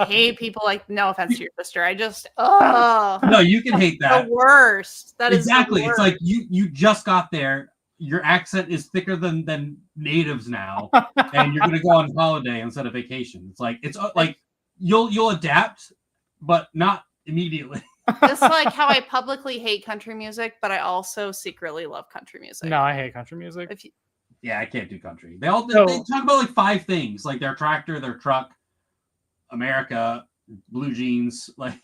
Speaker 3: hate people like, no offense to your sister. I just,
Speaker 1: No, you can hate that.
Speaker 3: the worst. That is
Speaker 1: Exactly.
Speaker 3: the
Speaker 1: It's
Speaker 3: worst.
Speaker 1: like you just got there. Your accent is thicker than natives now. And you're gonna go on holiday instead of vacation. It's like you'll adapt, but not immediately.
Speaker 3: Just like how I publicly hate country music, but I also secretly love country music.
Speaker 2: No, I hate country music.
Speaker 3: If you,
Speaker 1: Yeah, I can't do country. They
Speaker 2: No.
Speaker 1: talk about like 5 things, like their tractor, their truck, America, blue jeans. Like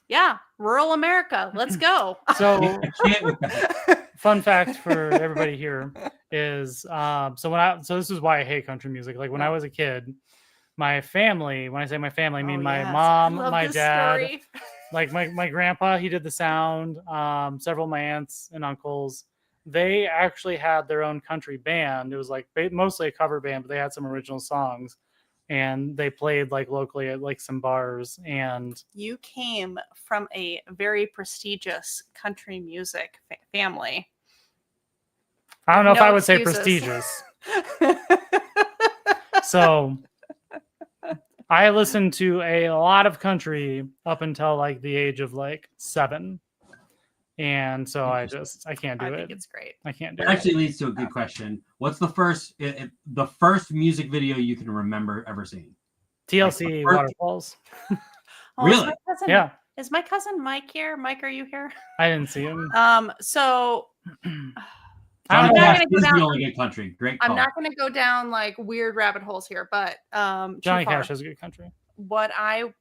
Speaker 3: yeah, rural America. Let's go.
Speaker 2: So
Speaker 1: I can't with that.
Speaker 2: fun fact for everybody here is so this is why I hate country music. Like when I was a kid, my family, when I say my family, I mean my mom, my dad, like my grandpa, he did the sound, several of my aunts and uncles. They actually had their own country band. It was like mostly a cover band, but they had some original songs, and they played like locally at like some bars. And
Speaker 3: you came from a very prestigious country music family.
Speaker 2: I don't know if I would say prestigious. So I listened to a lot of country up until like the age of like 7. And so I can't do it. I think
Speaker 3: it's great.
Speaker 2: I can't do
Speaker 1: it. Actually leads to a good question. What's the first music video you can remember ever seeing?
Speaker 2: TLC
Speaker 1: like
Speaker 2: Waterfalls.
Speaker 1: Really?
Speaker 2: Yeah.
Speaker 3: Is my cousin Mike here? Mike, are you here?
Speaker 2: I didn't see him.
Speaker 3: So
Speaker 1: Johnny Cash is the only good country. Great call.
Speaker 3: I'm not going to go down like weird rabbit holes here, but
Speaker 2: Johnny Cash is a good country.
Speaker 3: The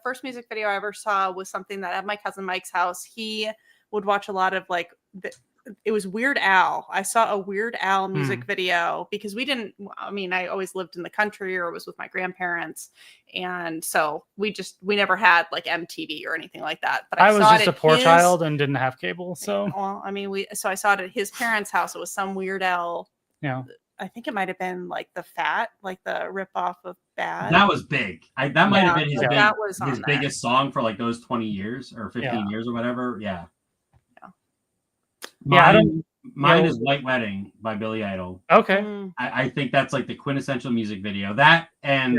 Speaker 3: first music video I ever saw was something that at my cousin Mike's house. He would watch a lot of like it was Weird Al. I saw a Weird Al music video because I always lived in the country or was with my grandparents. And so we never had like MTV or anything like that. But I was just a poor
Speaker 2: child and didn't have cable. So,
Speaker 3: well, I mean, so I saw it at his parents' house. It was some Weird Al.
Speaker 2: Yeah.
Speaker 3: I think it might have been like The Fat, like the ripoff of Bad.
Speaker 1: That was big. That might have been his biggest song for like those 20 years or 15 years or whatever. Yeah. Mine is White Wedding by Billy Idol.
Speaker 2: Okay.
Speaker 1: I think that's like the quintessential music video. That and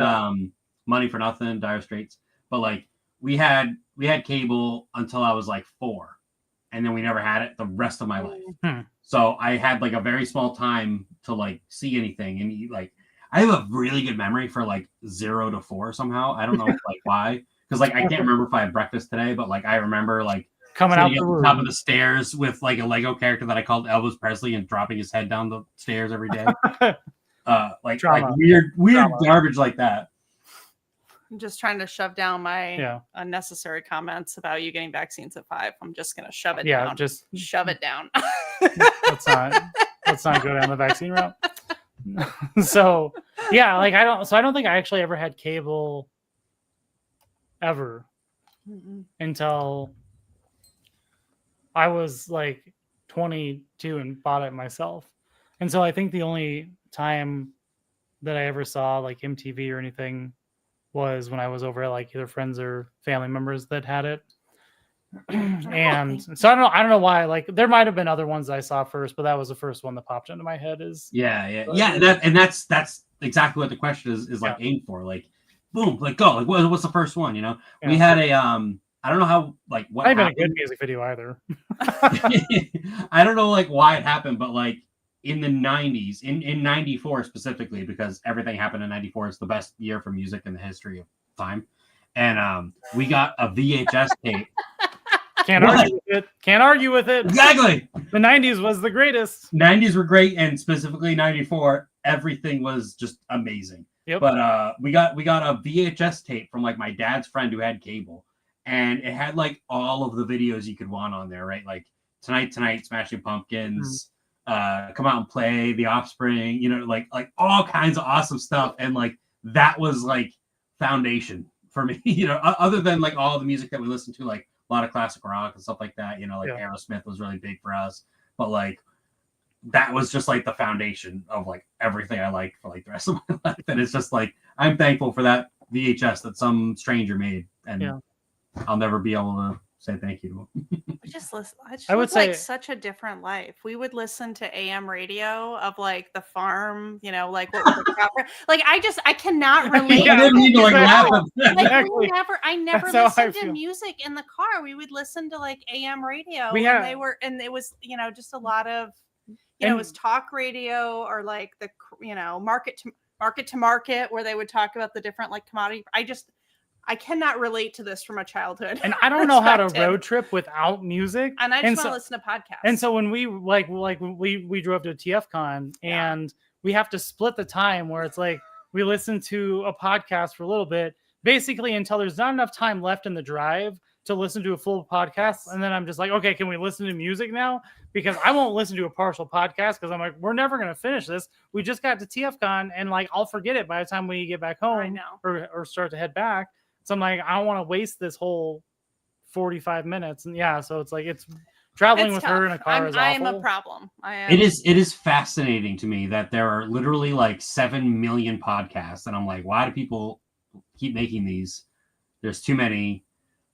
Speaker 1: Money for Nothing, Dire Straits. But like we had cable until I was like 4. And then we never had it the rest of my life. So I had like a very small time to like see anything. And like I have a really good memory for like 0 to 4 somehow. I don't know like why. Because like I can't remember if I had breakfast today, but like I remember like
Speaker 2: coming out
Speaker 1: the top of the stairs with like a Lego character that I called Elvis Presley and dropping his head down the stairs every day. like weird garbage like that.
Speaker 3: I'm just trying to shove down my unnecessary comments about you getting vaccines at 5. I'm just going to shove it down.
Speaker 2: Just
Speaker 3: shove it down.
Speaker 2: let's not go down the vaccine route. So like I don't think I actually ever had cable ever until I was like 22 and bought it myself. And so I think the only time that I ever saw like MTV or anything was when I was over at like either friends or family members that had it. And so I don't know why. Like there might have been other ones that I saw first, but that was the first one that popped into my head. That's
Speaker 1: exactly what the question is like aimed for. Like, boom, like go. Like what's the first one? You know, we had a I don't know how like what.
Speaker 2: Not even a good music video either.
Speaker 1: I don't know like why it happened, but like in the 90s, in 94 specifically, because everything happened in 94. It's the best year for music in the history of time. And we got a VHS tape.
Speaker 2: Can't argue with it.
Speaker 1: Exactly.
Speaker 2: The 90s was the greatest.
Speaker 1: 90s were great, and specifically 94, everything was just amazing.
Speaker 2: Yep.
Speaker 1: But we got a VHS tape from like my dad's friend who had cable, and it had like all of the videos you could want on there, right? Like Tonight, Smashing Pumpkins, Come Out and Play, The Offspring, you know, like all kinds of awesome stuff. And like that was like foundation for me, you know, other than like all the music that we listened to, like a lot of classic rock and stuff like that, you know, like Aerosmith was really big for us. But like that was just like the foundation of like everything I liked for like the rest of my life. And it's just like I'm thankful for that VHS that some stranger made, and I'll never be able to say thank you to him.
Speaker 3: I would say like such a different life. We would listen to AM radio of like the farm, you know, like what was the like I cannot relate.
Speaker 1: I didn't need to like laugh at that.
Speaker 3: Like I never listened to music in the car. We would listen to like AM radio, and it was, you know, just a lot of, you know, it was talk radio or like the, you know, market to market, where they would talk about the different like commodity. I cannot relate to this from a childhood.
Speaker 2: And I don't know how to road trip without music.
Speaker 3: And I just want to listen to podcasts.
Speaker 2: And so when we we drove to TFCon and we have to split the time where it's like we listen to a podcast for a little bit, basically until there's not enough time left in the drive to listen to a full podcast, and then I'm just like, okay, can we listen to music now? Because I won't listen to a partial podcast because I'm like, we're never gonna finish this. We just got to TFCon, and like I'll forget it by the time we get back home or start to head back. So I'm like, I don't want to waste this whole 45 minutes, and so it's like it's traveling with her in a car is awful.
Speaker 3: I am a problem.
Speaker 1: It is fascinating to me that there are literally like 7 million podcasts, and I'm like, why do people keep making these? There's too many.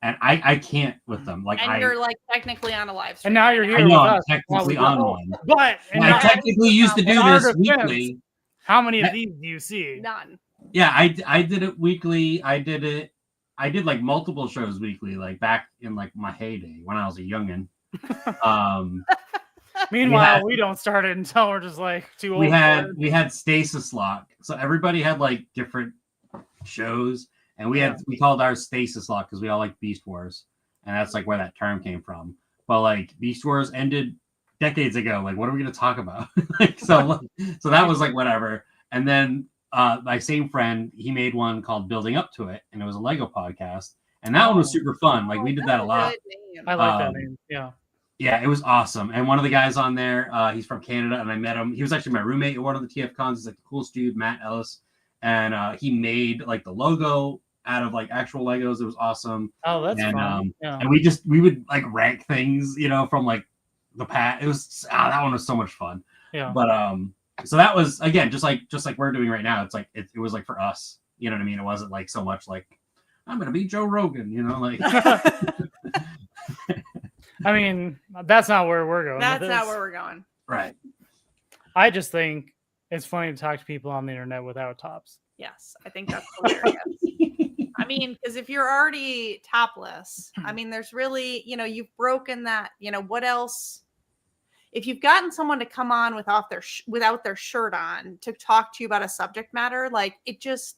Speaker 1: And I can't with them. Like,
Speaker 3: and you're like technically on a live stream.
Speaker 2: And now you're here.
Speaker 1: I know,
Speaker 2: with
Speaker 1: I'm
Speaker 2: us.
Speaker 1: technically on one.
Speaker 2: But
Speaker 1: I technically used to do this weekly.
Speaker 2: How many of these do you see?
Speaker 3: None.
Speaker 1: Yeah, I did it weekly. I did like multiple shows weekly, like back in like my heyday when I was a youngin.
Speaker 2: Meanwhile, we don't start it until we're just like too old.
Speaker 1: We had Stasis Lock, so everybody had like different shows. And we called ours Stasis Lock because we all like Beast Wars. And that's like where that term came from. But like Beast Wars ended decades ago. Like, what are we going to talk about? so that was like whatever. And then my same friend, he made one called Building Up to It. And it was a Lego podcast. And that one was super fun. Like we did that a lot.
Speaker 2: I like that name. Yeah.
Speaker 1: Yeah, it was awesome. And one of the guys on there, he's from Canada. And I met him. He was actually my roommate at one of the TF cons. He's like the coolest dude, Matt Ellis. And he made like the logo out of like actual Legos. It was awesome.
Speaker 2: Oh, that's fun.
Speaker 1: And we would like rank things, from like the past. It was that one was so much fun.
Speaker 2: Yeah.
Speaker 1: But so that was again just like we're doing right now. It's like it was like for us. You know what I mean? It wasn't like so much like I'm gonna be Joe Rogan. Like.
Speaker 2: I mean, that's not where we're going.
Speaker 3: That's not where we're going.
Speaker 1: Right.
Speaker 2: I just think it's funny to talk to people on the internet without tops.
Speaker 3: Yes, I think that's hilarious. I mean, because if you're already topless, I mean, there's really, you've broken that. What else? If you've gotten someone to come on without their shirt on to talk to you about a subject matter, like it just,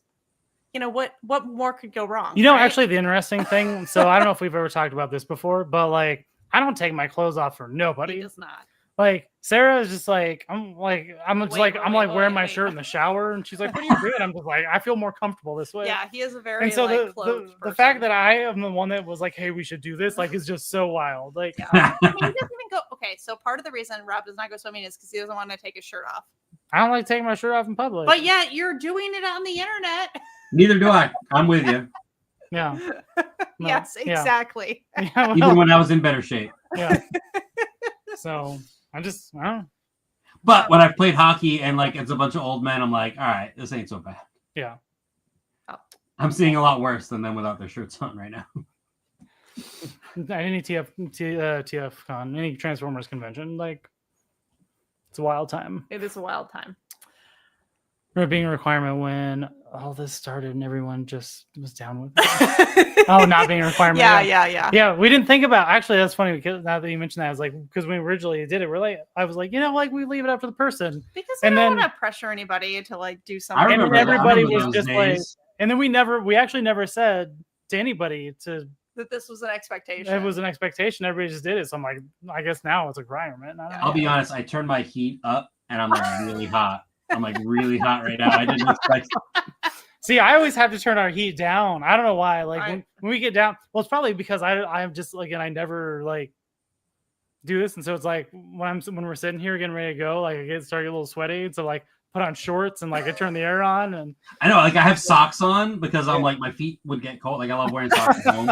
Speaker 3: what more could go wrong? Right?
Speaker 2: Actually, the interesting thing. So I don't know if we've ever talked about this before, but like, I don't take my clothes off for nobody.
Speaker 3: He does not.
Speaker 2: Like Sarah is just like I'm wearing my shirt in the shower, and she's like, "What are you doing?" I'm just like, I feel more comfortable this way.
Speaker 3: Yeah, he is a very
Speaker 2: the fact that I am the one that was like, "Hey, we should do this," like, is just so wild. Like,
Speaker 3: I mean, he doesn't even go. Okay, so part of the reason Rob does not go swimming is because he doesn't want to take his shirt off.
Speaker 2: I don't like taking my shirt off in public.
Speaker 3: But yet you're doing it on the internet.
Speaker 1: Neither do I. I'm with you.
Speaker 2: Yeah. No,
Speaker 3: yes, exactly.
Speaker 2: Yeah,
Speaker 1: even when I was in better shape.
Speaker 2: Yeah. So I don't know.
Speaker 1: But when I've played hockey and like it's a bunch of old men, I'm like, all right, this ain't so bad.
Speaker 2: Yeah.
Speaker 1: I'm seeing a lot worse than them without their shirts on right now.
Speaker 2: Any TF con, any Transformers convention, like it's a wild time.
Speaker 3: It is a wild time.
Speaker 2: Remember being a requirement when all this started and everyone just was down with it. Not being a requirement. Yeah. We didn't think about. Actually, that's funny because now that you mentioned that, I was like, because when we originally did it, I was like, we leave it up to the person
Speaker 3: because I don't want to pressure anybody to like do something.
Speaker 1: I remember
Speaker 2: everybody was just days. Like, and then we actually never said to anybody
Speaker 3: that this was an expectation.
Speaker 2: It was an expectation. Everybody just did it. So I'm like, I guess now it's a requirement.
Speaker 1: I'll be honest. I turned my heat up and I'm like really hot. I'm like really hot right now. I didn't expect.
Speaker 2: See, I always have to turn our heat down. I don't know why. Like when we get down, well, it's probably because I'm just like, and I never like do this, and so it's like when we're sitting here getting ready to go, like I start getting a little sweaty, so like put on shorts and like I turn the air on, and
Speaker 1: I know, like I have socks on because I'm like my feet would get cold. Like I love wearing socks at home.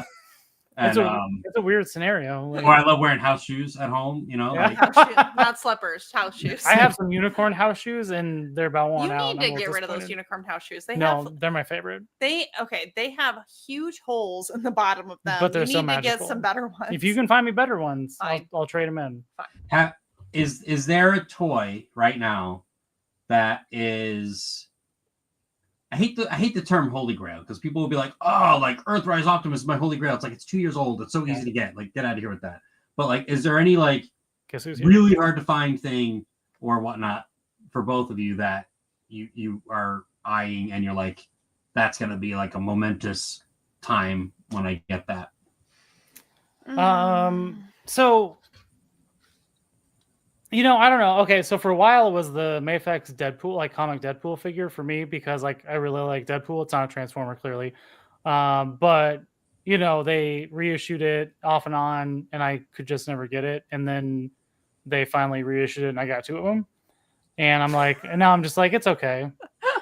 Speaker 1: And,
Speaker 2: it's a weird scenario. Like,
Speaker 1: or I love wearing house shoes at home, Like,
Speaker 3: house shoes, not slippers, house shoes.
Speaker 2: I have some unicorn house shoes, and they're about worn out.
Speaker 3: You need to get rid of those unicorn house shoes.
Speaker 2: They're my favorite.
Speaker 3: They have huge holes in the bottom of them.
Speaker 2: But they're so
Speaker 3: magical. To get some better ones.
Speaker 2: If you can find me better ones, I'll trade them in.
Speaker 3: Fine.
Speaker 1: Is there a toy right now that is? I hate the term Holy Grail because people will be like, oh, like Earthrise Optimus is my Holy Grail. It's like it's 2 years old. It's so easy to get. Like, get out of here with that. But like, is there any like really hard to find thing or whatnot for both of you that you are eyeing and you're like, that's gonna be like a momentous time when I get that?
Speaker 2: So I don't know. Okay, so for a while it was the Mafex Deadpool, like comic Deadpool figure for me because like I really like Deadpool. It's not a Transformer clearly, but they reissued it off and on, and I could just never get it. And then they finally reissued it, and I got 2 of them. And I'm like, and now I'm just like, it's okay.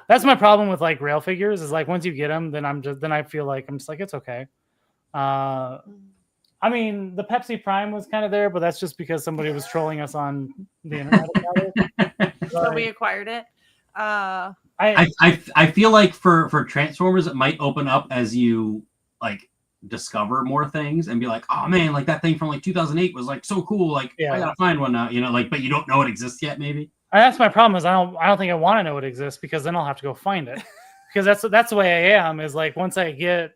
Speaker 2: That's my problem with like rail figures is like once you get them, then I feel like I'm just like, it's okay. I mean, the Pepsi Prime was kind of there, but that's just because somebody was trolling us on the internet about it.
Speaker 3: So we acquired it.
Speaker 1: I feel like for Transformers, it might open up as you like discover more things and be like, oh man, like that thing from like 2008 was like so cool. Like I gotta find one now, like, but you don't know it exists yet, maybe.
Speaker 2: That's my problem is I don't think I want to know it exists because then I'll have to go find it because that's the way I am is like once I get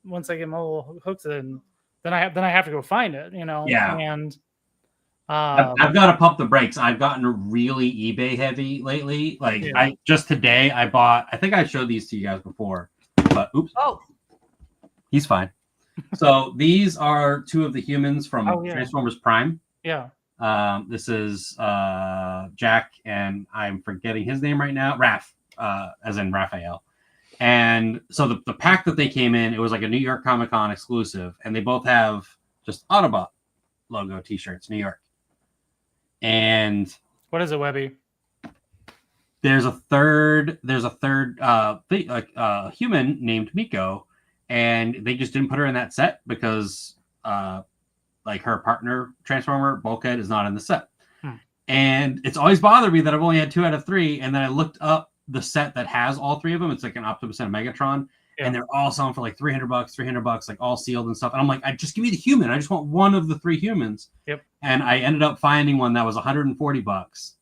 Speaker 2: my little hooks in, then I have to go find it,
Speaker 1: Yeah.
Speaker 2: And
Speaker 1: I've got to pump the brakes. I've gotten really eBay heavy lately. Like today I bought. I think I showed these to you guys before, but oops.
Speaker 3: Oh,
Speaker 1: he's fine. So these are 2 of the humans from Transformers Prime.
Speaker 2: Yeah.
Speaker 1: This is Jack, and I'm forgetting his name right now. Raph, as in Raphael. And so the pack that they came in, it was like a New York Comic Con exclusive, and they both have just Autobot logo T-shirts, New York. And
Speaker 2: what is it, Webby?
Speaker 1: There's a third human named Miko, and they just didn't put her in that set because like her partner Transformer Bulkhead is not in the set. And it's always bothered me that I've only had 2 out of 3, and then I looked up the set that has all 3 of them. It's like an Optimus and a Megatron, and they're all selling for like $300, like all sealed and stuff. And I'm like, I just give me the human. I just want one of the 3 humans.
Speaker 2: Yep.
Speaker 1: And I ended up finding one that was $140,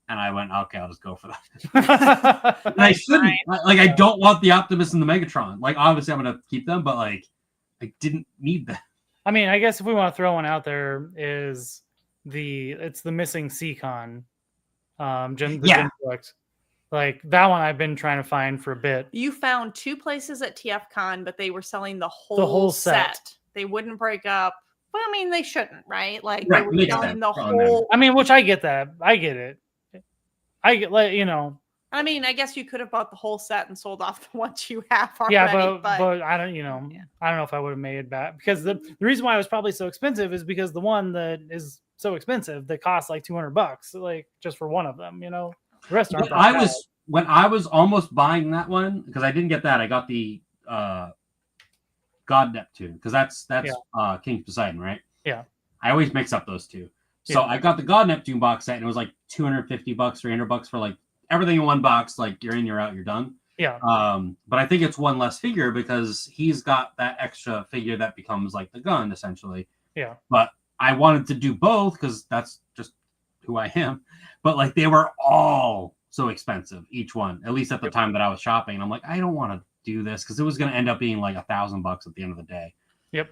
Speaker 1: and I went, okay, I'll just go for that. And I shouldn't. Like, I don't want the Optimus and the Megatron. Like, obviously, I'm gonna keep them, but like, I didn't need that.
Speaker 2: I mean, I guess if we want to throw one out there, it's the missing C-Con, Gen Select. Like that one I've been trying to find for a bit.
Speaker 3: You found 2 places at TFCon, but they were selling the whole set. They wouldn't break up. Well, I mean, they shouldn't, right? Like they were selling the whole.
Speaker 2: I mean, which I get that. I get it. I get like
Speaker 3: I mean, I guess you could have bought the whole set and sold off the ones you have already.
Speaker 2: Yeah, but I don't, I don't know if I would have made it back because the reason why it was probably so expensive is because the one that is so expensive that costs like $200, like just for one of them, The rest aren't.
Speaker 1: When I was almost buying that one because I didn't get that, I got the God Neptune because that's King Poseidon, right?
Speaker 2: Yeah.
Speaker 1: I always mix up those 2. So I got the God Neptune box set and it was like $250, $300 for like everything in one box. Like you're in, you're out, you're done.
Speaker 2: Yeah.
Speaker 1: But I think it's one less figure because he's got that extra figure that becomes like the gun essentially.
Speaker 2: Yeah.
Speaker 1: But I wanted to do both because that's just who I am. But like they were all so expensive, each one, at least at the time that I was shopping. And I'm like, I don't want to do this because it was going to end up being like $1,000 at the end of the day.
Speaker 2: Yep.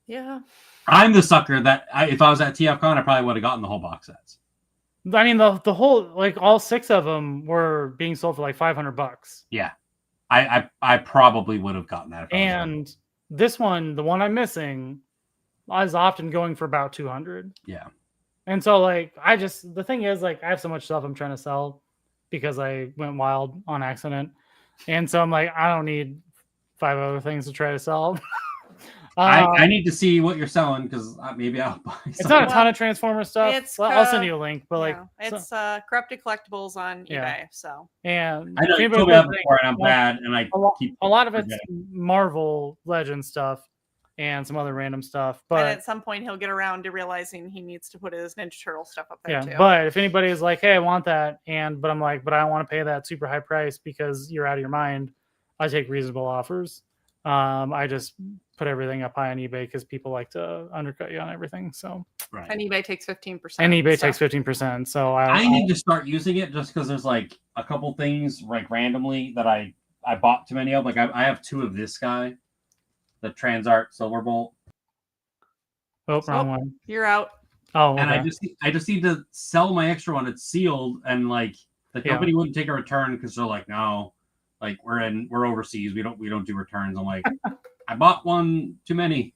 Speaker 3: Yeah.
Speaker 1: I'm the sucker that if I was at TFCon, I probably would have gotten the whole box sets.
Speaker 2: I mean, the whole, like all 6 of them were being sold for like $500.
Speaker 1: Yeah. I probably would have gotten that.
Speaker 2: And this one, the one I'm missing, is often going for about 200.
Speaker 1: Yeah.
Speaker 2: And so like, the thing is like, I have so much stuff I'm trying to sell because I went wild on accident. And so I'm like, I don't need 5 other things to try to sell.
Speaker 1: I need to see what you're selling because maybe I'll buy something.
Speaker 2: It's not a ton of Transformer stuff. I'll send you a link, but
Speaker 3: it's Corrupted Collectibles on eBay. So
Speaker 2: and
Speaker 1: I know you told me that before, and I'm bad, and I keep
Speaker 2: a lot of it's Marvel Legends stuff and some other random stuff. But
Speaker 3: at some point, he'll get around to realizing he needs to put his Ninja Turtle stuff up there too.
Speaker 2: But if anybody is like, "Hey, I want that," but I'm like, "But I don't want to pay that super high price because you're out of your mind," I take reasonable offers. I just put everything up high on eBay because people like to undercut you on everything. So
Speaker 3: and eBay takes 15%.
Speaker 2: And eBay takes 15%. So
Speaker 1: I need to start using it just because there's like a couple things like randomly that I bought too many of. Like I have 2 of this guy, the Transart Silverbolt.
Speaker 2: Oh, wrong one.
Speaker 3: You're out.
Speaker 2: Oh, okay.
Speaker 1: And I just need to sell my extra one. It's sealed, and like the company wouldn't take a return because they're like, no. Like we're overseas. We don't do returns. I'm like, I bought one too many.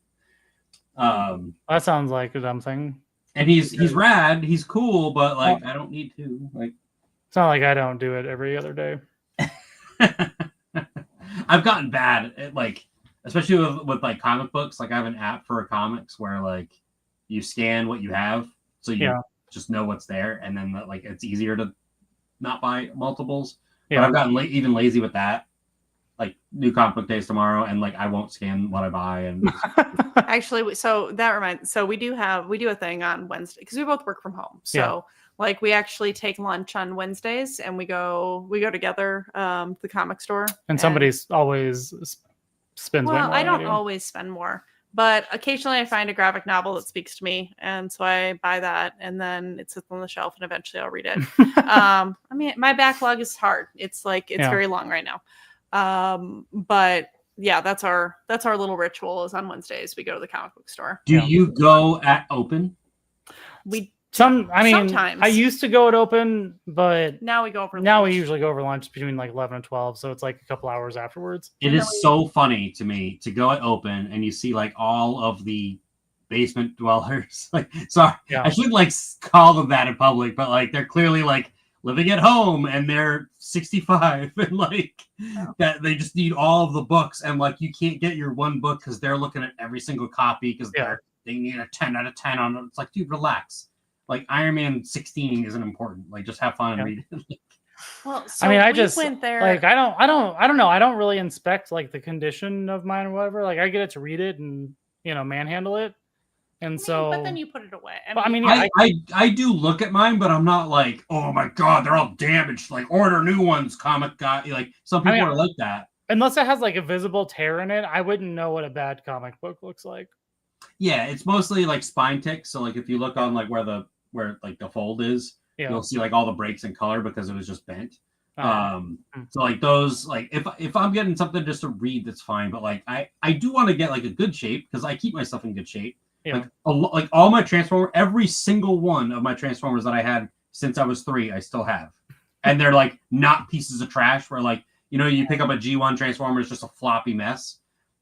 Speaker 2: That sounds like a dumb thing.
Speaker 1: And he's rad. He's cool, but like I don't need to. Like
Speaker 2: it's not like I don't do it every other day.
Speaker 1: I've gotten bad at like especially with like comic books. Like I have an app for comics where like you scan what you have, so you just know what's there, and then like it's easier to not buy multiples. But I've gotten even lazy with that. Like new comic book days tomorrow, and like I won't scan what I buy. And
Speaker 3: actually, so that reminds. So we do a thing on Wednesday because we both work from home. So like we actually take lunch on Wednesdays, and we go together to the comic store.
Speaker 2: And somebody's always spends.
Speaker 3: Well, I don't always spend more, but occasionally I find a graphic novel that speaks to me, and so I buy that, and then it sits on the shelf, and eventually I'll read it. I mean, my backlog is hard. It's very long right now. But yeah, that's our little ritual is on Wednesdays we go to the comic book store.
Speaker 1: Do you go at open?
Speaker 3: Sometimes.
Speaker 2: I used to go at open, but
Speaker 3: now we go over lunch.
Speaker 2: Now we usually go over lunch between like 11 and 12, so it's like a couple hours afterwards.
Speaker 1: It is so funny to me to go at open and you see like all of the basement dwellers. Like, sorry, I shouldn't like call them that in public, but like they're clearly like living at home and they're 65 and like that they just need all of the books, and like you can't get your one book because they're looking at every single copy because they need a 10 out of 10 on it. It's like, dude, relax. Like Iron Man 16 isn't important. Like just have fun and read it.
Speaker 3: Well, so
Speaker 2: I mean, I
Speaker 3: just went there.
Speaker 2: Like I don't know. I don't really inspect like the condition of mine or whatever. Like I get it to read it and manhandle it. And
Speaker 3: but then you put it away.
Speaker 1: I do look at mine, but I'm not like, oh my god, they're all damaged. Like order new ones, comic guy. Like some people are like that.
Speaker 2: Unless it has like a visible tear in it, I wouldn't know what a bad comic book looks like.
Speaker 1: Yeah, it's mostly like spine ticks. So like if you look on like where like the fold is, you'll see like all the breaks in color because it was just bent. So like those, like if I'm getting something just to read, that's fine. But like I do want to get like a good shape because I keep my stuff in good shape. Yeah. Like all my Transformers, every single one of my Transformers that I had since I was 3, I still have, and they're like not pieces of trash where like you pick up a G1 Transformer, it's just a floppy mess.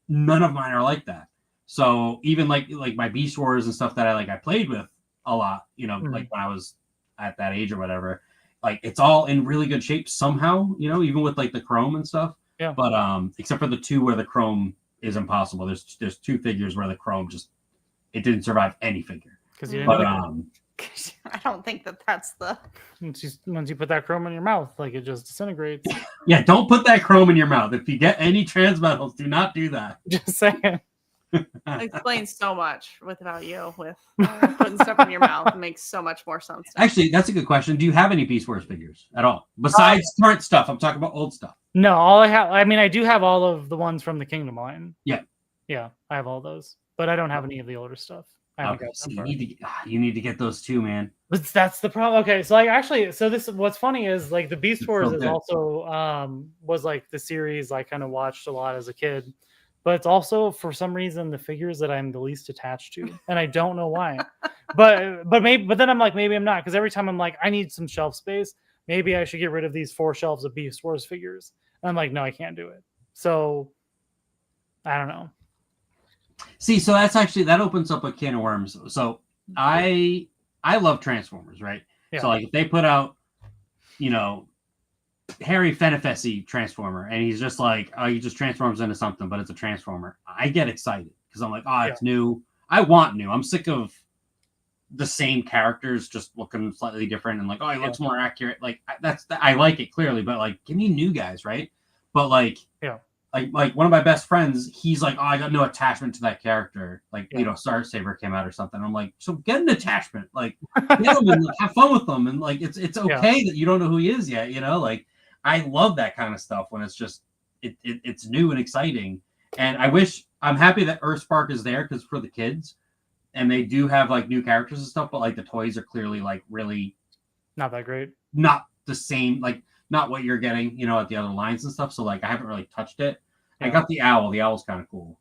Speaker 1: None of mine are like that. So even like my Beast Wars and stuff that I played with a lot, like when I was at that age or whatever, like it's all in really good shape somehow, even with like the chrome and stuff. Yeah. But except for the 2 where the chrome is impossible. There's 2 figures where the chrome it didn't survive any figure.
Speaker 3: I don't think that's the
Speaker 2: once you put that chrome in your mouth, like it just disintegrates.
Speaker 1: Yeah, don't put that chrome in your mouth. If you get any transmetals, do not do that.
Speaker 2: Just saying.
Speaker 3: It explains so much without you with putting stuff in your mouth. It makes so much more sense.
Speaker 1: Actually, that's a good question. Do you have any Beast Wars figures at all besides current stuff? I'm talking about old stuff.
Speaker 2: No, all I have. I mean, I do have all of the ones from the Kingdom line.
Speaker 1: Yeah,
Speaker 2: I have all those, but I don't have any of the older stuff.
Speaker 1: Okay, so you need to get those too, man.
Speaker 2: But that's the problem. Okay, so what's funny is like the Beast Wars is also was like the series I kind of watched a lot as a kid. But it's also, for some reason, the figures that I'm the least attached to, and I don't know why. but then I'm like, maybe I'm not, because every time I'm like, I need some shelf space. Maybe I should get rid of these 4 shelves of Beast Wars figures. And I'm like, no, I can't do it. So I don't know.
Speaker 1: See, so that opens up a can of worms. So I love Transformers, right? Yeah. So like if they put out, Harry Fenifesi Transformer, and he's just like, he just transforms into something, but it's a Transformer. I get excited because I'm like, it's new. I want new. I'm sick of the same characters just looking slightly different and like, he looks more accurate. Like I like it clearly, but like, give me new guys, right? But like, like one of my best friends, he's like, I got no attachment to that character. Like, Star Saber came out or something. I'm like, so get an attachment, like, get them and like, have fun with them, and like, it's okay that you don't know who he is yet, like. I love that kind of stuff when it's just it's new and exciting. And I'm happy that Earthspark is there because for the kids, and they do have like new characters and stuff, but like the toys are clearly like really
Speaker 2: not that great,
Speaker 1: not the same, like not what you're getting, at the other lines and stuff. So like I haven't really touched it. I got the owl. The owl's kind of cool.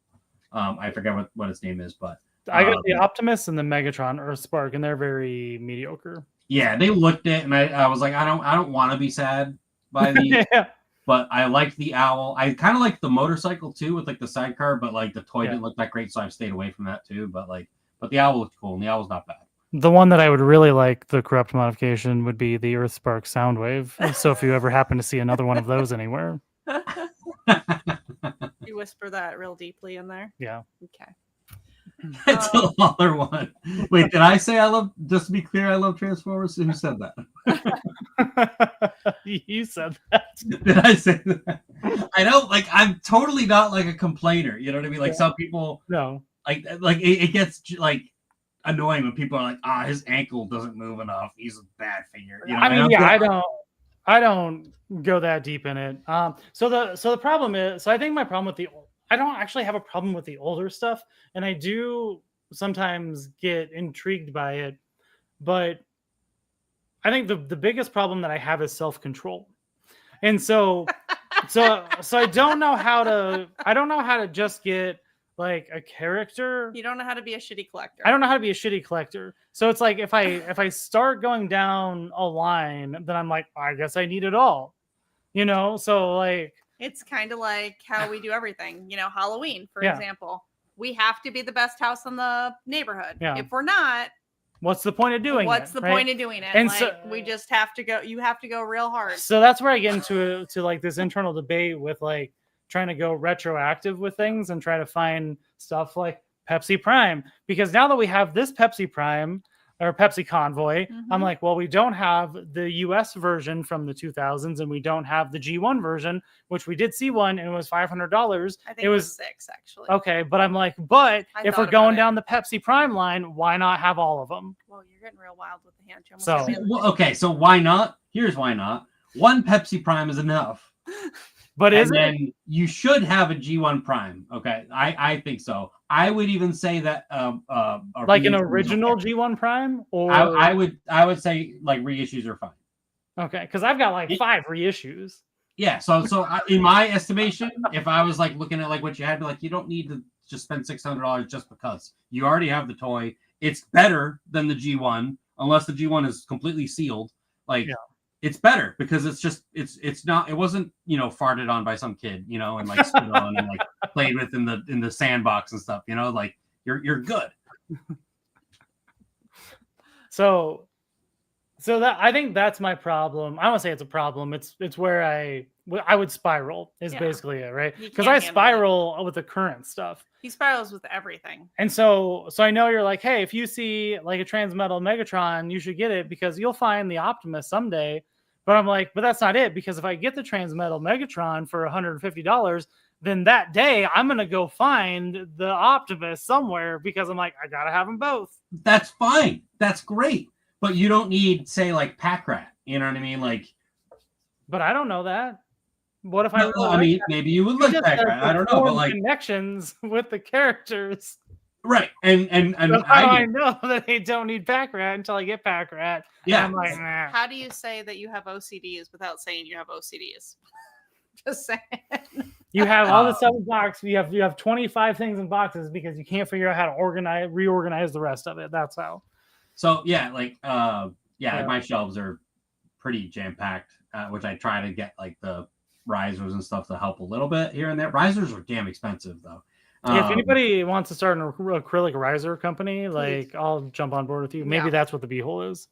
Speaker 1: I forget what its name is, but
Speaker 2: I got the Optimus and the Megatron Earthspark, and they're very mediocre.
Speaker 1: Yeah, they looked it, and I was like, I don't want to be sad by the but I liked the owl. I kind of like the motorcycle too with like the sidecar, but like the toy didn't look that great, so I've stayed away from that too. But the owl looked cool, and the owl's not bad.
Speaker 2: The one that I would really like, the corrupt modification, would be the Earthspark Soundwave. So if you ever happen to see another one of those anywhere.
Speaker 3: You whisper that real deeply in there.
Speaker 2: Yeah.
Speaker 3: Okay.
Speaker 1: It's a Lawler one. Wait, did I say I love? Just to be clear, I love Transformers. Who said that?
Speaker 2: You said that.
Speaker 1: Did I say that? I know, like I'm totally not like a complainer. You know what I mean? Like some people,
Speaker 2: No.
Speaker 1: like it gets like annoying when people are like, "Ah, his ankle doesn't move enough. He's a bad figure." You know,
Speaker 2: I mean, yeah, I don't go that deep in it. So the problem is, so I think my problem with I don't actually have a problem with the older stuff, and I do sometimes get intrigued by it, but I think the biggest problem that I have is self-control. And so I don't know how to just get like a character.
Speaker 3: You don't know how to be a shitty collector.
Speaker 2: I don't know how to be a shitty collector. So it's like if I start going down a line, then I'm like, I guess I need it all. You know? So like
Speaker 3: it's kind of like how we do everything. You know, Halloween, for
Speaker 2: Yeah.
Speaker 3: example. We have to be the best house in the neighborhood.
Speaker 2: Yeah.
Speaker 3: If we're not,
Speaker 2: what's the point of doing
Speaker 3: what's
Speaker 2: it?
Speaker 3: the
Speaker 2: right?
Speaker 3: point of doing it?
Speaker 2: And
Speaker 3: like
Speaker 2: so-
Speaker 3: we just have to go. You have to go real hard.
Speaker 2: So that's where I get into like this internal debate with like trying to go retroactive with things and try to find stuff like Pepsi Prime, because now that we have this Pepsi Prime or Pepsi Convoy, I'm like, well, we don't have the US version from the 2000s and we don't have the G1 version, which we did see one and it was $500.
Speaker 3: I think it was 6 actually.
Speaker 2: Okay, but I'm like, but
Speaker 3: I
Speaker 2: if
Speaker 3: thought
Speaker 2: we're going
Speaker 3: about it.
Speaker 2: down the Pepsi Prime line, why not have all of them?
Speaker 3: Well, you're getting real wild with the hand. You almost
Speaker 2: So-
Speaker 3: got me on the
Speaker 1: Well, okay, so why not? Here's why not. One Pepsi Prime is enough.
Speaker 2: But
Speaker 1: And
Speaker 2: isn't it?
Speaker 1: then you should have a G1 Prime. Okay, I think so. I would even say that a
Speaker 2: Like an
Speaker 1: reissue is
Speaker 2: original
Speaker 1: okay.
Speaker 2: G1 Prime? Or
Speaker 1: I would say like reissues are fine.
Speaker 2: Okay, because I've got like 5 reissues.
Speaker 1: Yeah, so in my estimation, if I was like looking at like what you had, like you don't need to just spend $600 just because you already have the toy. It's better than the G1, unless the G1 is completely sealed. Like it's better because it's not, it wasn't, you know, farted on by some kid, you know, and like spit on and like played with in the sandbox and stuff, you know, like you're good.
Speaker 2: So that I think that's my problem. I don't say it's a problem. It's where I would spiral is
Speaker 3: Yeah.
Speaker 2: basically it, right?
Speaker 3: You
Speaker 2: Because
Speaker 3: can't
Speaker 2: I
Speaker 3: handle it.
Speaker 2: spiral with the current stuff.
Speaker 3: He spirals with everything.
Speaker 2: And so I know you're like, hey, if you see like a Transmetal Megatron, you should get it because you'll find the Optimus someday. But I'm like, but that's not it, because if I get the Transmetal Megatron for $150, then that day I'm gonna go find the Optimus somewhere because I'm like, I gotta have them both.
Speaker 1: That's fine. That's great. But you don't need, say, like Pack Rat. You know what I mean? Like,
Speaker 2: But I don't know that. What if I?
Speaker 1: no,
Speaker 2: really
Speaker 1: I
Speaker 2: like
Speaker 1: mean,
Speaker 2: that?
Speaker 1: maybe you would
Speaker 2: You
Speaker 1: like
Speaker 2: just
Speaker 1: Pack
Speaker 2: gotta
Speaker 1: Rat. I don't know, but
Speaker 2: form
Speaker 1: like,
Speaker 2: connections with the characters.
Speaker 1: right? And
Speaker 2: So how do I
Speaker 1: I
Speaker 2: know that they don't need Pack Rat until I get Pack Rat?
Speaker 1: yeah.
Speaker 2: And I'm like, nah.
Speaker 3: How do you say that you have OCDs without saying you have OCDs? Just saying.
Speaker 2: You have all the stuff in box. You have 25 things in boxes because you can't figure out how to reorganize the rest of it. That's how.
Speaker 1: So yeah, like
Speaker 2: Yeah.
Speaker 1: like my shelves are pretty jam packed, which I try to get like the risers and stuff to help a little bit here and there. Risers are damn expensive though.
Speaker 2: If anybody wants to start an acrylic riser company, like
Speaker 3: Please.
Speaker 2: I'll jump on board with you. Maybe
Speaker 3: Yeah.
Speaker 2: that's what the beehole is,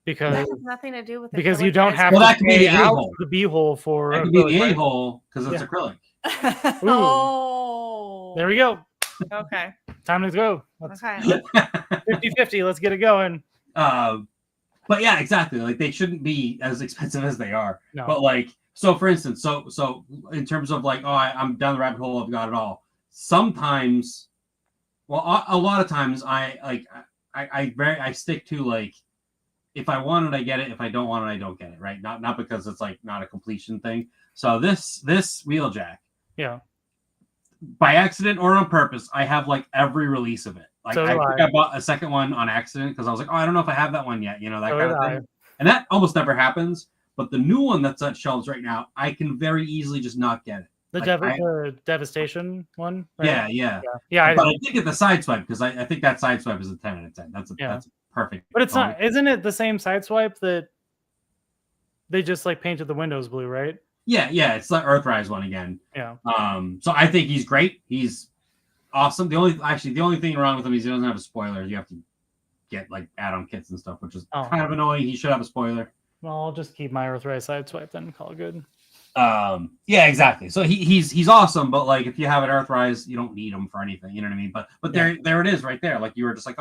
Speaker 2: because
Speaker 3: That has nothing to do with
Speaker 2: because
Speaker 3: acrylic
Speaker 2: you don't
Speaker 3: riser.
Speaker 2: have
Speaker 1: Well,
Speaker 2: to
Speaker 1: that could be
Speaker 2: pay
Speaker 1: the
Speaker 2: out
Speaker 1: A-hole.
Speaker 2: the beehole for
Speaker 1: that could be
Speaker 2: acrylic
Speaker 1: the
Speaker 2: riser.
Speaker 1: A-hole because it's
Speaker 2: Yeah.
Speaker 1: acrylic.
Speaker 3: Oh.
Speaker 2: There we go.
Speaker 3: Okay.
Speaker 2: Time to go. Let's
Speaker 3: Okay.
Speaker 2: 50-50. Let's get it going.
Speaker 1: But yeah, exactly. Like they shouldn't be as expensive as they are.
Speaker 2: No.
Speaker 1: But like, so for instance, so in terms of like, oh, I'm down the rabbit hole. I've got it all. Sometimes, well, a lot of times, I stick to like, if I want it, I get it. If I don't want it, I don't get it. Right? Not because it's like not a completion thing. So this Wheeljack,
Speaker 2: Yeah.
Speaker 1: by accident or on purpose, I have like every release of it. Like
Speaker 2: So
Speaker 1: I
Speaker 2: do
Speaker 1: think
Speaker 2: I.
Speaker 1: I bought a second one on accident because I was like, oh, I don't know if I have that one yet. You know, that
Speaker 2: So
Speaker 1: kind
Speaker 2: did
Speaker 1: of
Speaker 2: I.
Speaker 1: thing. And that almost never happens. But the new one that's at shelves right now, I can very easily just not get it.
Speaker 2: The,
Speaker 1: Like,
Speaker 2: the Devastation one. Right?
Speaker 1: Yeah.
Speaker 2: Yeah.
Speaker 1: But I did get the sideswipe because I think that sideswipe is a 10 out of 10. That's a perfect.
Speaker 2: But it's
Speaker 1: toy.
Speaker 2: not. Isn't it the same sideswipe that they just like painted the windows blue, right?
Speaker 1: Yeah. It's the Earthrise one again.
Speaker 2: Yeah.
Speaker 1: So I think he's great. He's awesome. The only thing wrong with him is he doesn't have a spoiler. You have to get like add-on kits and stuff, which is kind of annoying. He should have a spoiler.
Speaker 2: Well, I'll just keep my Earthrise sideswipe then. Call it good.
Speaker 1: Yeah, exactly. So he's awesome, but like if you have an Earthrise, you don't need him for anything. You know what I mean? But there it is right there. Like you were just like,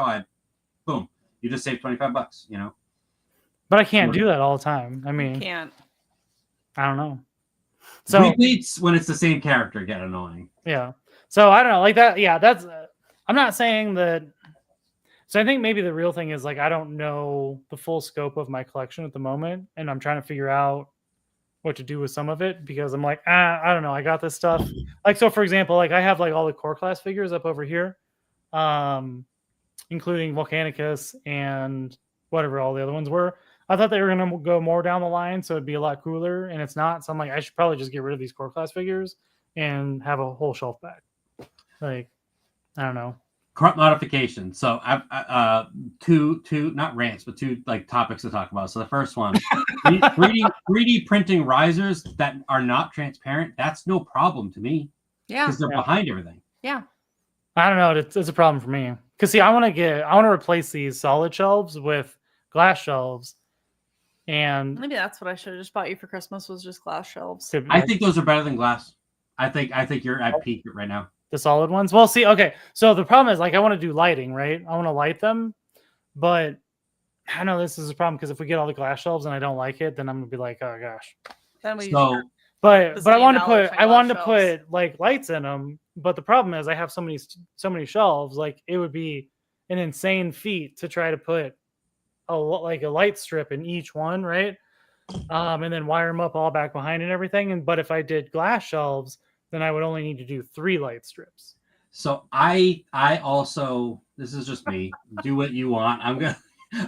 Speaker 1: boom, you just saved $25. You know.
Speaker 2: But I can't do that all the time. I mean,
Speaker 3: Can't.
Speaker 2: I don't know. So
Speaker 1: repeats when it's the same character get annoying.
Speaker 2: Yeah. So I don't know, like that. Yeah, that's. I'm not saying that. So I think maybe the real thing is like I don't know the full scope of my collection at the moment, and I'm trying to figure out what to do with some of it because I'm like, I don't know. I got this stuff. Like so, for example, like I have like all the core class figures up over here, including Volcanicus and whatever all the other ones were. I thought they were going to go more down the line, so it'd be a lot cooler, and it's not. So I'm like, I should probably just get rid of these core class figures and have a whole shelf back. Like, I don't know.
Speaker 1: Corrupt modification. So I've two not rants, but two like topics to talk about. So the first one, 3D printing risers that are not transparent. That's no problem to me.
Speaker 3: Yeah,
Speaker 1: because they're behind everything.
Speaker 3: Yeah.
Speaker 2: I don't know. It's a problem for me because see, I want to replace these solid shelves with glass shelves, and
Speaker 3: Maybe that's what I should have just bought you for Christmas was just glass shelves.
Speaker 1: I think those are better than glass. I think you're at peak right now.
Speaker 2: The solid ones. Well, see, okay. So the problem is like I want to do lighting, right? I want to light them, but I know this is a problem because if we get all the glass shelves and I don't like it, then I'm gonna be like, oh gosh.
Speaker 3: Then we
Speaker 1: So,
Speaker 2: but I wanted to
Speaker 3: shelves.
Speaker 2: put like lights in them. But the problem is I have so many shelves. Like it would be an insane feat to try to put a light strip in each one, right? And then wire them up all back behind and everything. But if I did glass shelves, then I would only need to do 3 light strips.
Speaker 1: So I also, this is just me, do what you want.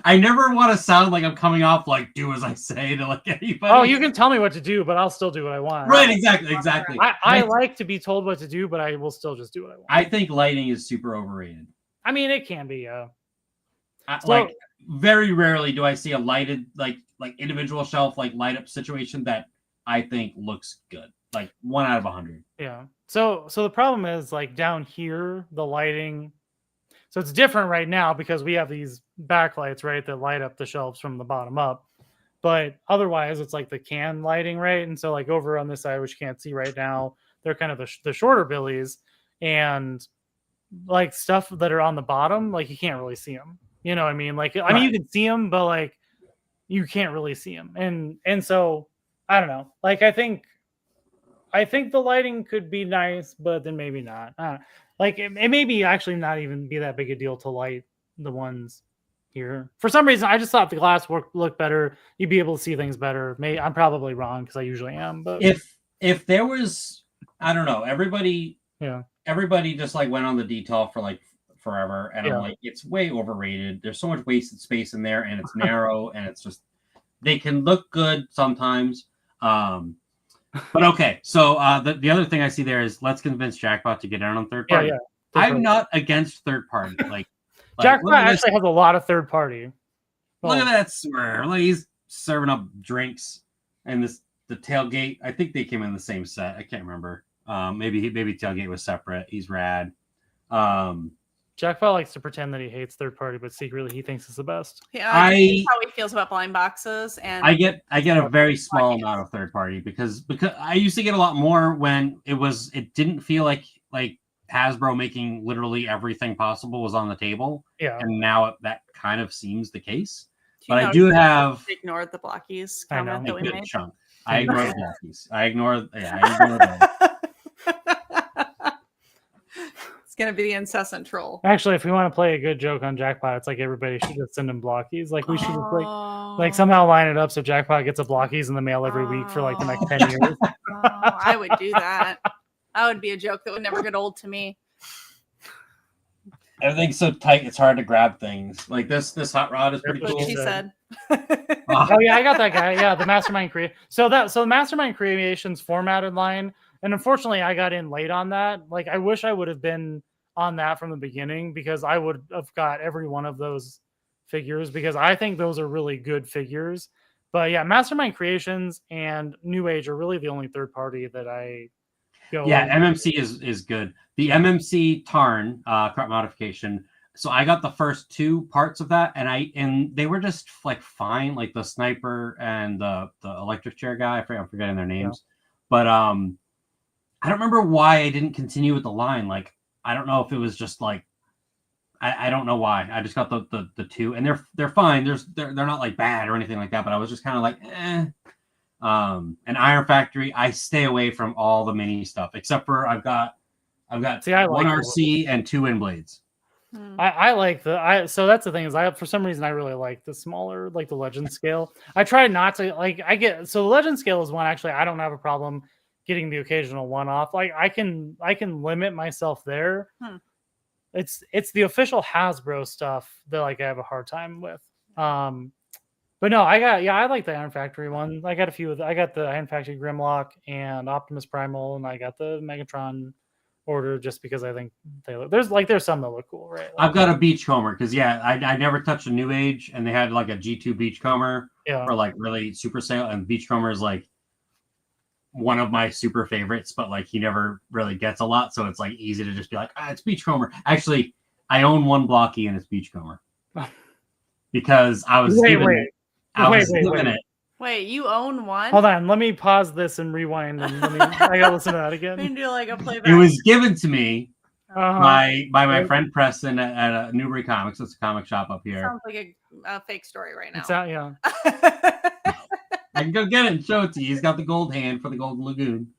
Speaker 1: I never want to sound like I'm coming off like do as I say to like anybody.
Speaker 2: Oh, you can tell me what to do, but I'll still do what I want.
Speaker 1: Right, exactly.
Speaker 2: I like to be told what to do, but I will still just do what I want.
Speaker 1: I think lighting is super overrated.
Speaker 2: I mean, it can be, yeah.
Speaker 1: Like very rarely do I see a lighted like individual shelf like light up situation that I think looks good. Like 1 out of 100.
Speaker 2: Yeah. So the problem is like down here, the lighting. So it's different right now because we have these backlights, right, that light up the shelves from the bottom up. But otherwise, it's like the can lighting, right? And so like over on this side, which you can't see right now, they're kind of the shorter billies, and like stuff that are on the bottom, like you can't really see them. You know what I mean? Like I mean, you can see them, but like you can't really see them. And so I don't know. Like I think the lighting could be nice, but then maybe not. Like it may be actually not even be that big a deal to light the ones here. For some reason, I just thought the glass looked better. You'd be able to see things better. I'm probably wrong because I usually am. But
Speaker 1: if there was, I don't know, everybody just like went on the detail for like forever, and I'm like, it's way overrated. There's so much wasted space in there, and it's narrow, and it's just they can look good sometimes. But okay, so the other thing I see there is let's convince Jackpot to get in on third party.
Speaker 2: Yeah.
Speaker 1: I'm not against third party. Like
Speaker 2: Jackpot actually has a lot of third party.
Speaker 1: Look at that swear. Like he's serving up drinks, and the tailgate. I think they came in the same set. I can't remember. Maybe tailgate was separate. He's rad.
Speaker 2: Jackpot likes to pretend that he hates third party, but secretly he thinks it's the best.
Speaker 3: Yeah, I think that's how he feels about blind boxes, and
Speaker 1: I get a very small amount of third party because I used to get a lot more when it didn't feel like Hasbro making literally everything possible was on the table.
Speaker 2: Yeah,
Speaker 1: and now that kind of seems the case. But I do have
Speaker 3: ignored the blockies comment that we made.
Speaker 1: Chunk. I ignore the blockies. I ignore those.
Speaker 3: Gonna be the incessant troll.
Speaker 2: Actually, if we want to play a good joke on Jackpot, it's like everybody should just send him blockies. Like we should just like somehow line it up so Jackpot gets a blockies in the mail every week for like the next 10 years.
Speaker 3: I would do that. That would be a joke that would never get old to me.
Speaker 1: Everything's so tight, it's hard to grab things. Like this hot rod is pretty cool.
Speaker 3: She said.
Speaker 2: Oh yeah, I got that guy. Yeah, the Mastermind Create. So the Mastermind Creations formatted line, and unfortunately, I got in late on that. Like I wish I would have been on that from the beginning because I would have got every one of those figures because I think those are really good figures. But yeah, Mastermind Creations and New Age are really the only third party that I go.
Speaker 1: Yeah, MMC is good. The MMC Tarn crop modification. So I got the first 2 parts of that, and they were just like fine, like the sniper and the electric chair guy. I'm forgetting their names. But I don't remember why I didn't continue with the line. Like, I don't know if it was just like, I don't know why. I just got the two, and they're fine. They're not like bad or anything like that. But I was just kind of like, eh. An Iron Factory, I stay away from all the mini stuff except for I've got
Speaker 2: See, I
Speaker 1: one
Speaker 2: like
Speaker 1: RC and 2 wind blades.
Speaker 2: I like so that's the thing is for some reason I really like the smaller, like the legend scale. I try not to so the legend scale is one actually I don't have a problem getting the occasional one off. Like I can limit myself there. It's the official Hasbro stuff that like I have a hard time with. But no, I like the Iron Factory one. I got a few I got the Iron Factory Grimlock and Optimus Primal, and I got the Megatron order just because I think they look there's some that look cool, right?
Speaker 1: I've got a Beachcomber because I never touched a New Age, and they had like a G2 Beachcomber for like really super sale, and Beachcomber is like one of my super favorites, but like he never really gets a lot, so it's like easy to just be like, it's Beachcomber. Actually, I own one Blocky and it's Beachcomber because I was given it.
Speaker 3: Wait, you own one?
Speaker 2: Hold on, let me pause this and rewind, and I gotta listen to that again.
Speaker 3: We can do like a playback.
Speaker 1: It was given to me by my friend Preston at Newbury Comics. It's a comic shop up here.
Speaker 3: Sounds like a fake story right now.
Speaker 2: Yeah.
Speaker 1: I can go get it and show it to you. He's got the gold hand for the Golden Lagoon,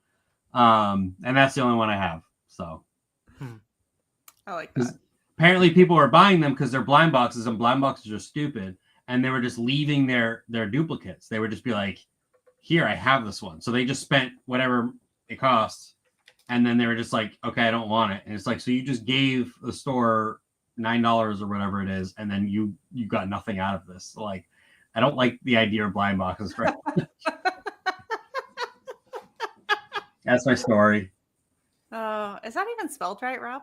Speaker 1: and that's the only one I have. So
Speaker 3: I like that.
Speaker 1: Apparently, people are buying them because they're blind boxes, and blind boxes are stupid. And they were just leaving their duplicates. They would just be like, here, I have this one. So they just spent whatever it costs. And then they were just like, okay, I don't want it. And it's like, so you just gave the store $9 or whatever it is. And then you got nothing out of this. So like, I don't like the idea of blind boxes. Right? That's my story.
Speaker 3: Is that even spelled right, Rob?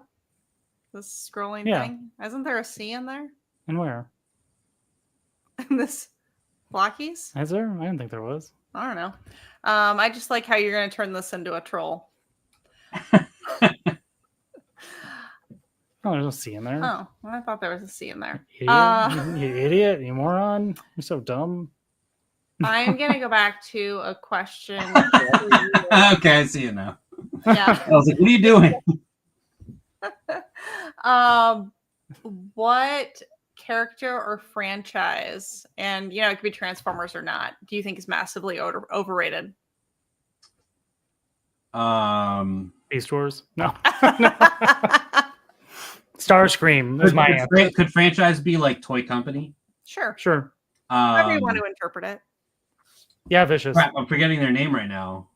Speaker 3: The scrolling thing? Isn't there a C in there?
Speaker 2: And where?
Speaker 3: In this Blockies?
Speaker 2: Is there? I didn't think there was.
Speaker 3: I don't know. I just like how you're going to turn this into a troll.
Speaker 2: Oh, there's no C in there.
Speaker 3: Oh, well, I thought there was a C in there.
Speaker 2: You idiot, you moron. You're so dumb.
Speaker 3: I'm going to go back to a question.
Speaker 1: Okay, I see it now.
Speaker 3: Yeah.
Speaker 1: I was like, what are you doing?
Speaker 3: What character or franchise, and it could be Transformers or not, do you think is massively overrated?
Speaker 2: Beast Wars? No. Starscream is my answer.
Speaker 1: Could franchise be like Toy Company?
Speaker 3: Sure. However you want to interpret it.
Speaker 2: Yeah, Vicious.
Speaker 1: Crap, I'm forgetting their name right now.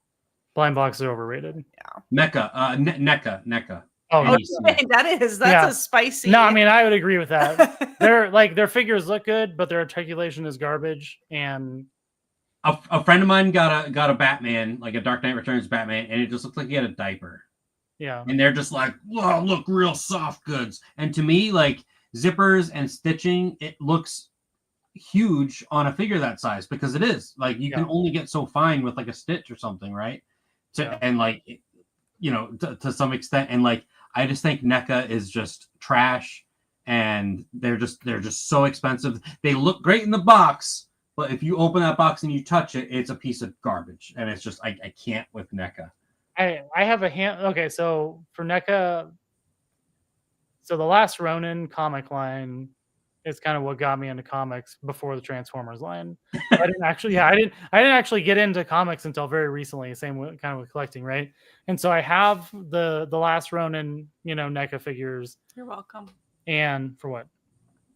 Speaker 2: Blind boxes are overrated.
Speaker 1: Yeah. NECA.
Speaker 2: Oh,
Speaker 3: that's a spicy.
Speaker 2: No, I mean I would agree with that. Their figures look good, but their articulation is garbage. And
Speaker 1: a friend of mine got a Batman, like a Dark Knight Returns Batman, and it just looked like he had a diaper.
Speaker 2: Yeah.
Speaker 1: And they're just like, whoa, look, real soft goods. And to me, like zippers and stitching, it looks huge on a figure that size because it is. Like you can only get so fine with like a stitch or something, right? And like, to some extent, and like I just think NECA is just trash, and they're just so expensive. They look great in the box, but if you open that box and you touch it, it's a piece of garbage, and it's just I can't with NECA.
Speaker 2: I have a hand. Okay, so for NECA, so the Last Ronin comic line is kind of what got me into comics before the Transformers line. I didn't actually get into comics until very recently. Same kind of with collecting, right? And so I have the Last Ronin, NECA figures.
Speaker 3: You're welcome.
Speaker 2: And for what?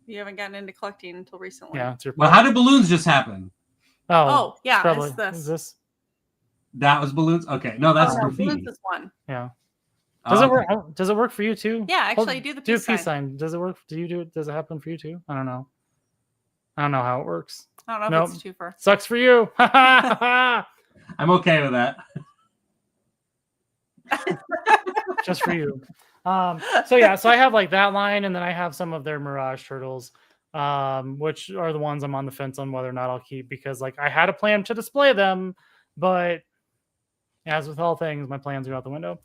Speaker 3: You haven't gotten into collecting until recently.
Speaker 2: Yeah.
Speaker 1: Well, how did balloons just happen?
Speaker 3: Oh yeah,
Speaker 2: probably.
Speaker 3: It's this.
Speaker 2: Is this?
Speaker 1: That was balloons. Okay, no, that's graffiti.
Speaker 3: Balloons is one.
Speaker 2: Yeah. Does it work? Does it work for you too?
Speaker 3: Yeah, actually, do the peace sign.
Speaker 2: Does it work? Do you do it? Does it happen for you too? I don't know. I don't know how it works.
Speaker 3: I don't know if it's too far.
Speaker 2: Sucks for you.
Speaker 1: I'm okay with that.
Speaker 2: Just for you. So I have like that line, and then I have some of their Mirage Turtles, which are the ones I'm on the fence on whether or not I'll keep, because like I had a plan to display them, but as with all things, my plans go out the window.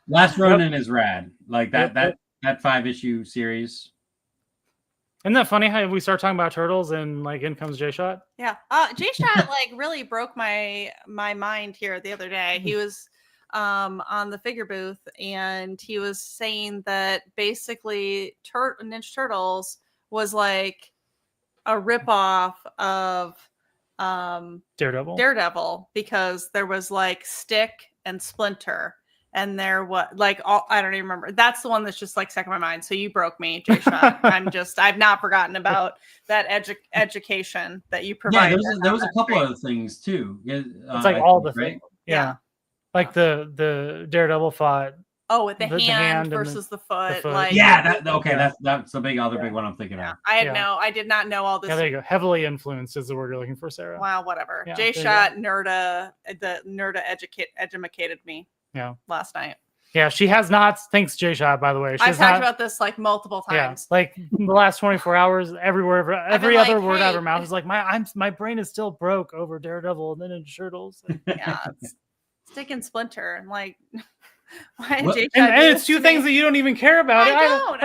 Speaker 1: Last Ronin is rad. Like that 5-issue series.
Speaker 2: Isn't that funny how we start talking about turtles and like in comes J-Shot?
Speaker 3: Yeah. J-Shot like really broke my mind here the other day. He was on the figure booth and he was saying that basically Ninja Turtles was like a ripoff of Daredevil because there was like Stick and Splinter. And there was like I don't even remember. That's the one that's just like stuck in my mind. So you broke me, J-Shot. I've not forgotten about that education that you provided.
Speaker 1: Yeah, there was a couple other things too.
Speaker 2: It's like all the things. Yeah. Like the Daredevil fought.
Speaker 3: Oh, with the hand versus the foot. Like
Speaker 1: that's the big big one I'm thinking of.
Speaker 3: I did not know all this.
Speaker 2: Yeah, there you go. Heavily influenced is the word you're looking for, Sarah.
Speaker 3: Wow, whatever. Yeah, J-Shot educated me.
Speaker 2: Yeah.
Speaker 3: Last night.
Speaker 2: Yeah, she has not. Thanks, J-Shot, by the way.
Speaker 3: I've talked about this like multiple times.
Speaker 2: Yeah, like the last 24 hours, every other word out of her mouth is like my brain is still broke over Daredevil and then Ninja Turtles.
Speaker 3: Yeah, Stick and Splinter and like. And
Speaker 2: it's two things that you don't even care about.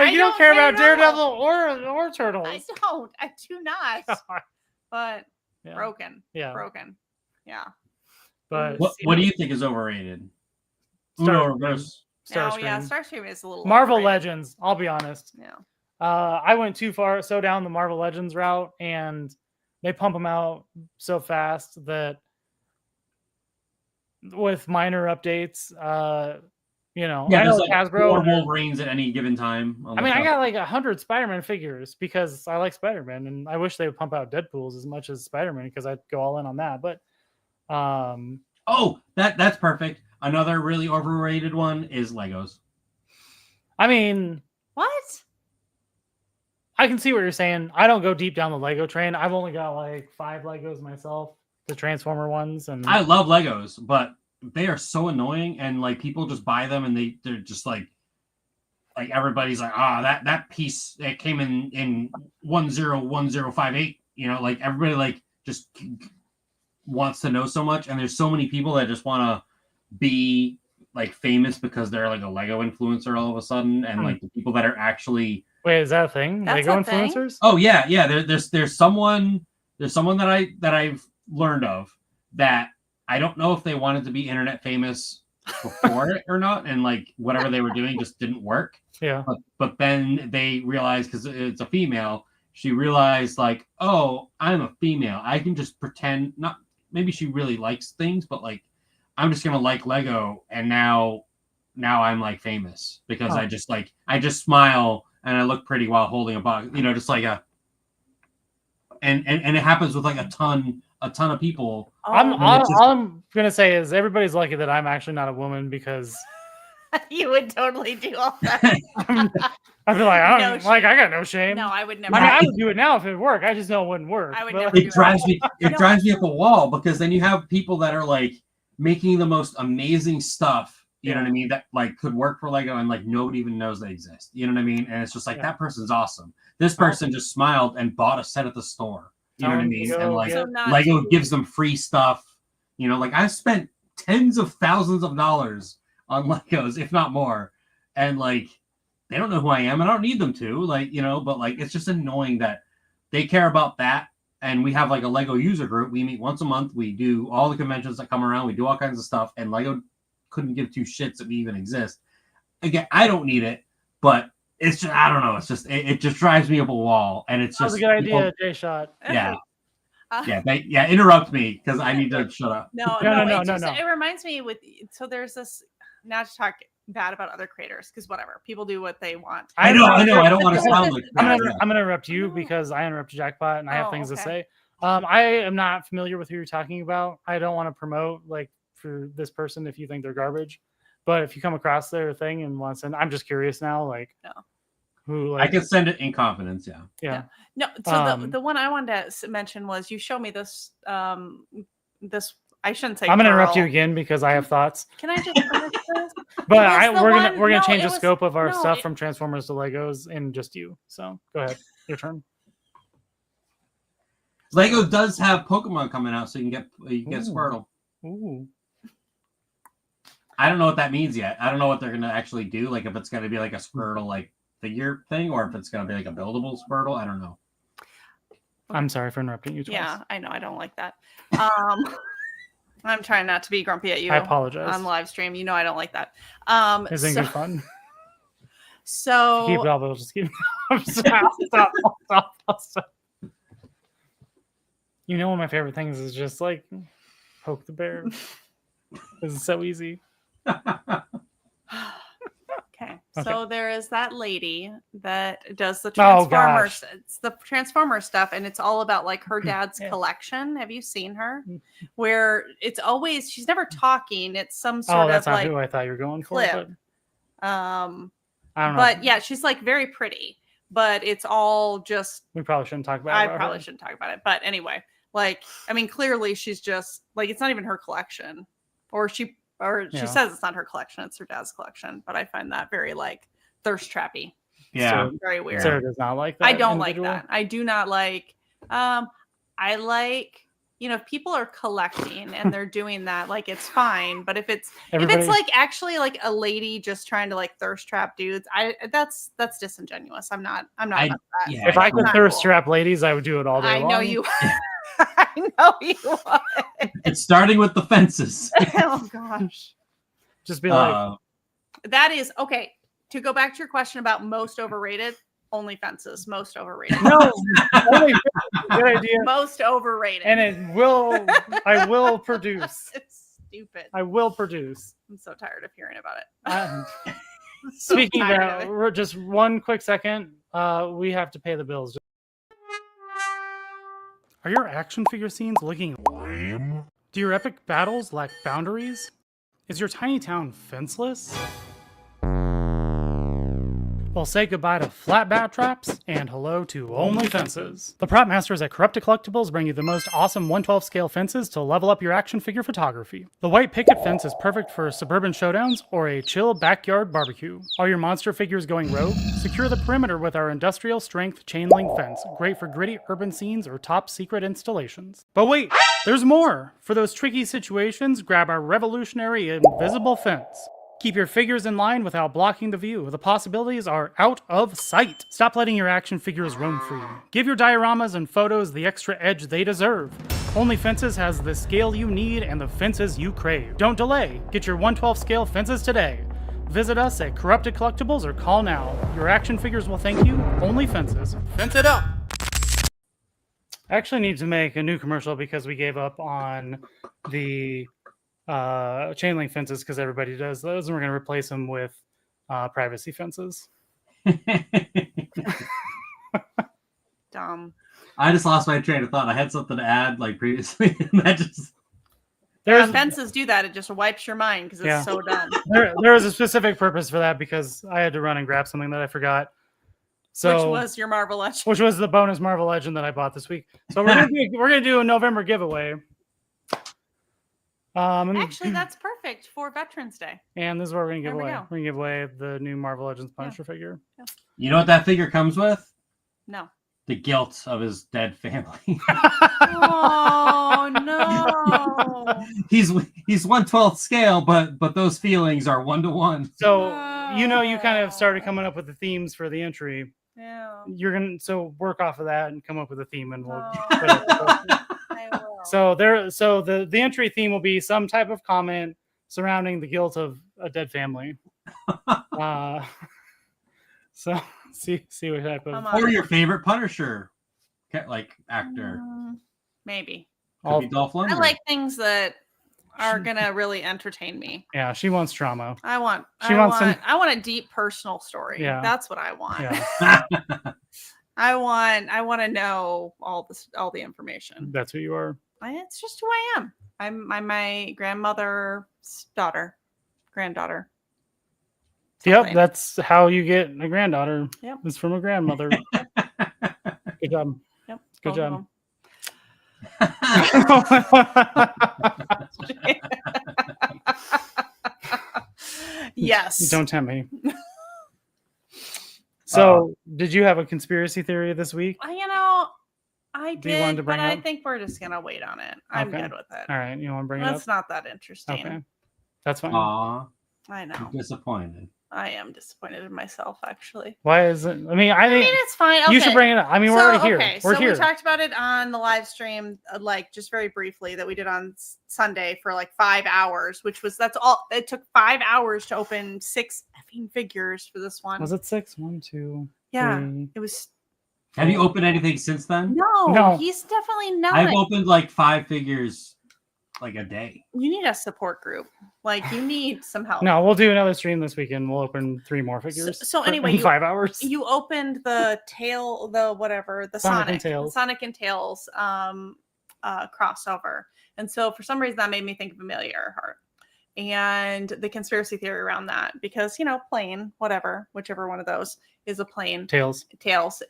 Speaker 2: You don't care about Daredevil or Turtles.
Speaker 3: I do not. But broken. Yeah. Broken. Yeah.
Speaker 2: But
Speaker 1: what do you think is overrated?
Speaker 3: Starscream is a little
Speaker 2: Marvel
Speaker 3: overrated.
Speaker 2: Legends. I'll be honest.
Speaker 3: Yeah.
Speaker 2: I went too far down the Marvel Legends route, and they pump them out so fast that with minor updates, I know Hasbro
Speaker 1: or Wolverines at any given time.
Speaker 2: I got like 100 Spider-Man figures because I like Spider-Man, and I wish they would pump out Deadpools as much as Spider-Man because I'd go all in on that. But
Speaker 1: that's perfect. Another really overrated one is Legos.
Speaker 2: I mean,
Speaker 3: what?
Speaker 2: I can see what you're saying. I don't go deep down the Lego train. I've only got like 5 Legos myself, the Transformer ones, and
Speaker 1: I love Legos, but they are so annoying, and like people just buy them, and they're just like everybody's like, that piece it came in 101058. Like everybody like just wants to know so much, and there's so many people that just want to be like famous because they're like a Lego influencer all of a sudden, and like the people that are actually
Speaker 2: is that a thing?
Speaker 3: That's
Speaker 2: Lego
Speaker 3: a thing?
Speaker 2: influencers?
Speaker 1: Oh yeah. There's someone that I've learned of that I don't know if they wanted to be internet famous before it or not, and like whatever they were doing just didn't work.
Speaker 2: Yeah.
Speaker 1: But then they realized, because it's a female, she realized like, oh, I'm a female. I can just pretend not. Maybe she really likes things, but like, I'm just gonna like Lego, and now I'm like famous because I just smile and I look pretty while holding a box. Just like a. And it happens with like a ton of people.
Speaker 2: All I'm gonna say is everybody's lucky that I'm actually not a woman because
Speaker 3: you would totally do all that.
Speaker 2: I'd be like, I got no shame.
Speaker 3: No, I would never.
Speaker 2: I mean, I would do it now if it would work. I just know it wouldn't work.
Speaker 3: I would never.
Speaker 1: It drives me up a wall, because then you have people that are like making the most amazing stuff. You know what I mean? That like could work for Lego, and like nobody even knows they exist. You know what I mean? And it's just like that person's awesome. This person just smiled and bought a set at the store. You know what I mean? And like Lego gives them free stuff. Like I spent tens of thousands of dollars on Legos, if not more, and like they don't know who I am, and I don't need them to. Like but like it's just annoying that they care about that. And we have like a Lego user group. We meet once a month. We do all the conventions that come around. We do all kinds of stuff, and Lego couldn't give 2 shits that we even exist. Again, I don't need it, but it's just, I don't know. It's just, it just drives me up a wall, and it's just
Speaker 2: a good idea, J-Shot.
Speaker 1: Yeah. Interrupt me because I need to shut up.
Speaker 3: No. It reminds me there's this, not to talk bad about other creators, because whatever, people do what they want.
Speaker 1: I know. I don't want to sound like
Speaker 2: I'm gonna interrupt you because I interrupted Jackpot and I have things to say. I am not familiar with who you're talking about. I don't want to promote like for this person if you think they're garbage, but if you come across their thing and want to send, I'm just curious now, like who, like,
Speaker 1: I can send it in confidence.
Speaker 2: Yeah.
Speaker 3: No. So the one I wanted to mention was you showed me this. This I shouldn't say.
Speaker 2: I'm gonna interrupt you again because I have thoughts.
Speaker 3: Can I just finish this?
Speaker 2: But we're gonna change the scope of our stuff from Transformers to Legos and just you. So go ahead, your turn.
Speaker 1: Lego does have Pokemon coming out, so you can get Squirtle.
Speaker 2: Ooh.
Speaker 1: I don't know what that means yet. I don't know what they're gonna actually do. Like if it's gonna be like a Squirtle like figure thing, or if it's gonna be like a buildable Squirtle. I don't know.
Speaker 2: I'm sorry for interrupting you twice.
Speaker 3: Yeah, I know. I don't like that. I'm trying not to be grumpy at you.
Speaker 2: I apologize.
Speaker 3: On live stream. You know I don't like that.
Speaker 2: Isn't good fun.
Speaker 3: So
Speaker 2: Keep it up. We'll just keep stop. You know, one of my favorite things is just like poke the bear. It's so easy.
Speaker 3: Okay. So there is that lady that does the
Speaker 2: Oh,
Speaker 3: Transformers.
Speaker 2: gosh.
Speaker 3: It's the Transformer stuff, and it's all about like her dad's
Speaker 2: Yeah.
Speaker 3: collection. Have you seen her? Where it's always she's never talking. It's some sort
Speaker 2: Oh, that's
Speaker 3: of
Speaker 2: not
Speaker 3: like
Speaker 2: who I thought you were going
Speaker 3: clip.
Speaker 2: for. But
Speaker 3: I
Speaker 2: don't know.
Speaker 3: but yeah, she's like very pretty, but it's all just
Speaker 2: We probably shouldn't talk about.
Speaker 3: I
Speaker 2: about
Speaker 3: probably
Speaker 2: her.
Speaker 3: shouldn't talk about it. But anyway, like I mean, clearly she's just like it's not even her collection, or she
Speaker 2: Yeah.
Speaker 3: says it's not her collection, it's her dad's collection. But I find that very like thirst trappy.
Speaker 1: Yeah.
Speaker 2: So
Speaker 3: Very weird.
Speaker 2: Sarah does not like that.
Speaker 3: I don't like
Speaker 2: individual.
Speaker 3: that. I do not like. I like if people are collecting and they're doing that, like it's fine. But if it's like actually like a lady just trying to like thirst trap dudes, that's disingenuous. I'm not about that.
Speaker 1: yeah.
Speaker 2: If I could
Speaker 3: Not
Speaker 2: thirst
Speaker 3: cool.
Speaker 2: trap ladies, I would do it all day
Speaker 3: I
Speaker 2: long.
Speaker 3: know you. I know you would.
Speaker 1: It's starting with the fences.
Speaker 3: Oh gosh.
Speaker 2: Just be like,
Speaker 3: That is okay. To go back to your question about most overrated, only fences. Most overrated.
Speaker 2: no, only good idea.
Speaker 3: Most overrated.
Speaker 2: And I will produce.
Speaker 3: It's stupid.
Speaker 2: I will produce.
Speaker 3: I'm so tired of hearing about it. So
Speaker 2: Speaking
Speaker 3: tired
Speaker 2: of
Speaker 3: of it.
Speaker 2: we're just one quick second, we have to pay the bills. Are your action figure scenes looking lame? Do your epic battles lack boundaries? Is your tiny town fenceless? Well, say goodbye to flat bat traps and hello to only fences. The prop masters at Corrupted Collectibles bring you the most awesome 1/12 scale fences to level up your action figure photography. The white picket fence is perfect for suburban showdowns or a chill backyard barbecue. Are your monster figures going rogue? Secure the perimeter with our industrial strength chain link fence, great for gritty urban scenes or top secret installations. But wait, there's more! For those tricky situations, grab our revolutionary invisible fence. Keep your figures in line without blocking the view. The possibilities are out of sight. Stop letting your action figures roam free. Give your dioramas and photos the extra edge they deserve. Only Fences has the scale you need and the fences you crave. Don't delay. Get your 1/12 scale fences today. Visit us at Corrupted Collectibles or call now. Your action figures will thank you. Only Fences. Fence it up! I actually need to make a new commercial because we gave up on the chain link fences because everybody does those, and we're going to replace them with privacy fences.
Speaker 3: Dumb.
Speaker 1: I just lost my train of thought. I had something to add like previously. And that just
Speaker 3: Fences do that. It just wipes your mind because it's so dumb.
Speaker 2: There is a specific purpose for that because I had to run and grab something that I forgot. So,
Speaker 3: which was your Marvel Legend.
Speaker 2: Which was the bonus Marvel Legend that I bought this week. So we're gonna do a November giveaway.
Speaker 3: Actually, that's perfect for Veterans Day.
Speaker 2: And this is what we're gonna give away.
Speaker 3: Go.
Speaker 2: We're gonna give away the new Marvel Legends Punisher figure.
Speaker 3: Yeah.
Speaker 1: You know what that figure comes with?
Speaker 3: No.
Speaker 1: The guilt of his dead family.
Speaker 3: Oh no.
Speaker 1: He's 1/12 scale, but those feelings are 1-to-1.
Speaker 2: So you kind of started coming up with the themes for the entry.
Speaker 3: Yeah.
Speaker 2: You're gonna work off of that and come up with a theme, and we'll.
Speaker 3: I will.
Speaker 2: So the entry theme will be some type of comment surrounding the guilt of a dead family. So see what type of
Speaker 1: or your favorite Punisher like actor.
Speaker 3: Maybe.
Speaker 1: Could be Dolph Lundgren.
Speaker 3: I like things that are gonna really entertain me.
Speaker 2: Yeah, she wants drama.
Speaker 3: I want a deep personal story.
Speaker 2: Yeah.
Speaker 3: That's what I want.
Speaker 2: Yeah. I
Speaker 3: want to know all the information.
Speaker 2: That's who you are.
Speaker 3: It's just who I am. I'm my grandmother's granddaughter.
Speaker 2: Yep, that's how you get a granddaughter.
Speaker 3: Yep.
Speaker 2: It's from a grandmother. Good job.
Speaker 3: Yep.
Speaker 2: Good job.
Speaker 3: Yes.
Speaker 2: Don't tempt me. So, did you have a conspiracy theory this week?
Speaker 3: I did,
Speaker 2: want to bring
Speaker 3: but I
Speaker 2: up?
Speaker 3: think we're just gonna wait on it. I'm
Speaker 2: Okay.
Speaker 3: good with it.
Speaker 2: All right, you want to bring it up?
Speaker 3: That's not that interesting.
Speaker 2: Okay, that's fine.
Speaker 1: Aw,
Speaker 3: I know.
Speaker 1: I'm disappointed.
Speaker 3: I am disappointed in myself, actually.
Speaker 2: Why is it? I mean, I
Speaker 3: I mean,
Speaker 2: think
Speaker 3: it's fine. Okay.
Speaker 2: you should bring it up. I mean, we're already here.
Speaker 3: Okay,
Speaker 2: We're
Speaker 3: so
Speaker 2: here.
Speaker 3: we talked about it on the live stream, like just very briefly, that we did on Sunday for like 5 hours, that's all. It took 5 hours to open 6 effing figures for this one.
Speaker 2: Was it 6? 1, 2,
Speaker 3: Yeah,
Speaker 2: 3.
Speaker 3: it was.
Speaker 1: Have you opened anything since then?
Speaker 2: No.
Speaker 3: He's definitely not.
Speaker 1: I've opened like 5 figures like a day.
Speaker 3: You need a support group. Like, you need some help.
Speaker 2: No, we'll do another stream this weekend. We'll open 3 more figures.
Speaker 3: So anyway,
Speaker 2: in 5 hours.
Speaker 3: You opened the Sonic and Tails crossover, and so for some reason that made me think of Amelia Earhart and the conspiracy theory around that, because plane, whichever one of those is a plane.
Speaker 2: Tails,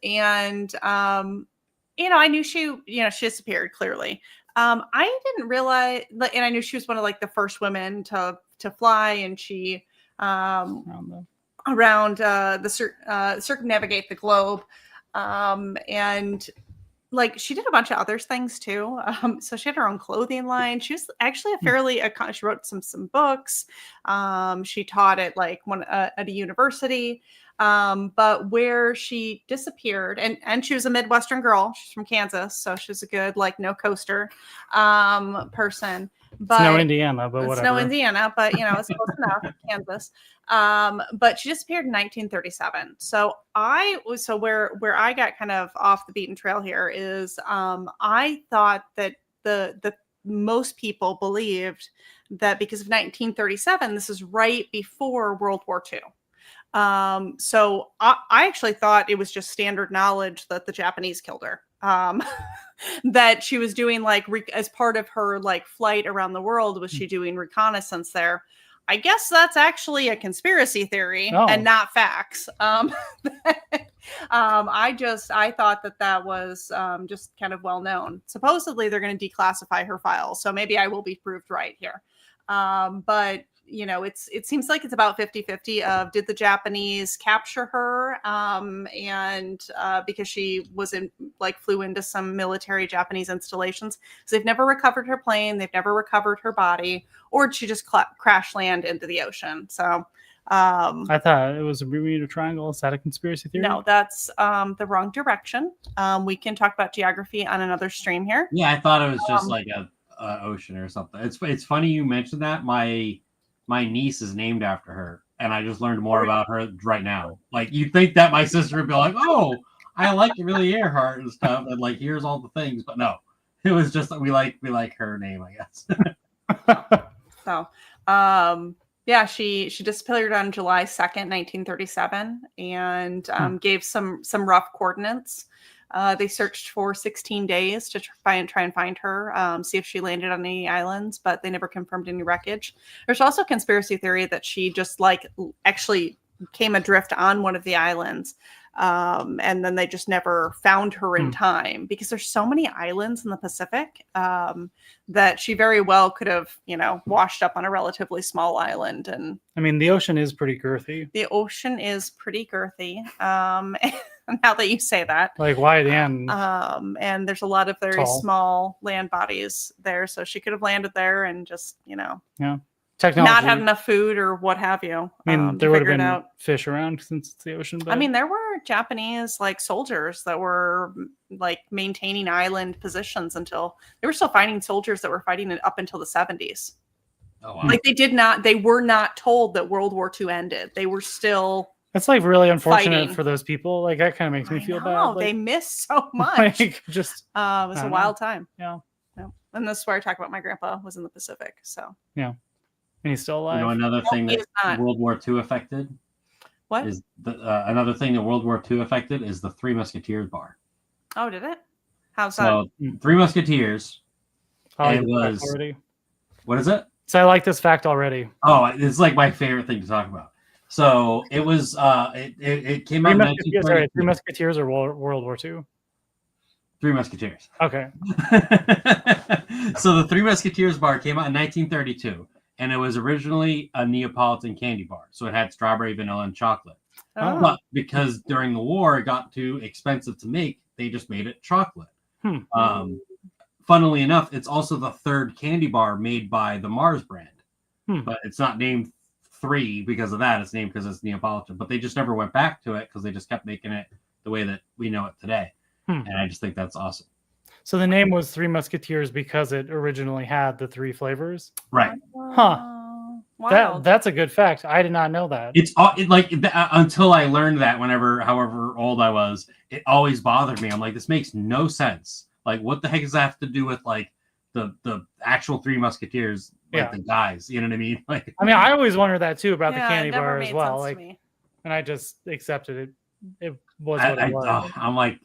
Speaker 3: and I knew she disappeared clearly. I didn't realize, and I knew she was one of like the first women to fly, and she circumnavigate the globe, and like she did a bunch of other things too. So she had her own clothing line. She was actually she wrote some books. She taught at at a university. But where she disappeared, and she was a Midwestern girl. She's from Kansas, so she's a good no coaster person. But
Speaker 2: it's no Indiana, but whatever.
Speaker 3: It's no Indiana, but it's close enough. Kansas. But she disappeared in 1937. So where I got kind of off the beaten trail here is I thought that the most people believed that because of 1937, this is right before World War II. So I actually thought it was just standard knowledge that the Japanese killed her. That she was doing as part of her flight around the world, was she doing reconnaissance there? I guess that's actually a conspiracy theory and not facts. I thought that was just kind of well known. Supposedly they're going to declassify her files, so maybe I will be proved right here. But it seems like it's about 50-50 of did the Japanese capture her and because she was flew into some military Japanese installations. So they've never recovered her plane, they've never recovered her body, or did she just crash land into the ocean? So
Speaker 2: I thought it was a Bermuda Triangle. Is that a conspiracy theory?
Speaker 3: No, that's the wrong direction. We can talk about geography on another stream here.
Speaker 1: Yeah, I thought it was just like a ocean or something. It's funny you mentioned that. My niece is named after her, and I just learned more about her right now. Like, you'd think that my sister would be like, "Oh, I like Amelia Earhart and stuff," and here's all the things. But no, it was just that we like her name, I guess.
Speaker 3: So, yeah, she disappeared on July 2nd, 1937, and gave some rough coordinates. They searched for 16 days to try and find her, see if she landed on any islands, but they never confirmed any wreckage. There's also a conspiracy theory that she just actually came adrift on one of the islands, and then they just never found her in time, because there's so many islands in the Pacific that she very well could have, washed up on a relatively small island. And
Speaker 2: I mean, the ocean is pretty girthy.
Speaker 3: Now that you say that,
Speaker 2: wide and
Speaker 3: and there's a lot of very small land bodies there, so she could have landed there and just
Speaker 2: technology,
Speaker 3: not had enough food or what have you.
Speaker 2: I mean, there would have been fish around since it's the ocean. But
Speaker 3: I mean, there were Japanese soldiers that were maintaining island positions until they were still finding soldiers that were fighting it up until the 70s.
Speaker 1: Oh, wow.
Speaker 3: They were not told that World War II ended. They were still.
Speaker 2: It's really unfortunate
Speaker 3: fighting
Speaker 2: for those people. That kind of makes me feel bad.
Speaker 3: They missed so much.
Speaker 2: It
Speaker 3: was a wild time.
Speaker 2: Yeah.
Speaker 3: And this is where I talk about my grandpa was in the Pacific. So
Speaker 2: yeah, and he's still alive.
Speaker 1: Another thing that World War II affected.
Speaker 3: What
Speaker 1: is another thing that World War II affected is the Three Musketeers bar.
Speaker 3: Oh, did it? How's that?
Speaker 1: So Three Musketeers.
Speaker 2: What is it? So I like this fact already.
Speaker 1: Oh, it's my favorite thing to talk about. So it was it came out in 1932.
Speaker 2: Three Musketeers or World War II?
Speaker 1: Three Musketeers.
Speaker 2: Okay.
Speaker 1: So the Three Musketeers bar came out in 1932, and it was originally a Neapolitan candy bar. So it had strawberry, vanilla, and chocolate.
Speaker 3: Oh.
Speaker 1: But because during the war it got too expensive to make, they just made it chocolate. Funnily enough, it's also the third candy bar made by the Mars brand, but it's not named 3 because of that. It's named because it's Neapolitan, but they just never went back to it because they just kept making it the way that we know it today. And I just think that's awesome.
Speaker 2: So the name was Three Musketeers because it originally had the 3 flavors.
Speaker 1: Right.
Speaker 2: Huh.
Speaker 3: Wild.
Speaker 2: That's a good fact. I did not know that.
Speaker 1: It's until I learned that however old I was, it always bothered me. I'm like, this makes no sense. Like, what the heck does that have to do with like the actual Three Musketeers, like the guys? You know what I mean? Like,
Speaker 2: I mean, I always wondered that too about the
Speaker 3: Yeah,
Speaker 2: candy
Speaker 3: it never
Speaker 2: bar
Speaker 3: made
Speaker 2: as well.
Speaker 3: sense to
Speaker 2: Like,
Speaker 3: me.
Speaker 2: and I just accepted it. It was what it was.
Speaker 1: I'm like,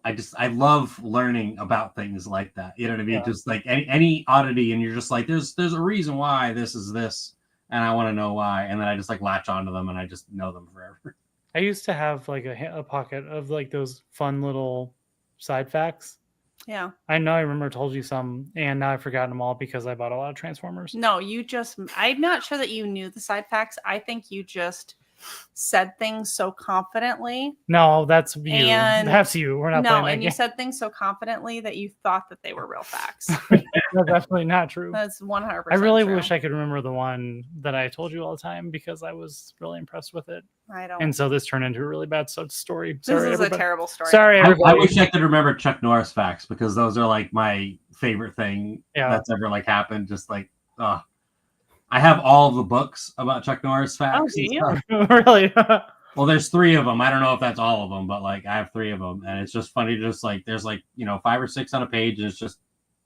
Speaker 1: I love learning about things like that. You know what I mean?
Speaker 2: Yeah.
Speaker 1: Just like any oddity, and you're just like, there's a reason why this is this, and I want to know why, and then I just like latch onto them, and I just know them forever.
Speaker 2: I used to have like a pocket of like those fun little side facts.
Speaker 3: Yeah.
Speaker 2: I know I remember I told you some, and now I've forgotten them all because I bought a lot of Transformers.
Speaker 3: No, I'm not sure that you knew the side facts. I think you just said things so confidently.
Speaker 2: No, that's you.
Speaker 3: And
Speaker 2: That's you. We're not playing that
Speaker 3: and you
Speaker 2: game.
Speaker 3: said things so confidently that you thought that they were real facts.
Speaker 2: That's definitely not true.
Speaker 3: That's 100%.
Speaker 2: I really
Speaker 3: true.
Speaker 2: wish I could remember the one that I told you all the time because I was really impressed with it.
Speaker 3: I don't.
Speaker 2: And so this turned into a really bad story.
Speaker 3: This
Speaker 2: Sorry,
Speaker 3: is
Speaker 2: everybody.
Speaker 3: a terrible story.
Speaker 2: Sorry,
Speaker 1: I
Speaker 2: everybody.
Speaker 1: wish I could remember Chuck Norris facts because those are like my favorite thing that's ever like happened. Just like, I have all the books about Chuck Norris facts.
Speaker 3: Oh, do you?
Speaker 2: Really?
Speaker 1: Well, there's 3 of them. I don't know if that's all of them, but like I have 3 of them, and it's just funny. Just like there's like 5 or 6 on a page, and it's just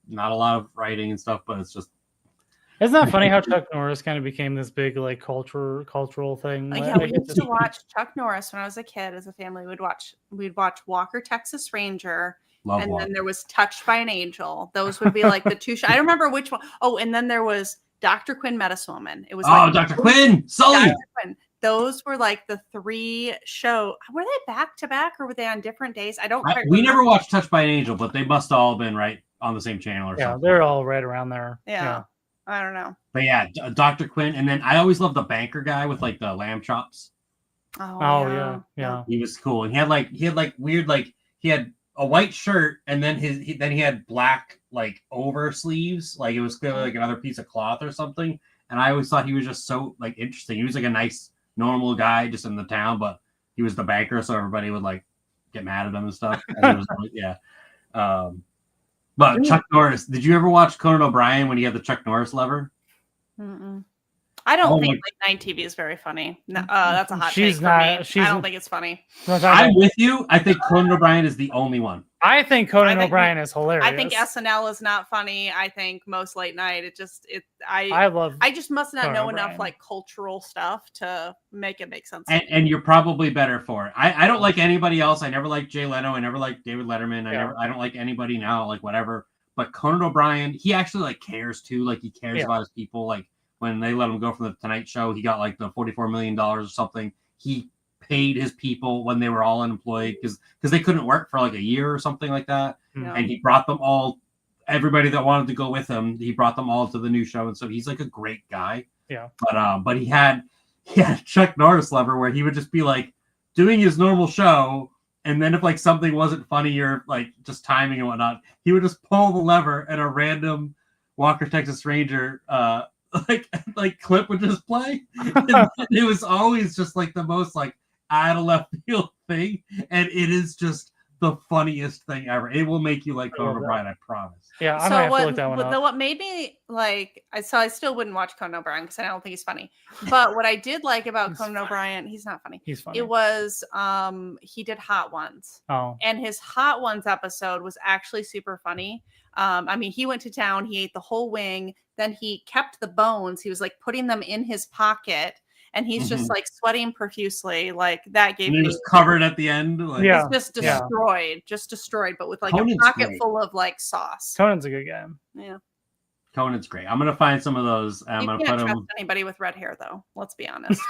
Speaker 1: not a lot of writing and stuff, but it's just.
Speaker 2: Isn't that funny how Chuck Norris kind of became this big like cultural thing?
Speaker 3: Yeah, we used to watch Chuck Norris when I was a kid. As a family, we'd watch Walker, Texas Ranger, and then there was Touched by an Angel. Those would be like the 2 shows. I don't remember which one. Oh, and then there was Dr. Quinn Medicine. It was
Speaker 1: Dr. Quinn, Sully.
Speaker 3: Dr. Quinn. Those were like the 3 show. Were they back to back or were they on different days? I don't.
Speaker 1: We never watched Touched by an Angel, but they must have all been right on the same channel or something.
Speaker 2: Yeah, they're all right around there.
Speaker 3: Yeah. I don't know.
Speaker 1: But yeah, Dr. Quinn, and then I always loved the banker guy with like the lamb chops.
Speaker 2: Oh yeah.
Speaker 1: He was cool, and he had weird he had a white shirt, and then he had black like over sleeves, like it was clearly like another piece of cloth or something. And I always thought he was just so like interesting. He was like a nice normal guy just in the town, but he was the banker, so everybody would like get mad at him and stuff. And it was like, but Chuck Norris, did you ever watch Conan O'Brien when he had the Chuck Norris lever?
Speaker 3: Mm-mm. I don't think like night TV is very funny. No, that's a hot take for me. I don't think it's funny.
Speaker 1: I'm with you. I think Conan O'Brien is the only one.
Speaker 2: I think Conan O'Brien is hilarious.
Speaker 3: I think SNL is not funny. I think most late night, I just must not know enough like cultural stuff to make it make sense.
Speaker 1: And you're probably better for it. I don't like anybody else. I never liked Jay Leno. I never liked David Letterman. I don't like anybody now, like whatever. But Conan O'Brien, he actually like cares too. Like he cares about his people. Like when they let him go from the Tonight Show, he got like the $44 million or something. He paid his people when they were all unemployed because they couldn't work for like a year or something like that. Yeah. And he brought them all, everybody that wanted to go with him, he brought them all to the new show. And so he's like a great guy.
Speaker 2: Yeah.
Speaker 1: But he had Chuck Norris lever where he would just be like doing his normal show. And then if like something wasn't funny or like just timing and whatnot, he would just pull the lever and a random Walker, Texas Ranger, like clip would just play. And it was always just like the most like out of left field thing, and it is just the funniest thing ever. It will make you like Conan O'Brien, I promise.
Speaker 2: Yeah, I'm gonna have to look that one up.
Speaker 3: What made me like, I still wouldn't watch Conan O'Brien because I don't think he's funny. But what I did like about Conan O'Brien, he's not funny.
Speaker 2: He's funny.
Speaker 3: It was he did Hot Ones.
Speaker 2: Oh,
Speaker 3: and his Hot Ones episode was actually super funny. I mean, he went to town, he ate the whole wing, then he kept the bones. He was like putting them in his pocket. And he's just like sweating profusely, like that gave me.
Speaker 1: He was covered at the end. Like,
Speaker 3: it's just destroyed, but with like Conan's a pocket full of like sauce.
Speaker 2: Conan's a good guy.
Speaker 3: Yeah,
Speaker 1: Conan's great. I'm gonna find some of those. And I'm gonna put them.
Speaker 3: Anybody with red hair, though. Let's be honest.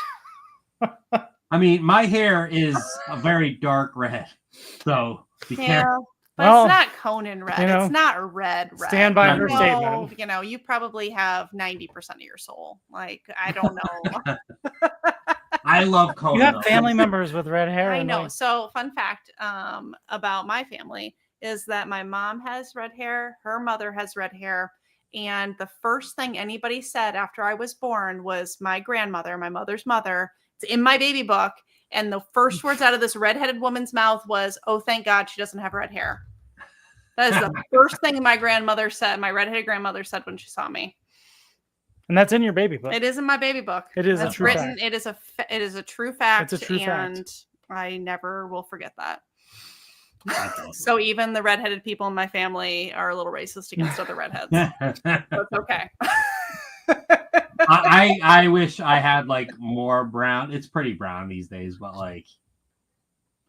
Speaker 1: I mean, my hair is a very dark red, so be careful.
Speaker 3: But it's not Conan red. It's not red.
Speaker 2: Stand by her statement.
Speaker 3: You know, you probably have 90% of your soul. Like, I don't know.
Speaker 1: I love Conan.
Speaker 2: You have family members with red hair.
Speaker 3: I know. So, fun fact about my family is that my mom has red hair, her mother has red hair, And the first thing anybody said after I was born was my grandmother, my mother's mother. It's in my baby book. And the first words out of this redheaded woman's mouth was, "Oh, thank God she doesn't have red hair." That is the first thing my grandmother said, my redheaded grandmother said when she saw me.
Speaker 2: And that's in your baby book.
Speaker 3: It is in my baby book.
Speaker 2: It is
Speaker 3: That's
Speaker 2: a true
Speaker 3: written.
Speaker 2: fact.
Speaker 3: It is a true fact.
Speaker 2: It's a true
Speaker 3: and
Speaker 2: fact.
Speaker 3: I never will forget that.
Speaker 1: That's awesome.
Speaker 3: So even the redheaded people in my family are a little racist against other redheads. That's okay.
Speaker 1: I wish I had like more brown. It's pretty brown these days, but like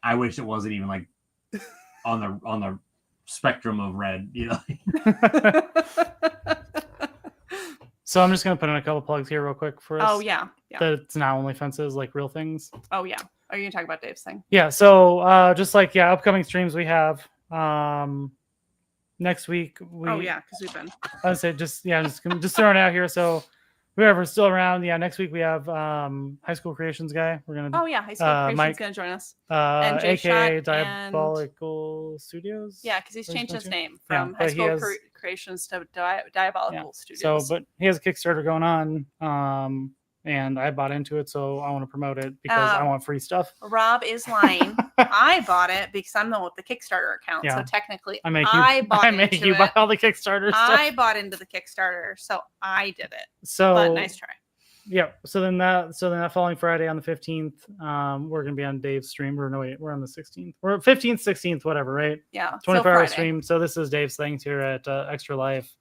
Speaker 1: I wish it wasn't even like on the spectrum of red, you know.
Speaker 2: So I'm just gonna put in a couple plugs here real quick for us.
Speaker 3: Oh yeah.
Speaker 2: That it's not only fences, like real things.
Speaker 3: Oh yeah. Are you gonna talk about Dave's thing?
Speaker 2: Yeah. So just like upcoming streams we have. Next week
Speaker 3: because we've been.
Speaker 2: I would say just throwing it out here. So whoever's still around, next week we have High School Creations guy. We're gonna
Speaker 3: High School Creations
Speaker 2: Mike,
Speaker 3: gonna join us.
Speaker 2: and
Speaker 3: Jay
Speaker 2: aka
Speaker 3: Shot
Speaker 2: Diabolical Studios.
Speaker 3: Yeah, because he's changed his name
Speaker 2: Yeah,
Speaker 3: from High
Speaker 2: but he
Speaker 3: School
Speaker 2: has-
Speaker 3: Creations to Diabolical
Speaker 2: So,
Speaker 3: Studios.
Speaker 2: but he has a Kickstarter going on, and I bought into it, so I want to promote it because I want free stuff.
Speaker 3: Rob is lying. I bought it because I'm the one with the Kickstarter account.
Speaker 2: Yeah.
Speaker 3: So technically,
Speaker 2: I make you buy all the Kickstarter stuff.
Speaker 3: I bought into the Kickstarter, so I did it.
Speaker 2: So
Speaker 3: But nice try.
Speaker 2: Yeah. So then that following Friday on the 15th, we're gonna be on Dave's stream. We're on the 16th. We're 15th, 16th, whatever, right?
Speaker 3: Yeah.
Speaker 2: 24-hour stream. So this is Dave's things here at Extra Life.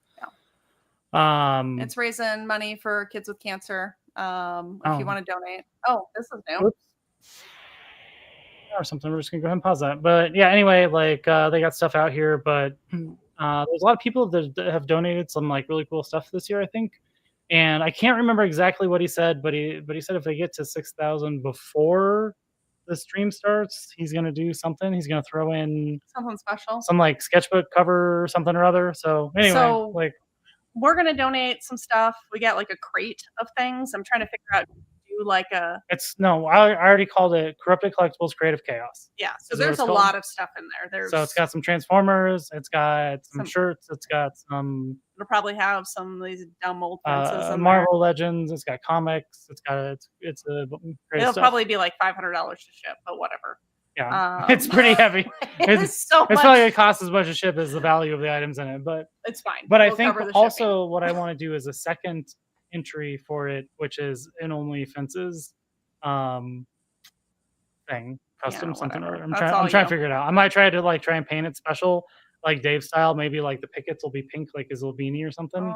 Speaker 3: Yeah. It's raising money for kids with cancer. If you want to donate. Oh, this is new.
Speaker 2: Oops. Or something. We're just gonna go ahead and pause that. But yeah, anyway, like they got stuff out here, but there's a lot of people that have donated some like really cool stuff this year, I think. And I can't remember exactly what he said, but he said if they get to 6,000 before the stream starts, he's gonna do something. He's gonna throw in
Speaker 3: Something special.
Speaker 2: some like sketchbook cover or something or other. So anyway, like
Speaker 3: we're gonna donate some stuff. We got like a crate of things. I'm trying to figure out do like a.
Speaker 2: I already called it Corrupted Collectibles Creative Chaos.
Speaker 3: Yeah, so
Speaker 2: Is
Speaker 3: there's a
Speaker 2: what it's
Speaker 3: lot of stuff in there.
Speaker 2: So it's got some Transformers. It's got some shirts. It's got some.
Speaker 3: It'll probably have some of these dumb old fences in
Speaker 2: Marvel Legends. It's got comics. It's got it's a great
Speaker 3: It'll
Speaker 2: stuff.
Speaker 3: probably be like $500 to ship, but whatever.
Speaker 2: Yeah, it's pretty heavy.
Speaker 3: It's so much.
Speaker 2: It's probably gonna cost as much to ship as the value of the items in it, but
Speaker 3: it's fine.
Speaker 2: But I think also what I want to do is a second entry for it, which is an only fences thing, custom something or other. I'm trying to figure it out. I might try and paint it special, like Dave style. Maybe like the pickets will be pink, like his little beanie or something.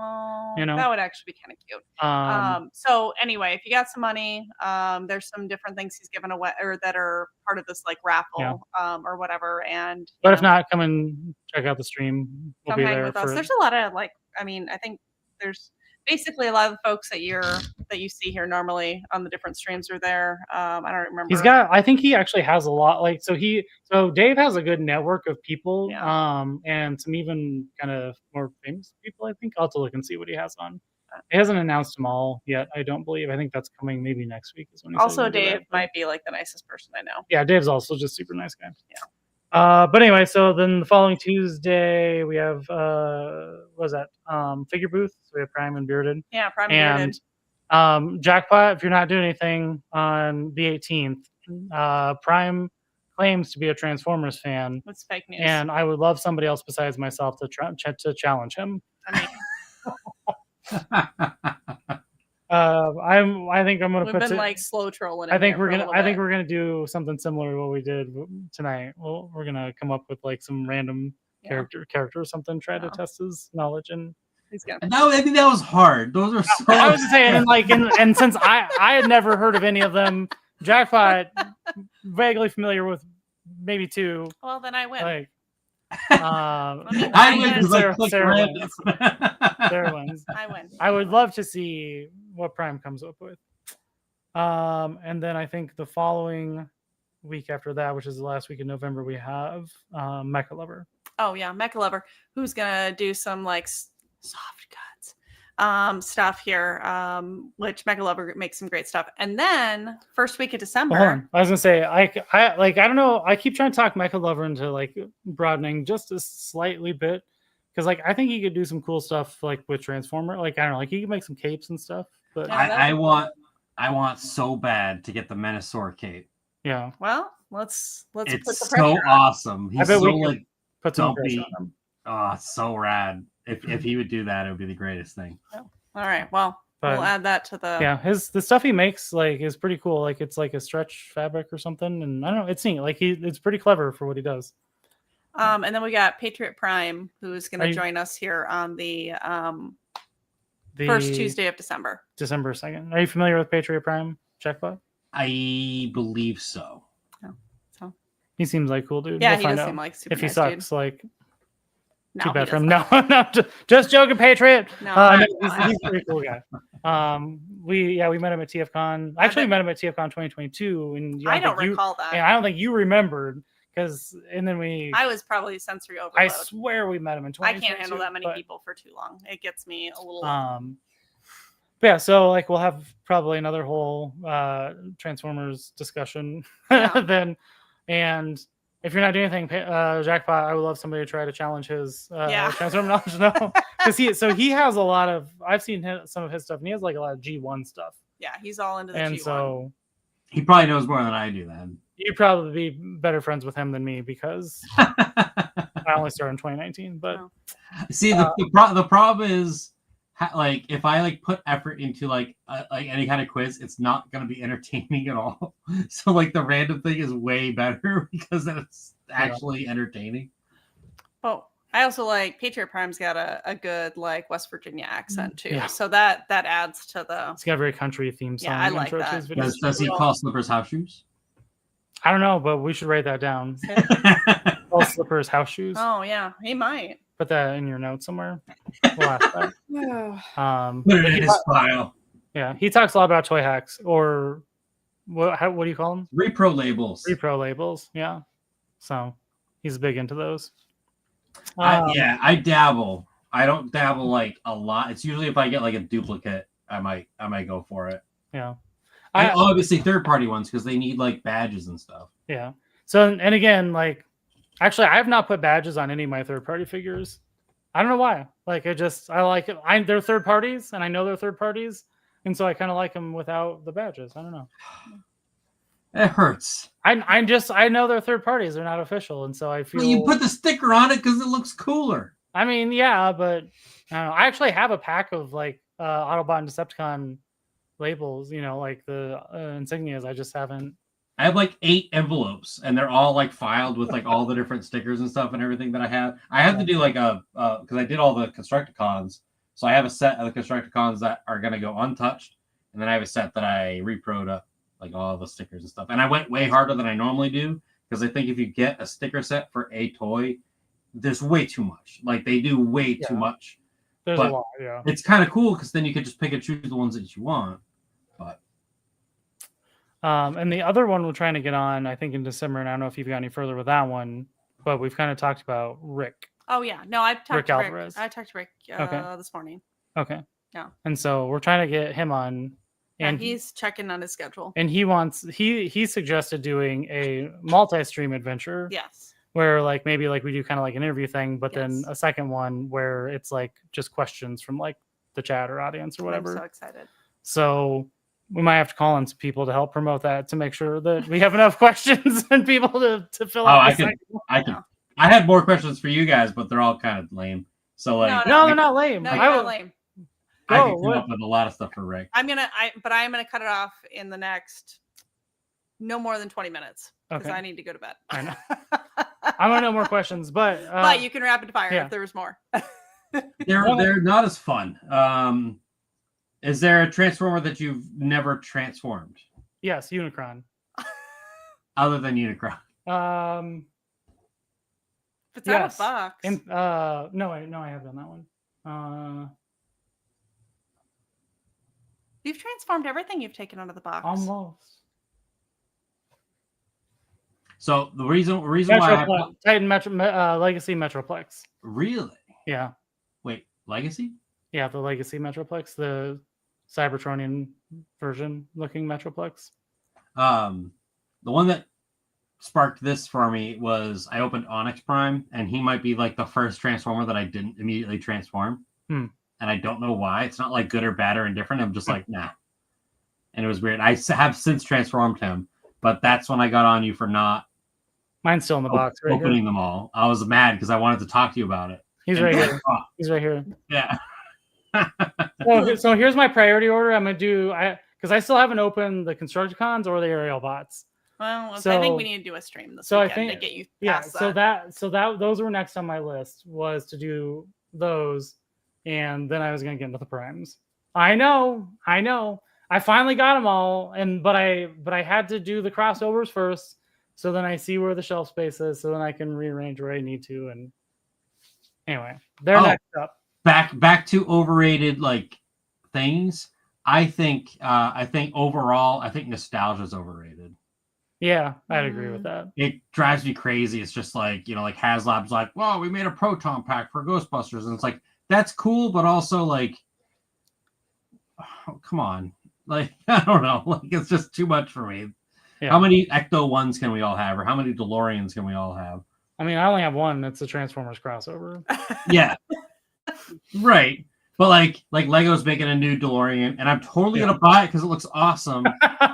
Speaker 3: That would actually be kind of cute. So anyway, if you got some money, there's some different things he's given away or that are part of this like raffle, or whatever. And
Speaker 2: but if not, come and check out the stream. We'll be there
Speaker 3: with us. There's a lot of I think there's basically a lot of the folks that you see here normally on the different streams are there. I don't remember.
Speaker 2: I think he actually has a lot. So Dave has a good network of people, and some even kind of more famous people. I think I'll have to look and see what he has on. He hasn't announced them all yet. I don't believe. I think that's coming maybe next week. Is when he
Speaker 3: also Dave might be like the nicest person I know.
Speaker 2: Yeah, Dave's also just super nice guy.
Speaker 3: Yeah.
Speaker 2: But anyway, so then the following Tuesday we have what was that? Figure booth. So we have Prime and Bearded.
Speaker 3: Yeah, Prime and
Speaker 2: Bearded. Jackpot, if you're not doing anything on the 18th, Prime claims to be a Transformers fan.
Speaker 3: That's fake news.
Speaker 2: And I would love somebody else besides myself to challenge him.
Speaker 3: I mean,
Speaker 2: I think I'm gonna
Speaker 3: we've been like slow trolling.
Speaker 2: I think we're gonna do something similar to what we did tonight. We're gonna come up with like some random character or something, try to test his knowledge and.
Speaker 1: I think that was hard. Those are so.
Speaker 2: I was just saying, and since I had never heard of any of them, Jackpot vaguely familiar with maybe two.
Speaker 3: Well, then I win.
Speaker 2: Like,
Speaker 1: I win because
Speaker 2: Sarah wins.
Speaker 3: I win.
Speaker 2: I would love to see what Prime comes up with. And then I think the following week after that, which is the last week in November, we have Mecha Lover.
Speaker 3: Oh yeah, Mecha Lover, who's gonna do some like soft cuts stuff here, which Mecha Lover makes some great stuff. And then first week of December.
Speaker 2: Hold on. I was gonna say I don't know. I keep trying to talk Mecha Lover into like broadening just a slightly bit, because like I think he could do some cool stuff like with Transformer. Like I don't know, like he could make some capes and stuff. But
Speaker 3: Yeah, that'd
Speaker 1: I
Speaker 3: be cool.
Speaker 1: want so bad to get the Menasor cape.
Speaker 2: yeah,
Speaker 3: Well, let's put the
Speaker 1: It's
Speaker 3: pressure
Speaker 1: so
Speaker 3: on.
Speaker 1: awesome. He's
Speaker 2: bet we
Speaker 1: so
Speaker 2: could
Speaker 1: like
Speaker 2: put some pressure
Speaker 1: dumpy.
Speaker 2: on him.
Speaker 1: Oh, it's so rad. If he would do that, it would be the greatest thing.
Speaker 3: All right. Well,
Speaker 2: But,
Speaker 3: we'll add that to the.
Speaker 2: Yeah, the stuff he makes like is pretty cool. Like it's like a stretch fabric or something, and I don't know, it's neat. Like it's pretty clever for what he does.
Speaker 3: And then we got Patriot Prime, who's going
Speaker 2: Are
Speaker 3: to
Speaker 2: you-
Speaker 3: join us here on the
Speaker 2: The
Speaker 3: first Tuesday of December.
Speaker 2: December 2nd. Are you familiar with Patriot Prime, Jackpot?
Speaker 1: I believe so.
Speaker 2: He seems like a cool dude.
Speaker 3: Yeah,
Speaker 2: We'll
Speaker 3: he
Speaker 2: find
Speaker 3: does
Speaker 2: out.
Speaker 3: seem like super
Speaker 2: If he
Speaker 3: nice
Speaker 2: sucks, like
Speaker 3: dude. No,
Speaker 2: too
Speaker 3: he
Speaker 2: bad for him.
Speaker 3: doesn't.
Speaker 2: No, just joking, Patriot.
Speaker 3: No,
Speaker 2: No,
Speaker 3: no,
Speaker 2: he's a pretty cool guy. We met him at TFCon. Actually, we met him at TFCon 2022, and
Speaker 3: I don't recall that.
Speaker 2: And I don't think you remembered and then
Speaker 3: I was probably sensory overload.
Speaker 2: I swear we met him in
Speaker 3: I
Speaker 2: 2022.
Speaker 3: can't handle that many
Speaker 2: but,
Speaker 3: people for too long. It gets me a little.
Speaker 2: But yeah, so like we'll have probably another whole Transformers discussion
Speaker 3: Yeah.
Speaker 2: then, and if you're not doing anything, Jackpot, I would love somebody to try to challenge his Transformer knowledge. No, because he has a lot of. I've seen some of his stuff, and he has like a lot of G1 stuff.
Speaker 3: Yeah, he's all into the
Speaker 2: And
Speaker 3: G1.
Speaker 2: so
Speaker 1: He probably knows more than I do then.
Speaker 2: you'd probably be better friends with him than me because I only started in 2019. But
Speaker 3: Oh.
Speaker 1: See, the problem is, like, if I like put effort into like any kind of quiz, it's not gonna be entertaining at all. So like the random thing is way better because then it's actually entertaining.
Speaker 3: Well, I also like Patriot Prime's got a good like West Virginia accent too.
Speaker 2: Yeah.
Speaker 3: So that adds to the.
Speaker 2: it's got a very country theme song.
Speaker 3: Yeah, I like
Speaker 2: intro to
Speaker 3: that.
Speaker 2: his videos.
Speaker 1: Does he call slippers house shoes?
Speaker 2: I don't know, but we should write that down. All slippers, house shoes.
Speaker 3: Oh yeah, he might.
Speaker 2: Put that in your notes somewhere. We'll ask that.
Speaker 1: Put it
Speaker 2: but
Speaker 1: in his file.
Speaker 2: yeah, he talks a lot about toy hacks or what do you call them?
Speaker 1: Repro labels.
Speaker 2: Repro labels. Yeah. So he's big into those.
Speaker 1: Yeah, I dabble. I don't dabble like a lot. It's usually if I get like a duplicate, I might go for it.
Speaker 2: Yeah.
Speaker 1: I obviously third party ones because they need like badges and stuff.
Speaker 2: Yeah. So and again, like actually I have not put badges on any of my third party figures. I don't know why. Like I like it. They're third parties and I know they're third parties. And so I kind of like them without the badges. I don't know.
Speaker 1: It hurts.
Speaker 2: I know they're third parties. They're not official. And so I feel
Speaker 1: Well, you put the sticker on it because it looks cooler.
Speaker 2: I mean, yeah, but I don't know. I actually have a pack of like Autobot and Decepticon labels, like the insignias. I just haven't.
Speaker 1: I have like 8 envelopes and they're all like filed with like all the different stickers and stuff and everything that I have. I have to do like because I did all the Constructicons. So I have a set of the Constructicons that are going to go untouched. And then I have a set that I reproed up, like all the stickers and stuff. And I went way harder than I normally do because I think if you get a sticker set for a toy, there's way too much. Like they do way too much.
Speaker 2: There's
Speaker 1: But
Speaker 2: a lot, yeah.
Speaker 1: it's kind of cool because then you could just pick and choose the ones that you want. But
Speaker 2: and the other one we're trying to get on, I think in December, and I don't know if you've got any further with that one, but we've kind of talked about Rick.
Speaker 3: Oh yeah, no, I've talked
Speaker 2: Rick
Speaker 3: to Rick.
Speaker 2: Alvarez.
Speaker 3: I talked to Rick this morning.
Speaker 2: Okay.
Speaker 3: Yeah.
Speaker 2: And so we're trying to get him on.
Speaker 3: And he's checking on his schedule.
Speaker 2: And he suggested doing a multi-stream adventure.
Speaker 3: Yes.
Speaker 2: Where like maybe like we do kind of like an interview thing, but then
Speaker 3: Yes.
Speaker 2: a second one where it's like just questions from like the chat or audience or whatever.
Speaker 3: I'm so excited.
Speaker 2: So we might have to call in some people to help promote that to make sure that we have enough questions and people to fill out.
Speaker 1: I had more questions for you guys, but they're all kind of lame. So like,
Speaker 2: no, they're not lame.
Speaker 3: No, you're not lame.
Speaker 1: I can come up with a lot of stuff for Rick.
Speaker 3: I'm gonna cut it off in the next no more than 20 minutes because I need to go to bed.
Speaker 2: I know. I want to know more questions, but
Speaker 3: you can rapid fire if there's more.
Speaker 1: They're not as fun. Is there a Transformer that you've never transformed?
Speaker 2: Yes, Unicron.
Speaker 1: Other than Unicron.
Speaker 3: If it's out of box.
Speaker 2: No, I have done that one.
Speaker 3: You've transformed everything you've taken out of the box.
Speaker 2: Almost.
Speaker 1: So the reason why
Speaker 2: Titan Legacy Metroplex.
Speaker 1: Really?
Speaker 2: Yeah.
Speaker 1: Wait, Legacy?
Speaker 2: Yeah, the Legacy Metroplex, the Cybertronian version looking Metroplex.
Speaker 1: The one that sparked this for me was I opened Onyx Prime, and he might be like the first Transformer that I didn't immediately transform. And I don't know why. It's not like good or bad or indifferent. I'm just like, nah. And it was weird. I have since transformed him, but that's when I got on you for not.
Speaker 2: Mine's still in the box. Right
Speaker 1: opening
Speaker 2: here.
Speaker 1: them all. I was mad because I wanted to talk to you about it.
Speaker 2: He's right here. He's right here.
Speaker 1: Yeah.
Speaker 2: So here's my priority order. I'm gonna do because I still haven't opened the Constructicons or the aerial bots.
Speaker 3: Well,
Speaker 2: So-
Speaker 3: I think we need to do a stream this
Speaker 2: so I
Speaker 3: weekend
Speaker 2: think-
Speaker 3: to get you
Speaker 2: Yeah.
Speaker 3: past
Speaker 2: So
Speaker 3: that.
Speaker 2: those were next on my list was to do those, and then I was gonna get into the primes. I know. I finally got them all, but I had to do the crossovers first, so then I see where the shelf space is, so then I can rearrange where I need to. And anyway, they're next up.
Speaker 1: Back to overrated like things. I think overall, I think nostalgia is overrated.
Speaker 2: Yeah, I'd agree with that.
Speaker 1: It drives me crazy. It's just like, like HasLab's like, well, we made a proton pack for Ghostbusters, and it's like that's cool, but also like, oh, come on, like I don't know, like it's just too much for me.
Speaker 2: Yeah.
Speaker 1: How many Ecto ones can we all have, or how many DeLoreans can we all have?
Speaker 2: I mean, I only have one. It's a Transformers crossover.
Speaker 1: Yeah, right. But like Lego's making a new DeLorean, and I'm totally gonna buy it because it looks awesome.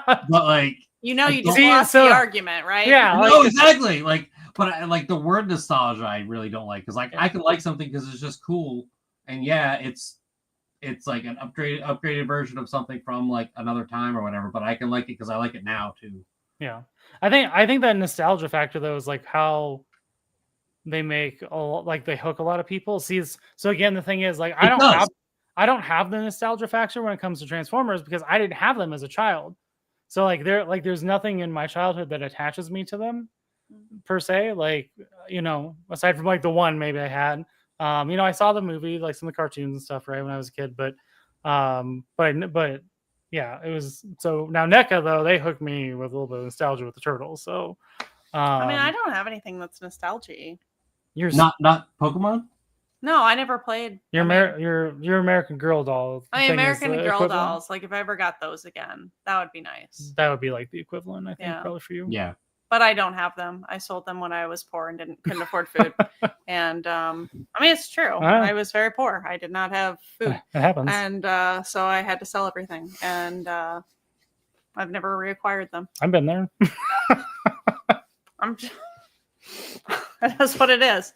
Speaker 1: But like,
Speaker 3: You just
Speaker 2: See,
Speaker 3: lost
Speaker 2: so-
Speaker 3: the argument, right?
Speaker 2: Yeah.
Speaker 1: no, exactly. Like, but I, like the word nostalgia, I really don't like because like I can like something because it's just cool, and yeah, it's like an upgraded version of something from like another time or whatever. But I can like it because I like it now too.
Speaker 2: Yeah, I think that nostalgia factor though is like how they make they hook a lot of people. See, so again, the thing is like I don't have the nostalgia factor when it comes to Transformers because I didn't have them as a child. So like there's nothing in my childhood that attaches me to them per se. Like aside from like the one maybe I had. I saw the movie, like some of the cartoons and stuff, right when I was a kid. But yeah, it was so now NECA though they hooked me with a little bit of nostalgia with the turtles. So
Speaker 3: I mean, I don't have anything that's nostalgia.
Speaker 2: you're
Speaker 1: Not Pokemon.
Speaker 3: No, I never played.
Speaker 2: Your American Girl doll.
Speaker 3: I mean,
Speaker 2: thing is
Speaker 3: American
Speaker 2: the
Speaker 3: Girl
Speaker 2: equivalent.
Speaker 3: dolls. Like if I ever got those again, that would be nice.
Speaker 2: That would be like the equivalent, I think,
Speaker 3: Yeah.
Speaker 2: probably for you.
Speaker 1: Yeah.
Speaker 3: But I don't have them. I sold them when I was poor and couldn't afford food. And I mean, it's true. I was very poor. I did not have food,
Speaker 2: It happens.
Speaker 3: and so I had to sell everything. And I've never reacquired them.
Speaker 2: I've been there.
Speaker 3: I'm just, that's what it is.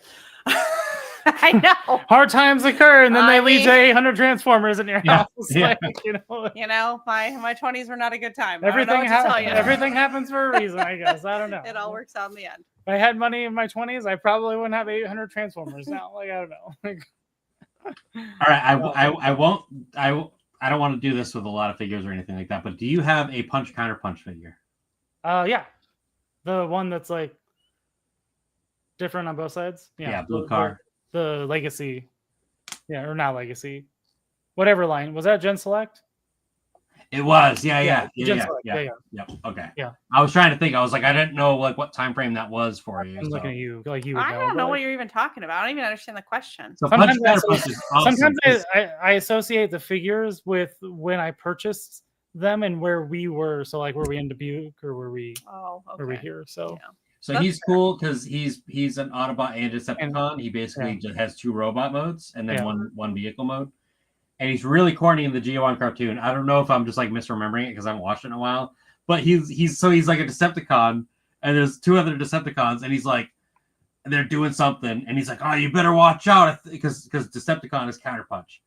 Speaker 3: I know.
Speaker 2: Hard times occur, and then they lead
Speaker 3: mean-
Speaker 2: to 800 Transformers in your
Speaker 1: Yeah,
Speaker 2: house.
Speaker 1: yeah.
Speaker 3: My 20s were not a good time.
Speaker 2: Everything
Speaker 3: I don't know what to tell you.
Speaker 2: everything happens for a reason, I guess. I don't know.
Speaker 3: It all works out in the end.
Speaker 2: If I had money in my 20s, I probably wouldn't have 800 Transformers now. Like I don't know.
Speaker 1: All right. I don't want to do this with a lot of figures or anything like that. But do you have a punch counter punch figure?
Speaker 2: Yeah, the one that's like different on both sides.
Speaker 1: Yeah, blue car.
Speaker 2: The Legacy, yeah, or not Legacy, whatever line was that? Gen Select.
Speaker 1: It was, yeah.
Speaker 2: Gen Select. Yeah.
Speaker 1: Okay.
Speaker 2: Yeah.
Speaker 1: I was trying to think. I was like, I didn't know like what time frame that was for you.
Speaker 2: I'm looking at you, like you would
Speaker 3: I
Speaker 2: know.
Speaker 3: don't know
Speaker 2: but-
Speaker 3: what you're even talking about. I don't even understand the question.
Speaker 1: So
Speaker 2: Sometimes
Speaker 1: punch counter punch is awesome.
Speaker 2: Sometimes I associate the figures with when I purchased them and where we were. So like, were we in Dubuque or were we
Speaker 3: Okay.
Speaker 2: here? So
Speaker 3: Yeah.
Speaker 1: So
Speaker 3: That's
Speaker 1: he's cool because he's an Autobot and Decepticon. He basically just has 2 robot modes and then one vehicle mode. And he's really corny in the G1 cartoon. I don't know if I'm just like misremembering it because I haven't watched it in a while. But he's like a Decepticon, and there's 2 other Decepticons, and he's like, they're doing something, and he's like, oh, you better watch out because Decepticon is counterpunch,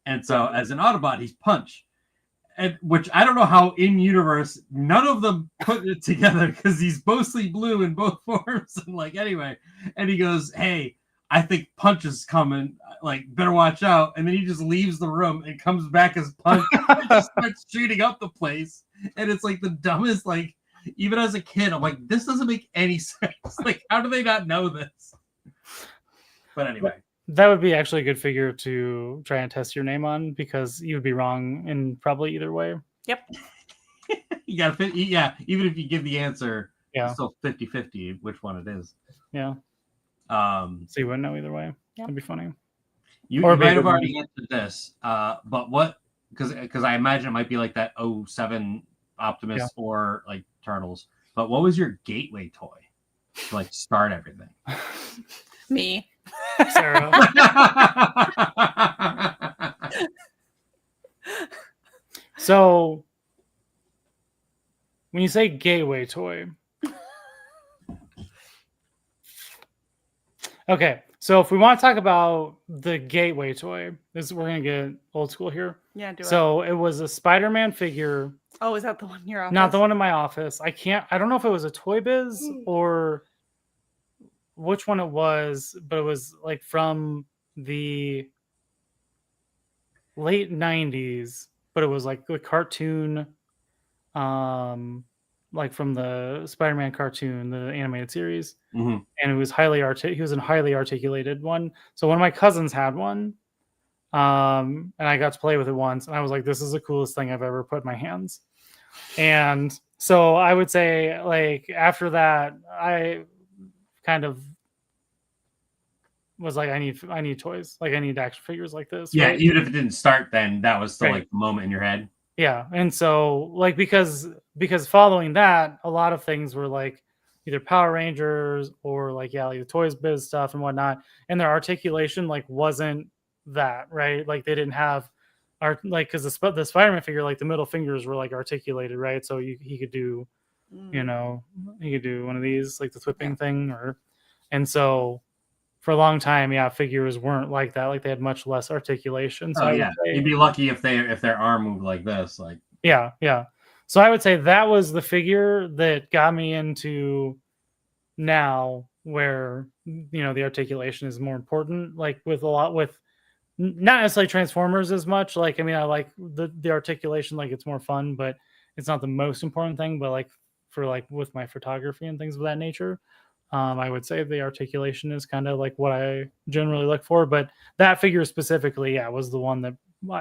Speaker 1: and so as an Autobot he's punch. And which I don't know how in universe none of them put it together because he's mostly blue in both forms. And like anyway, and he goes, "Hey, I think Punch is coming. Like, better watch out." And then he just leaves the room and comes back as Punch and just starts shooting up the place. And it's like the dumbest. Like, even as a kid, I'm like, this doesn't make any sense. Like, how do they not know this? But anyway.
Speaker 2: that would be actually a good figure to try and test your name on because you would be wrong in probably either way.
Speaker 3: Yep.
Speaker 1: You got to fit. Yeah. Even if you give the answer,
Speaker 2: Yeah.
Speaker 1: it's still 50-50 which one it is.
Speaker 2: Yeah.
Speaker 1: So
Speaker 2: So you wouldn't know either way.
Speaker 3: Yeah.
Speaker 2: That'd be funny.
Speaker 1: you
Speaker 2: Or
Speaker 1: might
Speaker 2: maybe
Speaker 1: have
Speaker 2: one.
Speaker 1: already answered this. But what? Because I imagine it might be like that 07 Optimus or like Turtles. But what was your gateway toy? to like start everything?
Speaker 3: Me.
Speaker 2: Sarah. So when you say gateway toy, okay. So if we want to talk about the gateway toy, we're gonna get old school here.
Speaker 3: Yeah, do it.
Speaker 2: So it was a Spider-Man figure.
Speaker 3: Oh, is that the one in your office?
Speaker 2: Not the one in my office. I don't know if it was a Toy Biz or which one it was, but it was like from the late 90s, but it was like the cartoon, like from the Spider-Man cartoon, the animated series.
Speaker 1: Mhm.
Speaker 2: And it was he was a highly articulated one. So one of my cousins had one. And I got to play with it once, and I was like, this is the coolest thing I've ever put in my hands. And so I would say, like, after that, I kind of was like, I need toys. Like, I need action figures like this.
Speaker 1: Yeah,
Speaker 2: right?
Speaker 1: even if it didn't start then, that was still
Speaker 2: Right.
Speaker 1: like the moment in your head.
Speaker 2: Yeah. And so, like, because following that, a lot of things were like either Power Rangers or like, yeah, like the Toys Biz stuff and whatnot. And their articulation, like, wasn't that, right? Like, they didn't have art, like, because the Spider-Man figure, like, the middle fingers were like articulated, right? So he could do, you know, he could do one of these, like the whipping thing, and so for a long time, yeah, figures weren't like that. Like, they had much less articulation. So
Speaker 1: Oh yeah, you'd be lucky if their arm moved like this. Like,
Speaker 2: yeah. So I would say that was the figure that got me into now, where the articulation is more important. Like with not necessarily Transformers as much. Like, I mean, I like the articulation. Like, it's more fun, but it's not the most important thing. But like for like with my photography and things of that nature, I would say the articulation is kind of like what I generally look for. But that figure specifically, yeah, was the one that,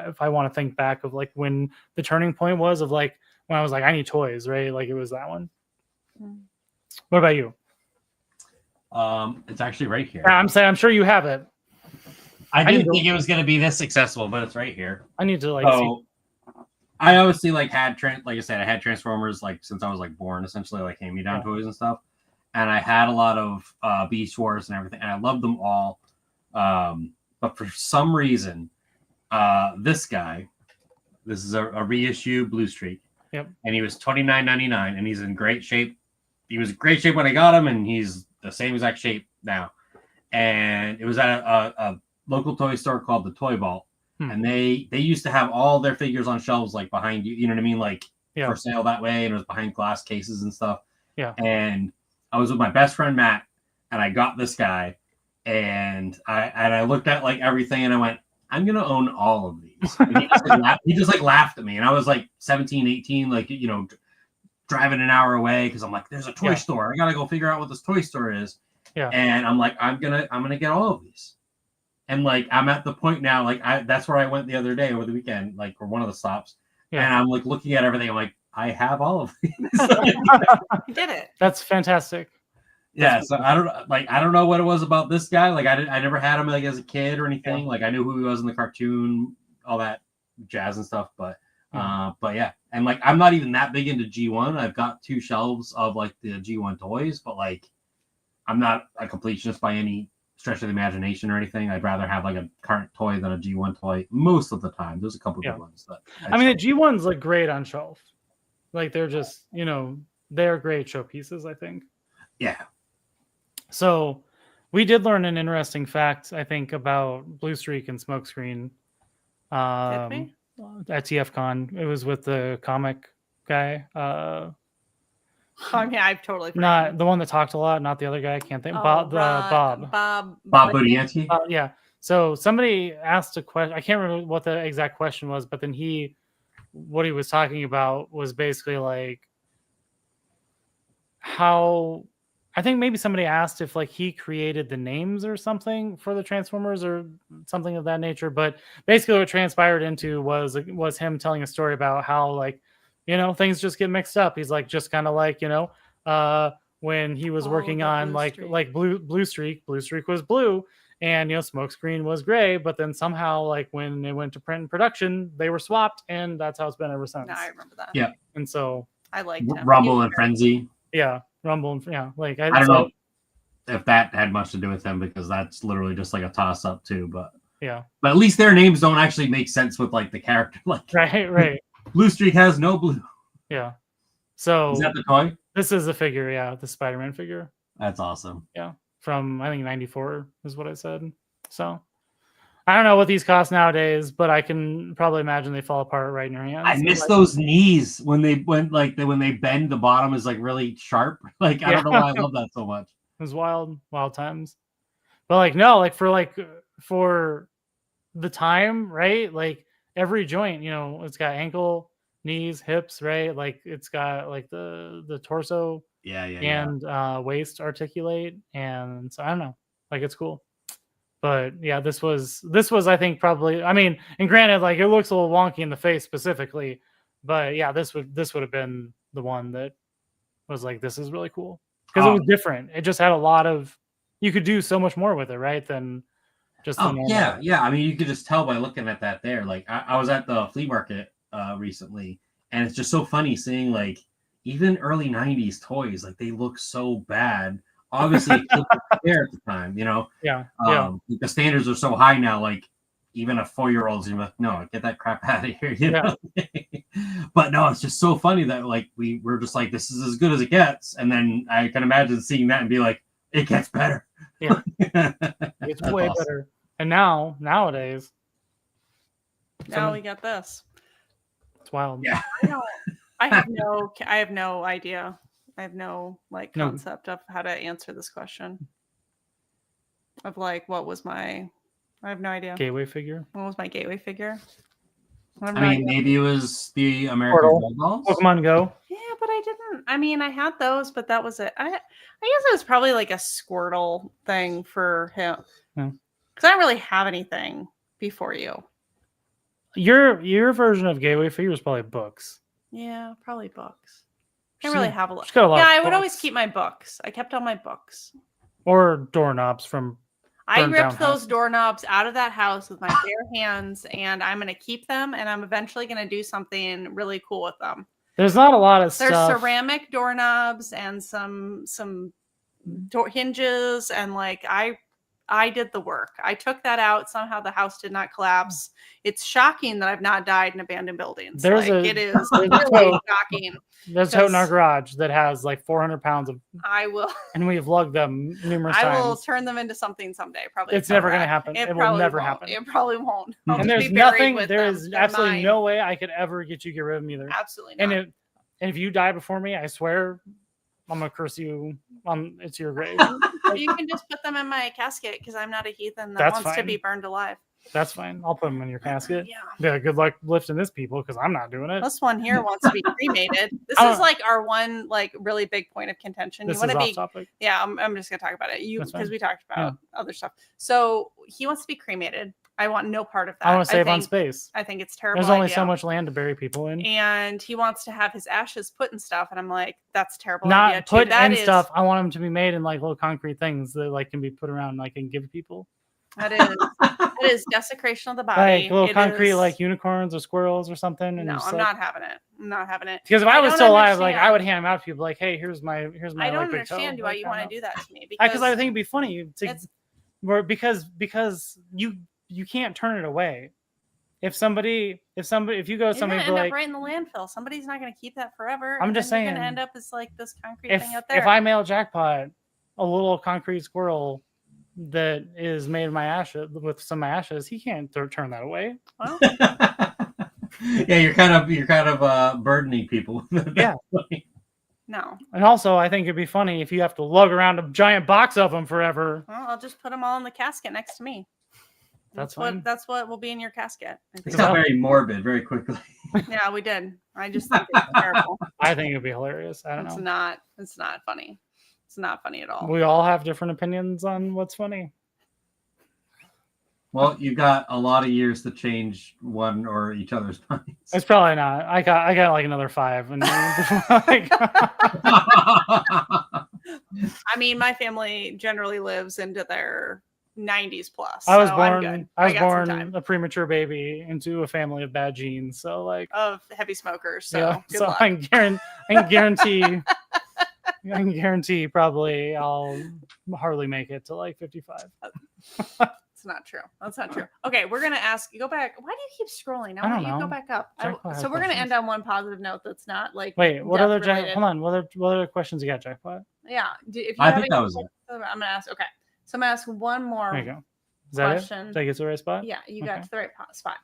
Speaker 2: if I want to think back of like when the turning point was of like when I was like, I need toys, right? Like, it was that one. What about you?
Speaker 1: it's actually right here.
Speaker 2: I'm sure you have it.
Speaker 1: I didn't think it was going to be this accessible, but it's right here.
Speaker 2: I need to like
Speaker 1: So, I obviously like had like I said, I had Transformers like since I was like born, essentially, like hand-me-down toys and stuff. And I had a lot of Beast Wars and everything, and I loved them all. But for some reason, this guy, this is a reissue Blue Streak.
Speaker 2: Yep.
Speaker 1: And he was $29.99, and he's in great shape. He was in great shape when I got him, and he's the same exact shape now. And it was at a local toy store called the Toy Vault. And they used to have all their figures on shelves like behind you, you know what I mean? Like for sale that way, and it was behind glass cases and stuff. Yeah. And I was with my best friend Matt, and I got this guy, and I looked at like everything, and I went, I'm gonna own all of these. And he just laughed at me, and I was like 17, 18, like driving an hour away because I'm like, there's a toy store. I gotta go figure out what this toy store is. Yeah. And I'm like, I'm gonna get all of these. And like I'm at the point now, like that's where I went the other day over the weekend, like for one of the stops. Yeah. And I'm like looking at everything. I'm like, I have all of these.
Speaker 3: You did it.
Speaker 2: That's fantastic.
Speaker 1: Yeah. So I don't know what it was about this guy. Like I never had him like as a kid or anything. Yeah. Like I knew who he was in the cartoon, all that jazz and stuff. But yeah. And like I'm not even that big into G1. I've got 2 shelves of like the G1 toys, but like I'm not a completionist by any stretch of the imagination or anything. I'd rather have like a current toy than a G1 toy most of the time. There's a couple good ones. But
Speaker 2: I mean, the G1s look great on shelf. Like they're just, they're great showpieces, I think. Yeah. So we did learn an interesting fact, I think, about Blue Streak and Smokescreen at TFCon. It was with the comic guy.
Speaker 3: I mean, I've totally forgotten.
Speaker 2: Not the one that talked a lot, not the other guy. I can't think. Bob
Speaker 1: Budiansky.
Speaker 2: Yeah. So somebody asked a question. I can't remember what the exact question was, but then what he was talking about was basically like how, I think maybe somebody asked if like he created the names or something for the Transformers or something of that nature. But basically what transpired into was him telling a story about how like, things just get mixed up. He's like, just kind of like, when he was working on Blue Streak was blue and, Smokescreen was gray, but then somehow like when they went to print and production, they were swapped, and that's how it's been ever since.
Speaker 3: No, I remember that.
Speaker 1: Yeah.
Speaker 2: And so
Speaker 3: I liked him.
Speaker 1: Rumble and Frenzy.
Speaker 2: Yeah. Rumble. And like,
Speaker 1: I don't know. if that had much to do with him, because that's literally just like a toss up too. But at least their names don't actually make sense with like the character. Like
Speaker 2: right.
Speaker 1: Blue Streak has no blue.
Speaker 2: Yeah. So
Speaker 1: is that the toy?
Speaker 2: This is a figure, yeah, the Spider-Man figure.
Speaker 1: That's awesome.
Speaker 2: Yeah, from I think 94 is what I said. So I don't know what these cost nowadays, but I can probably imagine they fall apart right in your hands.
Speaker 1: I miss those knees when they when they bend, the bottom is like really sharp. Like I don't know why I love that so much.
Speaker 2: It was wild times. But like no, like for the time, right? Like every joint, it's got ankle, knees, hips, right? Like it's got like the torso and waist articulate, and so I don't know, like it's cool. But yeah, this was I think probably, I mean, and granted, like it looks a little wonky in the face specifically, but yeah, this would have been the one that was like, this is really cool because it was different. It just had a lot of, you could do so much more with it, right? Than just
Speaker 1: I mean, you could just tell by looking at that there. Like I was at the flea market recently, and it's just so funny seeing like even early 90s toys, like they look so bad. Obviously it was there at the time, the standards are so high now, like even a 4-year-old's like, no, get that crap out of here, know. But no, it's just so funny that like we're just like, this is as good as it gets, and then I can imagine seeing that and be like, it gets better.
Speaker 2: It's way awesome. Better. And nowadays
Speaker 3: we got this.
Speaker 2: It's wild.
Speaker 3: I have no idea. I have no concept of how to answer this question. Of like, I have no idea.
Speaker 2: Gateway figure.
Speaker 3: What was my gateway figure?
Speaker 1: I mean, maybe it was the American Dolls.
Speaker 2: Pokemon Go.
Speaker 3: Yeah, but I didn't. I mean, I had those, but that was it. I guess it was probably like a Squirtle thing for him. Because I don't really have anything before you.
Speaker 2: Your version of gateway figure was probably books.
Speaker 3: Yeah, probably books. I don't really have a lot.
Speaker 2: I
Speaker 3: would always keep my books. I kept all my books.
Speaker 2: Or doorknobs from.
Speaker 3: I ripped those doorknobs out of that house with my bare hands, and I'm going to keep them, and I'm eventually going to do something really cool with them.
Speaker 2: There's not a lot of stuff.
Speaker 3: There's ceramic doorknobs and some door hinges, and like I did the work. I took that out. Somehow the house did not collapse. It's shocking that I've not died in abandoned buildings. It is really shocking.
Speaker 2: There's a tote in our garage that has like 400 pounds of.
Speaker 3: I will.
Speaker 2: And we've lugged them numerous times.
Speaker 3: I will turn them into something someday. Probably.
Speaker 2: It's never going to happen. It will never happen.
Speaker 3: It probably won't.
Speaker 2: And there's nothing. There is absolutely no way I could ever get you to get rid of them either.
Speaker 3: Absolutely not.
Speaker 2: And if you die before me, I swear, I'm gonna curse you. It's your grave.
Speaker 3: You can just put them in my casket because I'm not a heathen that wants to be burned alive.
Speaker 2: That's fine. I'll put them in your casket. Yeah. Good luck lifting this, people, because I'm not doing it.
Speaker 3: This one here wants to be cremated. This is like our one like really big point of contention.
Speaker 2: This is off topic.
Speaker 3: Yeah, I'm just gonna talk about it. Because we talked about other stuff. So he wants to be cremated. I want no part of that.
Speaker 2: I want to save on space.
Speaker 3: I think it's terrible.
Speaker 2: There's only so much land to bury people in.
Speaker 3: And he wants to have his ashes put in stuff, and I'm like, that's terrible.
Speaker 2: Not put in stuff. I want them to be made in like little concrete things that like can be put around, like and give people.
Speaker 3: That is desecration of the body.
Speaker 2: Like little concrete, like unicorns or squirrels or something. And
Speaker 3: no, I'm not having it. I'm not having it.
Speaker 2: Because if I was still alive, like I would hand them out to people, like, hey, here's my.
Speaker 3: I don't understand why you want to do that to me.
Speaker 2: Because I think it'd be funny because you can't turn it away. If you go to somebody,
Speaker 3: end up right in the landfill. Somebody's not going to keep that forever.
Speaker 2: I'm just saying,
Speaker 3: you're going to end up as like this concrete thing out there.
Speaker 2: If I mail Jackpot a little concrete squirrel that is made of my ashes with some of my ashes, he can't turn that away.
Speaker 3: Well.
Speaker 1: Yeah, you're kind of burdening people.
Speaker 2: Yeah.
Speaker 3: No.
Speaker 2: And also, I think it'd be funny if you have to lug around a giant box of them forever.
Speaker 3: Well, I'll just put them all in the casket next to me. That's what will be in your casket.
Speaker 1: It's not very morbid, very quickly.
Speaker 3: Yeah, we did. I just think it's terrible.
Speaker 2: I think it'd be hilarious. I don't know.
Speaker 3: It's not funny. It's not funny at all.
Speaker 2: We all have different opinions on what's funny.
Speaker 1: Well, you got a lot of years to change one or each other's minds.
Speaker 2: It's probably not. I got like another 5. And
Speaker 3: I mean, my family generally lives into their 90s plus.
Speaker 2: I was born a premature baby into a family of bad genes, so like
Speaker 3: of heavy smokers. So
Speaker 2: I can guarantee I can guarantee probably I'll hardly make it to like 55.
Speaker 3: It's not true. That's not true. Okay, we're gonna ask. Go back. Why do you keep scrolling?
Speaker 2: I don't
Speaker 3: You
Speaker 2: know.
Speaker 3: go back up.
Speaker 2: Jackpot
Speaker 3: So we're gonna end on one positive note. That's not like.
Speaker 2: Wait, what other
Speaker 3: related.
Speaker 2: hold on? What other questions you got, Jackpot?
Speaker 3: Yeah. If you
Speaker 1: I
Speaker 3: have
Speaker 1: think that was it.
Speaker 3: I'm gonna ask. Okay, so I'm gonna ask one more.
Speaker 2: There you go. Is that
Speaker 3: question.
Speaker 2: it? Did I get to the right spot?
Speaker 3: Yeah, you got to the right spot.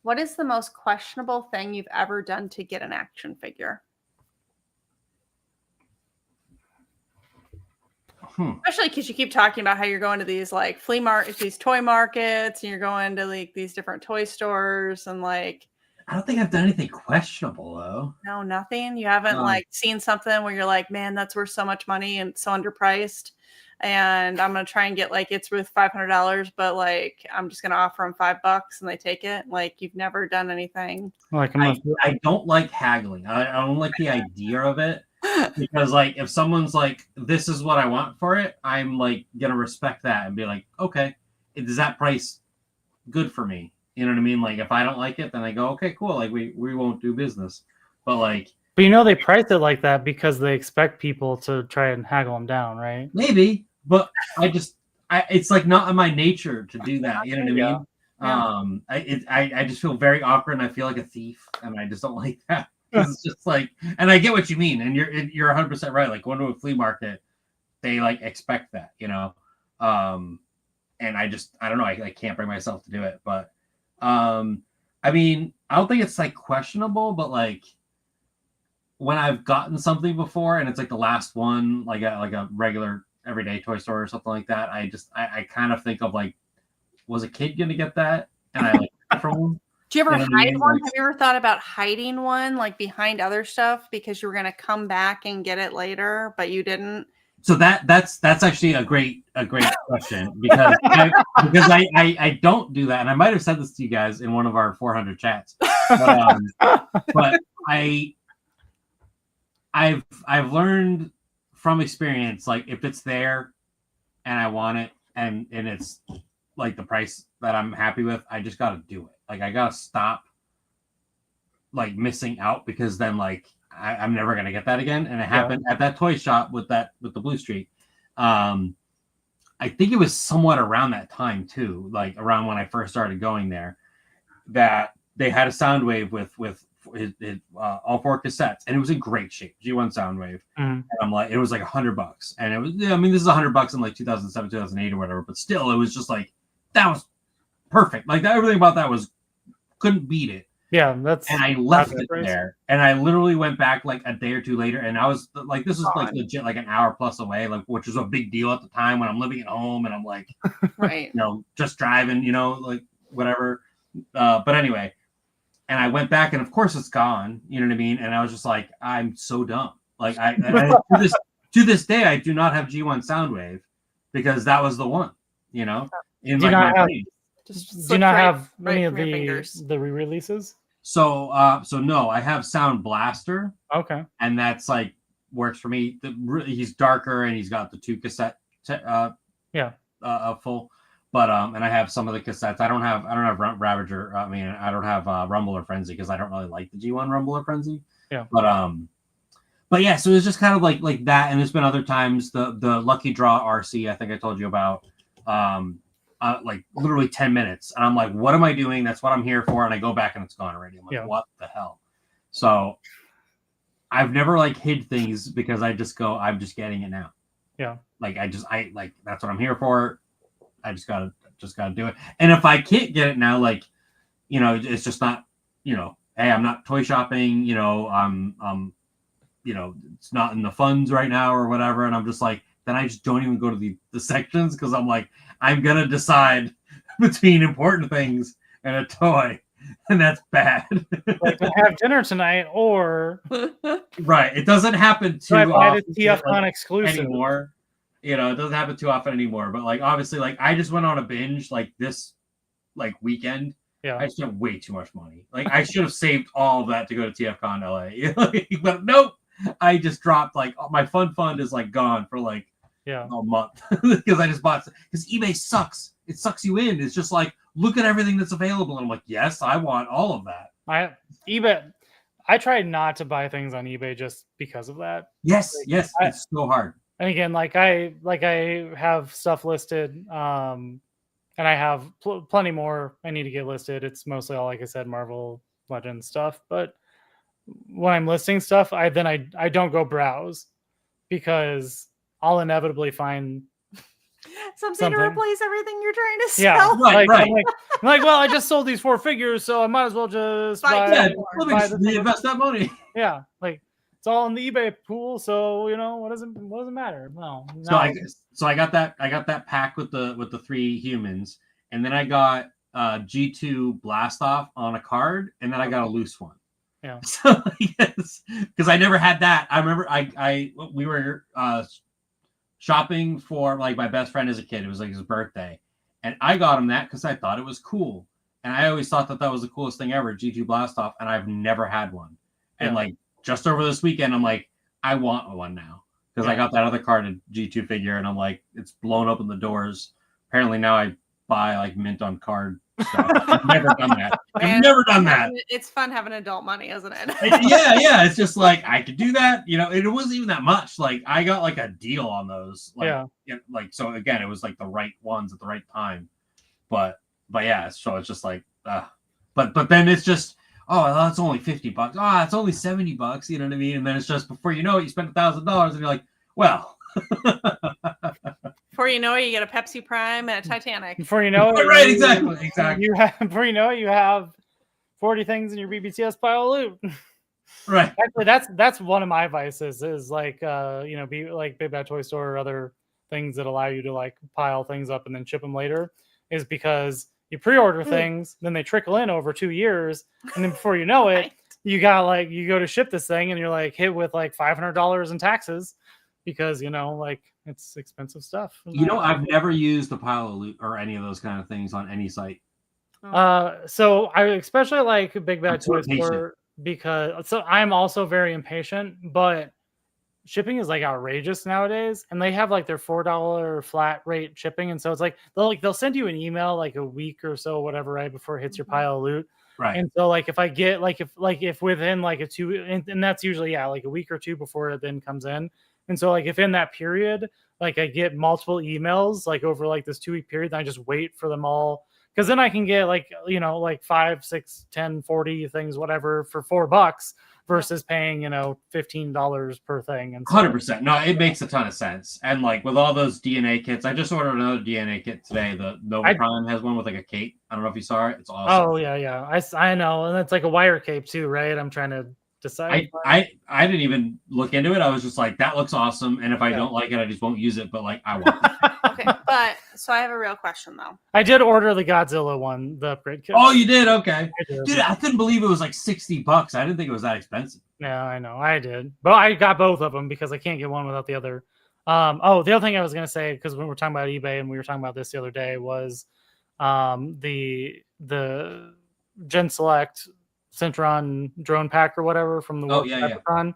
Speaker 3: What is the most questionable thing you've ever done to get an action figure? Especially because you keep talking about how you're going to these like flea markets, these toy markets, and you're going to like these different toy stores and like.
Speaker 1: I don't think I've done anything questionable though.
Speaker 3: No, nothing. You haven't like seen something where you're like, man, that's worth so much money and so underpriced. And I'm gonna try and get like it's worth $500, but like I'm just gonna offer them $5 and they take it. Like you've never done anything.
Speaker 2: Like
Speaker 1: I don't like haggling. I don't like the idea of it because like if someone's like, this is what I want for it, I'm like gonna respect that and be like, okay, is that price good for me? You know what I mean? Like if I don't like it, then I go, okay, cool. Like we won't do business. But like.
Speaker 2: But you know they price it like that because they expect people to try and haggle them down, right?
Speaker 1: Maybe, but it's like not in my nature to do that. You know what I mean?
Speaker 3: Yeah.
Speaker 1: I just feel very awkward and I feel like a thief and I just don't like that. It's just like, and I get what you mean, and you're 100% right. Like going to a flea market, they like expect that, you know. And I don't know. I can't bring myself to do it, but I mean, I don't think it's like questionable, but like. When I've gotten something before and it's like the last one, like a regular everyday toy store or something like that, I kind of think of like, was a kid gonna get that? And I like from them.
Speaker 3: Do you ever hide one?
Speaker 1: Like,
Speaker 3: have you ever thought about hiding one like behind other stuff because you were gonna come back and get it later, but you didn't?
Speaker 1: So that's actually a great question because I don't do that, and I might have said this to you guys in one of our 400 chats, but I've learned from experience, like if it's there and I want it and it's like the price that I'm happy with, I just gotta do it. Like I gotta stop like missing out because then like I'm never gonna get that again. And it happened at that toy shop with the blue streak. I think it was somewhat around that time too, like around when I first started going there, that they had a Soundwave with all 4 cassettes, and it was in great shape. G1 Soundwave, and I'm like, it was like $100, and it was. I mean, this is $100 in like 2007, 2008 or whatever, but still, it was just like that was perfect. Like everything about that was couldn't beat it.
Speaker 2: Yeah,
Speaker 1: and I left it there, and I literally went back like a day or two later, and I was like, this is like legit like an hour plus away, like which was a big deal at the time when I'm living at home and I'm like,
Speaker 3: right,
Speaker 1: you know, just driving, you know, like whatever. But anyway. And I went back, and of course it's gone. You know what I mean? And I was just like, I'm so dumb. Like to this day, I do not have G1 Soundwave because that was the one. You know, in
Speaker 2: do
Speaker 1: like my
Speaker 2: do you not have any of the re-releases?
Speaker 1: So no, I have Sound Blaster.
Speaker 2: Okay,
Speaker 1: and that's like works for me. He's darker, and he's got the 2 cassette full. But and I have some of the cassettes. I don't have Ravager. I mean, I don't have Rumble or Frenzy because I don't really like the G1 Rumble or Frenzy.
Speaker 2: Yeah.
Speaker 1: But yeah, so it was just kind of like that. And there's been other times the Lucky Draw RC. I think I told you about. Like literally 10 minutes, and I'm like, what am I doing? That's what I'm here for. And I go back and it's gone already. I'm like, what the hell? So I've never like hid things because I just go, I'm just getting it now.
Speaker 2: Yeah.
Speaker 1: Like I like that's what I'm here for. I just gotta do it. And if I can't get it now, like, you know, it's just not, you know, hey, I'm not toy shopping, you know, you know, it's not in the funds right now or whatever. And I'm just like, then I just don't even go to the sections because I'm like, I'm gonna decide between important things and a toy, and that's bad.
Speaker 2: Like I have dinner tonight, or
Speaker 1: right. It doesn't happen too
Speaker 2: often TFCon exclusive
Speaker 1: anymore. You know, it doesn't happen too often anymore. But like, obviously, like I just went on a binge like this, like weekend.
Speaker 2: Yeah,
Speaker 1: I spent way too much money. Like I should have saved all of that to go to TFCon LA. But nope, I just dropped like my fund is like gone for like a month because I just bought. Because eBay sucks. It sucks you in. It's just like look at everything that's available, and I'm like, yes, I want all of that.
Speaker 2: eBay. I try not to buy things on eBay just because of that.
Speaker 1: Yes,
Speaker 2: Like,
Speaker 1: yes, it's so hard.
Speaker 2: And again, like I have stuff listed, and I have plenty more I need to get listed. It's mostly all, like I said, Marvel Legends stuff. But when I'm listing stuff, I don't go browse because I'll inevitably find
Speaker 3: something to replace everything you're trying to sell.
Speaker 2: Yeah,
Speaker 1: right.
Speaker 2: I'm like, well, I just sold these 4 figures, so I might as well just buy
Speaker 1: let me just reinvest that money.
Speaker 2: Yeah, like it's all in the eBay pool, so what does it matter? No.
Speaker 1: So I got that pack with the 3 humans, and then I got G2 Blast Off on a card, and then I got a loose one.
Speaker 2: Yeah.
Speaker 1: So yes, because I never had that. I remember we were shopping for like my best friend as a kid. It was like his birthday, and I got him that because I thought it was cool, and I always thought that was the coolest thing ever, G2 Blast Off, and I've never had one. And like just over this weekend, I'm like, I want one now because I got that other carded G2 figure, and I'm like, it's blown open the doors. Apparently now I buy like mint on card stuff. I've never done that. I've never done that.
Speaker 3: It's fun having adult money, isn't it?
Speaker 1: Yeah. It's just like I could do that. It wasn't even that much. Like I got like a deal on those. Like, so again, it was like the right ones at the right time. But yeah, so it's just like, but then it's just, oh, it's only $50. Oh, it's only $70. You know what I mean? And then it's just before you know it, you spend $1,000, and you're like, well.
Speaker 3: Before you know it, you get a Pepsi Prime and a Titanic.
Speaker 2: Before you know it,
Speaker 1: right? Exactly.
Speaker 2: Before you know it, you have 40 things in your BBTS pile of loot.
Speaker 1: Right.
Speaker 2: Actually, that's one of my vices is like be like Big Bad Toy Store or other things that allow you to like pile things up and then ship them later, is because you pre-order things, then they trickle in over 2 years, and then before you know it, you go to ship this thing and you're like hit with like $500 in taxes because like it's expensive stuff.
Speaker 1: I've never used the pile of loot or any of those kind of things on any site.
Speaker 2: So I especially like Big Bad Toy Store because I'm also very impatient, but shipping is like outrageous nowadays, and they have like their $4 flat rate shipping, and so it's like they'll send you an email like a week or so, whatever, right before it hits your pile of loot.
Speaker 1: Right.
Speaker 2: And so like if I get if within like a 2, and that's usually like a week or 2 before it then comes in. And so like if in that period, like I get multiple emails like over like this 2-week period, then I just wait for them all. Because then I can get like 5, 6, 10, 40 things, whatever, for $4 versus paying $15 per thing. And
Speaker 1: 100%. No, it makes a ton of sense. And like with all those DNA kits, I just ordered another DNA kit today. The Nova Prime has one with like a cape. I don't know if you saw it. It's awesome.
Speaker 2: Oh yeah. I know, and it's like a wire cape too, right? I'm trying to decide.
Speaker 1: I didn't even look into it. I was just like, that looks awesome, and if I don't like it, I just won't use it. But like, I want it.
Speaker 3: Okay, but so I have a real question though.
Speaker 2: I did order the Godzilla one, the upgrade kit.
Speaker 1: Oh, you did? Okay.
Speaker 2: I did.
Speaker 1: Dude, I couldn't believe it was like $60. I didn't think it was that expensive.
Speaker 2: Yeah, I know. I did. But I got both of them because I can't get one without the other. The other thing I was going to say, because when we were talking about eBay and we were talking about this the other day, was the Gen Select Centron drone pack or whatever from the Leprechaun.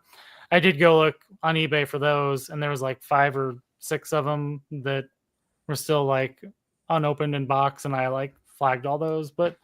Speaker 2: I did go look on eBay for those, and there was like 5 or 6 of them that were still like unopened in box, and I like flagged all those, but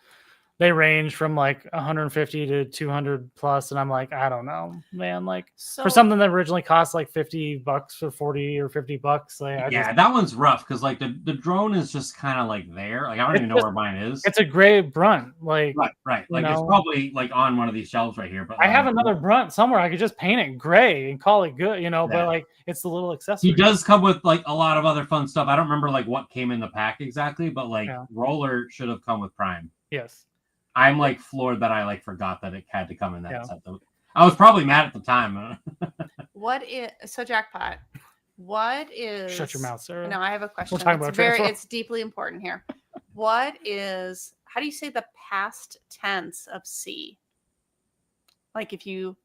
Speaker 2: they range from like 150 to 200 plus, and I'm like, I don't know, man. Like for something that originally cost like $50 or 40 or $50, like
Speaker 1: that one's rough because like the drone is just kind of like there. Like I don't even know where mine is.
Speaker 2: It's a gray brunt, like
Speaker 1: right. Like it's probably like on one of these shelves right here. But
Speaker 2: I have another brunt somewhere. I could just paint it gray and call it good, But like it's the little accessory.
Speaker 1: He does come with like a lot of other fun stuff. I don't remember like what came in the pack exactly, but like Roller should have come with Prime.
Speaker 2: Yes.
Speaker 1: I'm like floored that I like forgot that it had to come in that set. I was probably mad at the time.
Speaker 3: Jackpot? What is?
Speaker 2: Shut your mouth, Sarah.
Speaker 3: No, I have a question.
Speaker 2: We're talking about
Speaker 3: it's deeply important here. What is? How do you say the past tense of see? Like if you,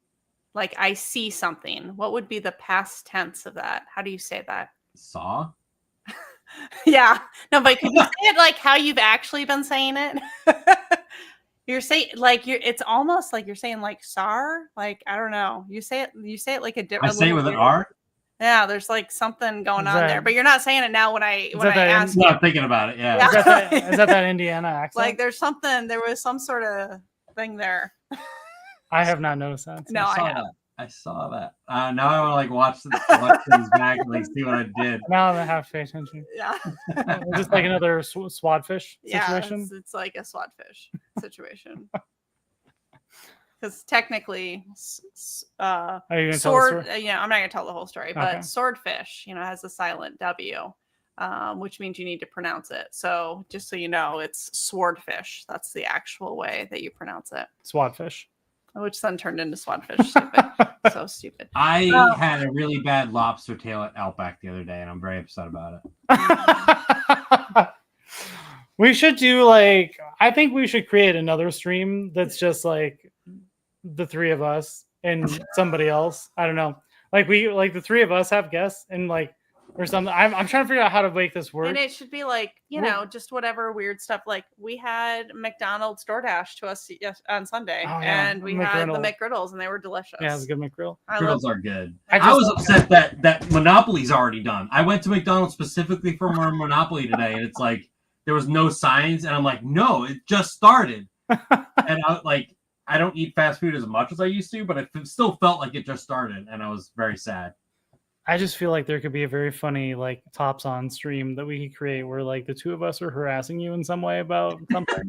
Speaker 3: like I see something. What would be the past tense of that? How do you say that?
Speaker 1: Saw.
Speaker 3: Yeah. No, but can you say it like how you've actually been saying it? You're saying it's almost like you're saying like SAR. Like I don't know. You say it like a different.
Speaker 1: I say it with an R.
Speaker 3: Yeah, there's like something going on there, but you're not saying it now. When I ask,
Speaker 1: you. I'm thinking about it. Yeah.
Speaker 2: Is that Indiana accent?
Speaker 3: Like there's something. There was some sort of thing there.
Speaker 2: I have not noticed that.
Speaker 3: No, I
Speaker 1: saw
Speaker 3: have.
Speaker 1: that. I saw that. Now I want to like watch things back and like see what I did.
Speaker 2: Now I have to pay attention.
Speaker 3: Yeah.
Speaker 2: Is this like another swadfish situation?
Speaker 3: Yeah, it's like a swordfish situation. Because technically,
Speaker 2: Are you gonna tell the
Speaker 3: sword.
Speaker 2: story?
Speaker 3: Yeah, I'm not gonna tell the whole story, but
Speaker 2: Okay.
Speaker 3: swordfish, has a silent W, which means you need to pronounce it. So just so you know, it's swordfish. That's the actual way that you pronounce it.
Speaker 2: Swadfish.
Speaker 3: Which then turned into swordfish. Stupid. So stupid.
Speaker 1: I had a really bad lobster tail at Outback the other day, and I'm very upset about it.
Speaker 2: We should do I think we should create another stream that's just like the three of us and somebody else. I don't know. The three of us have guests and or something. I'm trying to figure out how to make this work.
Speaker 3: And it should be just whatever weird stuff. Like we had McDonald's DoorDash to us on Sunday, and we had the McGriddles, and they were delicious.
Speaker 2: Yeah, it was a good McGriddle.
Speaker 1: Griddles are good.
Speaker 2: I
Speaker 1: was upset that Monopoly's already done. I went to McDonald's specifically for more Monopoly today, and it's like there was no signs, and I'm like, no, it just started. And I don't eat fast food as much as I used to, but it still felt like it just started, and I was very sad.
Speaker 2: I just feel like there could be a very funny tops on stream that we could create where the two of us are harassing you in some way about something.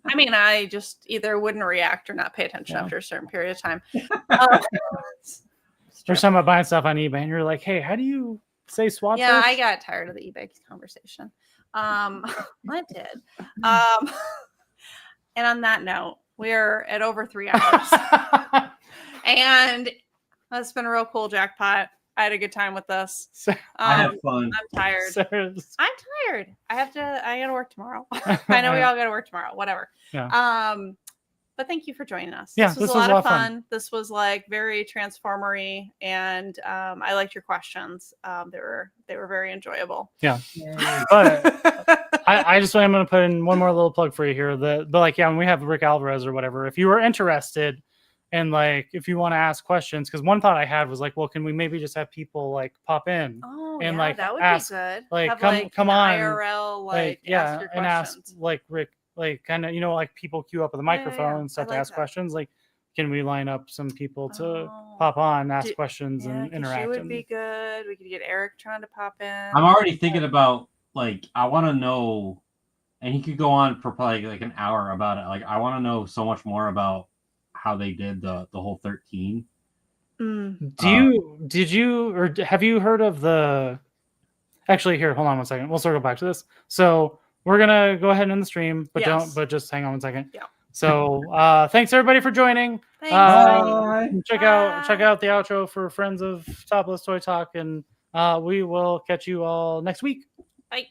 Speaker 3: I mean, I just either wouldn't react or not pay attention after a certain period of time.
Speaker 2: Or something about buying stuff on eBay, and you're like, "Hey, how do you say swap?"
Speaker 3: Yeah, I got tired of the eBay conversation. I did. And on that note, we're at over 3 hours, and that's been a real cool Jackpot. I had a good time with this.
Speaker 1: I had fun.
Speaker 3: I'm tired.
Speaker 2: Sarah's...
Speaker 3: I'm tired. I gotta work tomorrow. I know we all gotta work tomorrow. Whatever.
Speaker 2: Yeah.
Speaker 3: But thank you for joining us.
Speaker 2: Yeah,
Speaker 3: this was a lot of fun. This was very transformery, and I liked your questions. They were very enjoyable.
Speaker 2: Yeah. But I just am going to put in one more little plug for you here. When we have Rick Alvarez or whatever, if you are interested. And if you want to ask questions, because one thought I had was well, can we maybe just have people pop in and
Speaker 3: that would
Speaker 2: ask,
Speaker 3: be good.
Speaker 2: Come on,
Speaker 3: IRL,
Speaker 2: ask your
Speaker 3: and
Speaker 2: ask Rick, kind of people queue up with a microphone and stuff to ask questions. Can we line up some people to pop on, ask questions, and interact?
Speaker 3: It would be good. We could get Eric trying to pop in.
Speaker 1: I'm already thinking about I want to know, and he could go on for probably an hour about it. I want to know so much more about how they did the whole 13.
Speaker 2: Did you or have you heard of the? Actually, here, hold on 1 second. We'll circle back to this. So we're gonna go ahead and end the stream, but just hang on 1 second.
Speaker 3: Yeah.
Speaker 2: So thanks everybody for joining.
Speaker 3: Thanks.
Speaker 2: Check out the outro for friends of Topless Toy Talk, and we will catch you all next week.
Speaker 3: Bye.